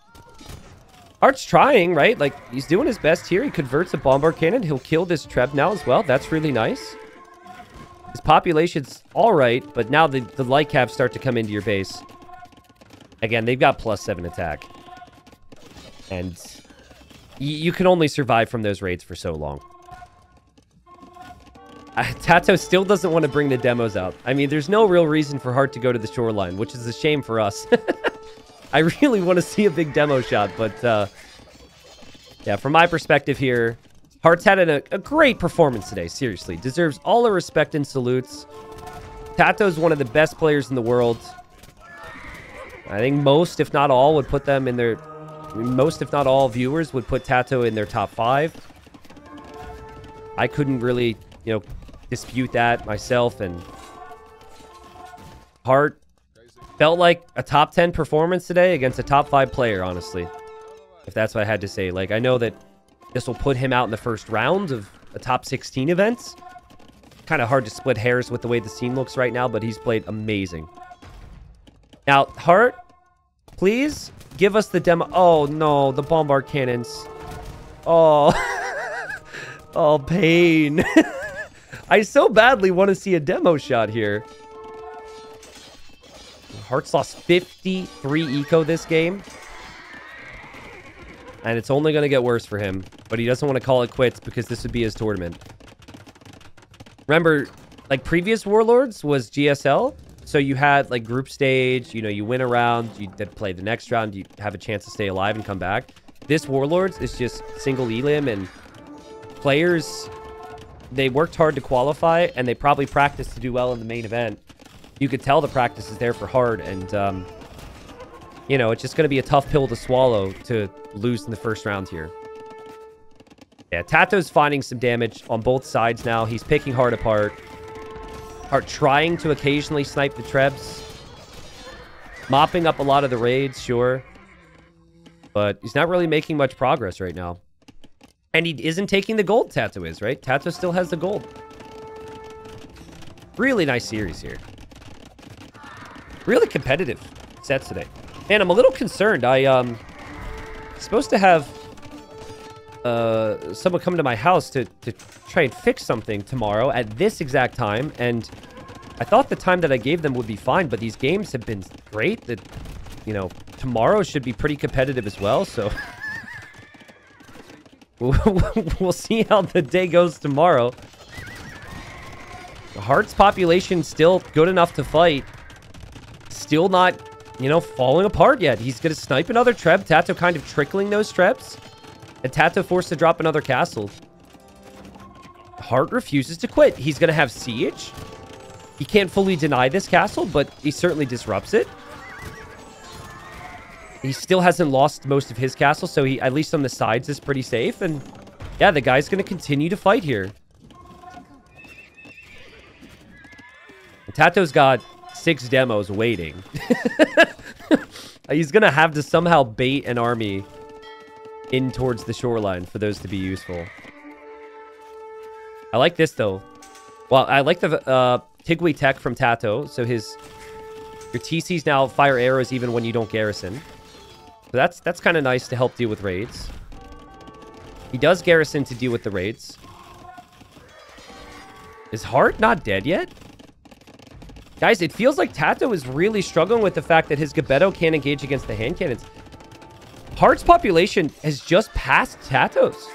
Heartt's trying, right? Like, he's doing his best here. He converts a bombard cannon. He'll kill this Treb now as well. That's really nice. His population's all right, but now the light cabs start to come into your base. Again, they've got +7 attack. And you can only survive from those raids for so long. TaToH still doesn't want to bring the demos out. I mean, there's no real reason for Heartt to go to the shoreline, which is a shame for us. I really want to see a big demo shot, but yeah, from my perspective here, Heartt's had a great performance today, seriously. Deserves all the respect and salutes. TaToH's one of the best players in the world. I think most, if not all, would put them in their... most, if not all, viewers would put TaToH in their top 5. I couldn't really, you know, dispute that myself, and Heartt felt like a top 10 performance today against a top 5 player, honestly. If that's what I had to say. Like, I know that this will put him out in the first round of a top 16 events. Kind of hard to split hairs with the way the scene looks right now, but he's played amazing. Now, Heartt, please give us the demo. Oh, no, the bombard cannons. Oh, oh, pain. I so badly want to see a demo shot here. Heartt's lost 53 eco this game. And it's only going to get worse for him. But he doesn't want to call it quits because this would be his tournament. Remember, like previous Warlords was GSL. So you had like group stage, you know, you win a round, you then play the next round, you have a chance to stay alive and come back. This Warlords is just single elim, and players, they worked hard to qualify and they probably practiced to do well in the main event. You could tell the practice is there for Heartt, and you know, it's just going to be a tough pill to swallow to lose in the first round here. Yeah, TaToH's finding some damage on both sides now. He's picking Heartt apart. Heartt trying to occasionally snipe the Trebs. Mopping up a lot of the raids, sure. But he's not really making much progress right now. And he isn't taking the gold, TaToH is, right? TaToH still has the gold. Really nice series here. Really competitive sets today. Man, I'm a little concerned. I'm supposed to have someone come to my house to try and fix something tomorrow at this exact time, and I thought the time that I gave them would be fine, but these games have been great. That, you know, tomorrow should be pretty competitive as well, so we'll see how the day goes tomorrow. Heartt's population still good enough to fight. Still not, you know, falling apart yet. He's going to snipe another Treb. TaToH kind of trickling those Trebs. And TaToH forced to drop another castle. Heartt refuses to quit. He's going to have siege. He can't fully deny this castle, but he certainly disrupts it. He still hasn't lost most of his castle, so he, at least on the sides, is pretty safe. And yeah, the guy's going to continue to fight here. And TaToH's got 6 demos waiting. He's going to have to somehow bait an army in towards the shoreline for those to be useful. I like this, though. Well, I like the Tigui tech from TaToH. So your TCs now fire arrows even when you don't garrison. So that's kind of nice to help deal with raids. He does garrison to deal with the raids. Is Hearttt not dead yet? Guys, it feels like TaToH is really struggling with the fact that his Gebetto can't engage against the hand cannons. Heartt's population has just passed TaToH's.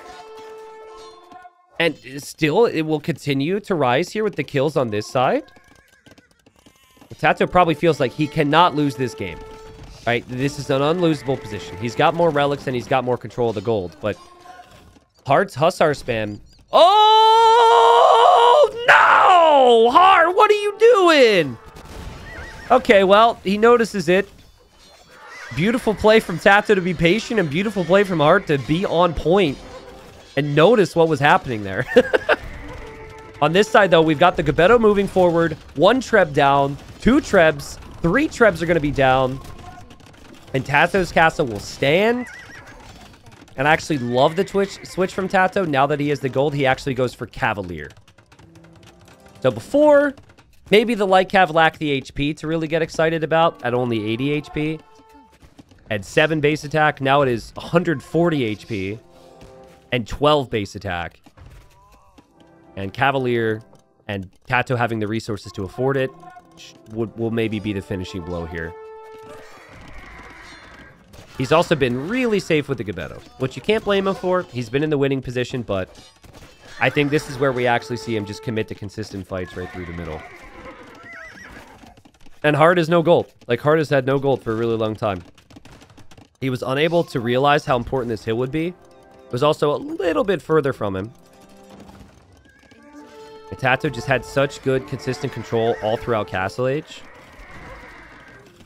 And still, it will continue to rise here with the kills on this side. TaToH probably feels like he cannot lose this game. Right? This is an unlosable position. He's got more relics and he's got more control of the gold. But Heartt's Hussar spam... Oh, no! Hearttt, what are you doing? Okay, well, he notices it. Beautiful play from TaToH to be patient and beautiful play from Hearttt to be on point and notice what was happening there. On this side, though, we've got the Gebetto moving forward. 1 Treb down, 2 Trebs, 3 Trebs are going to be down. And TaToH's castle will stand. And I actually love the switch from TaToH. Now that he has the gold, he actually goes for Cavalier. So before, maybe the Light Cav lacked the HP to really get excited about at only 80 HP. At 7 base attack, now it is 140 HP. And 12 base attack. And Cavalier and TaToH having the resources to afford it will maybe be the finishing blow here. He's also been really safe with the Gebetto, which you can't blame him for. He's been in the winning position, but I think this is where we actually see him just commit to consistent fights right through the middle. And Hearttt is no gold. Like, Hearttt has had no gold for a really long time. He was unable to realize how important this hill would be. It was also a little bit further from him. And TaToH just had such good, consistent control all throughout Castle Age.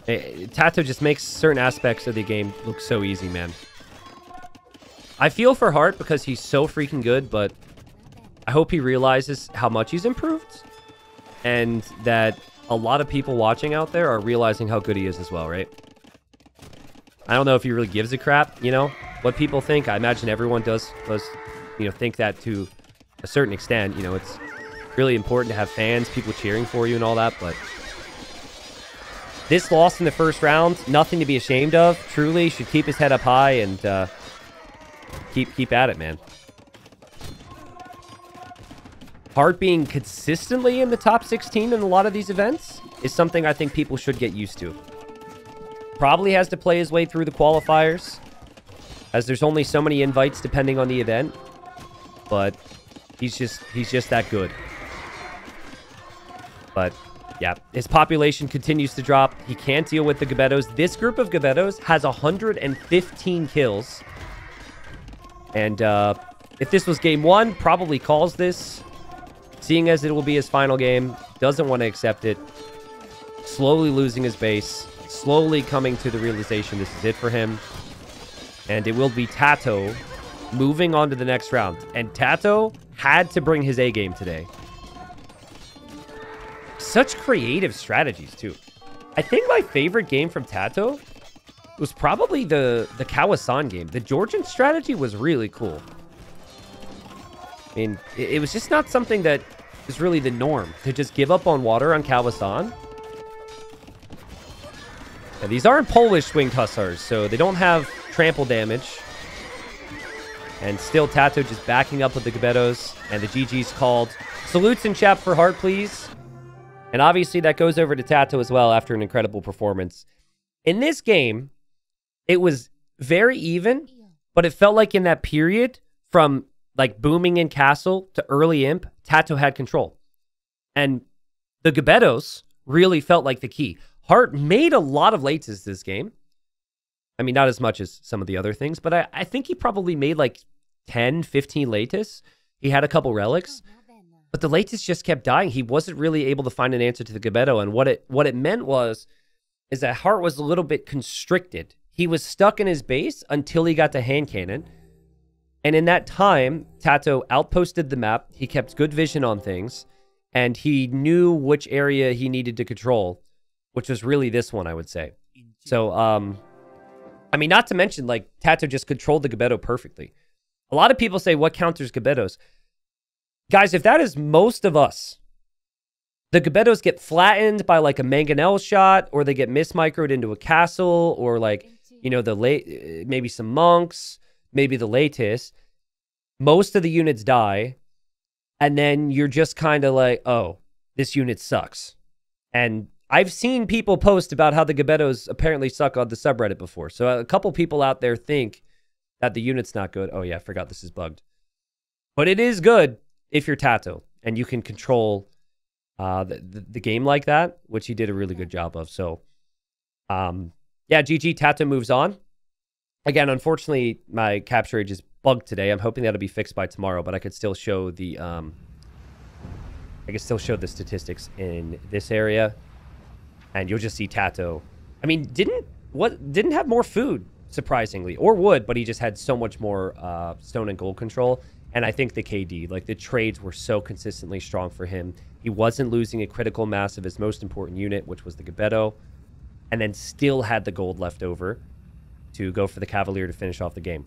TaToH just makes certain aspects of the game look so easy, man. I feel for Hearttt because he's so freaking good, but I hope he realizes how much he's improved. And that a lot of people watching out there are realizing how good he is as well, right? I don't know if he really gives a crap, you know, what people think. I imagine everyone does, you know, think that to a certain extent. You know, it's really important to have fans, people cheering for you and all that, but this loss in the first round, nothing to be ashamed of. Truly, should keep his head up high and keep at it, man. Hearttt being consistently in the top 16 in a lot of these events is something I think people should get used to. Probably has to play his way through the qualifiers, as there's only so many invites depending on the event. But he's just that good. But yeah, his population continues to drop. He can't deal with the Gebettos. This group of Gebettos has 115 kills. And if this was game 1, probably calls this. Seeing as it will be his final game, doesn't want to accept it. Slowly losing his base. Slowly coming to the realization this is it for him. And it will be TaToH moving on to the next round. And TaToH had to bring his A game today. Such creative strategies, too. I think my favorite game from TaToH was probably the Kawasan game. The Georgian strategy was really cool. I mean, it was just not something that is really the norm, to just give up on water on Kawasan. Now, these aren't Polish Winged Hussars, so they don't have trample damage. And still TaToH just backing up with the Gebettos, and the GG's called. Salutes in chat for Hearttt, please. And obviously that goes over to TaToH as well after an incredible performance. In this game, it was very even, but it felt like in that period from like booming in Castle to early Imp, TaToH had control. And the Gebettos really felt like the key. Hearttt made a lot of lates this game. I mean, not as much as some of the other things, but I think he probably made like 10, 15 lates. He had a couple relics. But the lates just kept dying. He wasn't really able to find an answer to the Gebetto. And what it meant is that Hearttt was a little bit constricted. He was stuck in his base until he got the hand cannon. And in that time, TaToH outposted the map. He kept good vision on things. And he knew which area he needed to control, which was really this one, I would say. So, I mean, not to mention, like, TaToH just controlled the Gebetto perfectly. A lot of people say, what counters Gebettos? Guys, if that is most of us The Gebettos get flattened by like a mangonel shot, or they get mismicroed into a castle, or like, you know, maybe some monks, maybe the lattice. Most of the units die, and then you're just kind of like, oh, this unit sucks. And I've seen people post about how the Gebettos apparently suck on the subreddit before. So a couple people out there think that the unit's not good. Oh yeah, I forgot this is bugged. But it is good if you're TaToH, and you can control the game like that, which he did a really good job of. So, yeah, GG, TaToH moves on. Again, unfortunately, my capture age is bugged today. I'm hoping that'll be fixed by tomorrow, but I could still show the statistics in this area, and you'll just see TaToH. I mean, didn't have more food, surprisingly, or wood, but he just had so much more stone and gold control. And I think the KD, like the trades were so consistently strong for him. He wasn't losing a critical mass of his most important unit, which was the Gebetto, and then still had the gold left over to go for the Cavalier to finish off the game.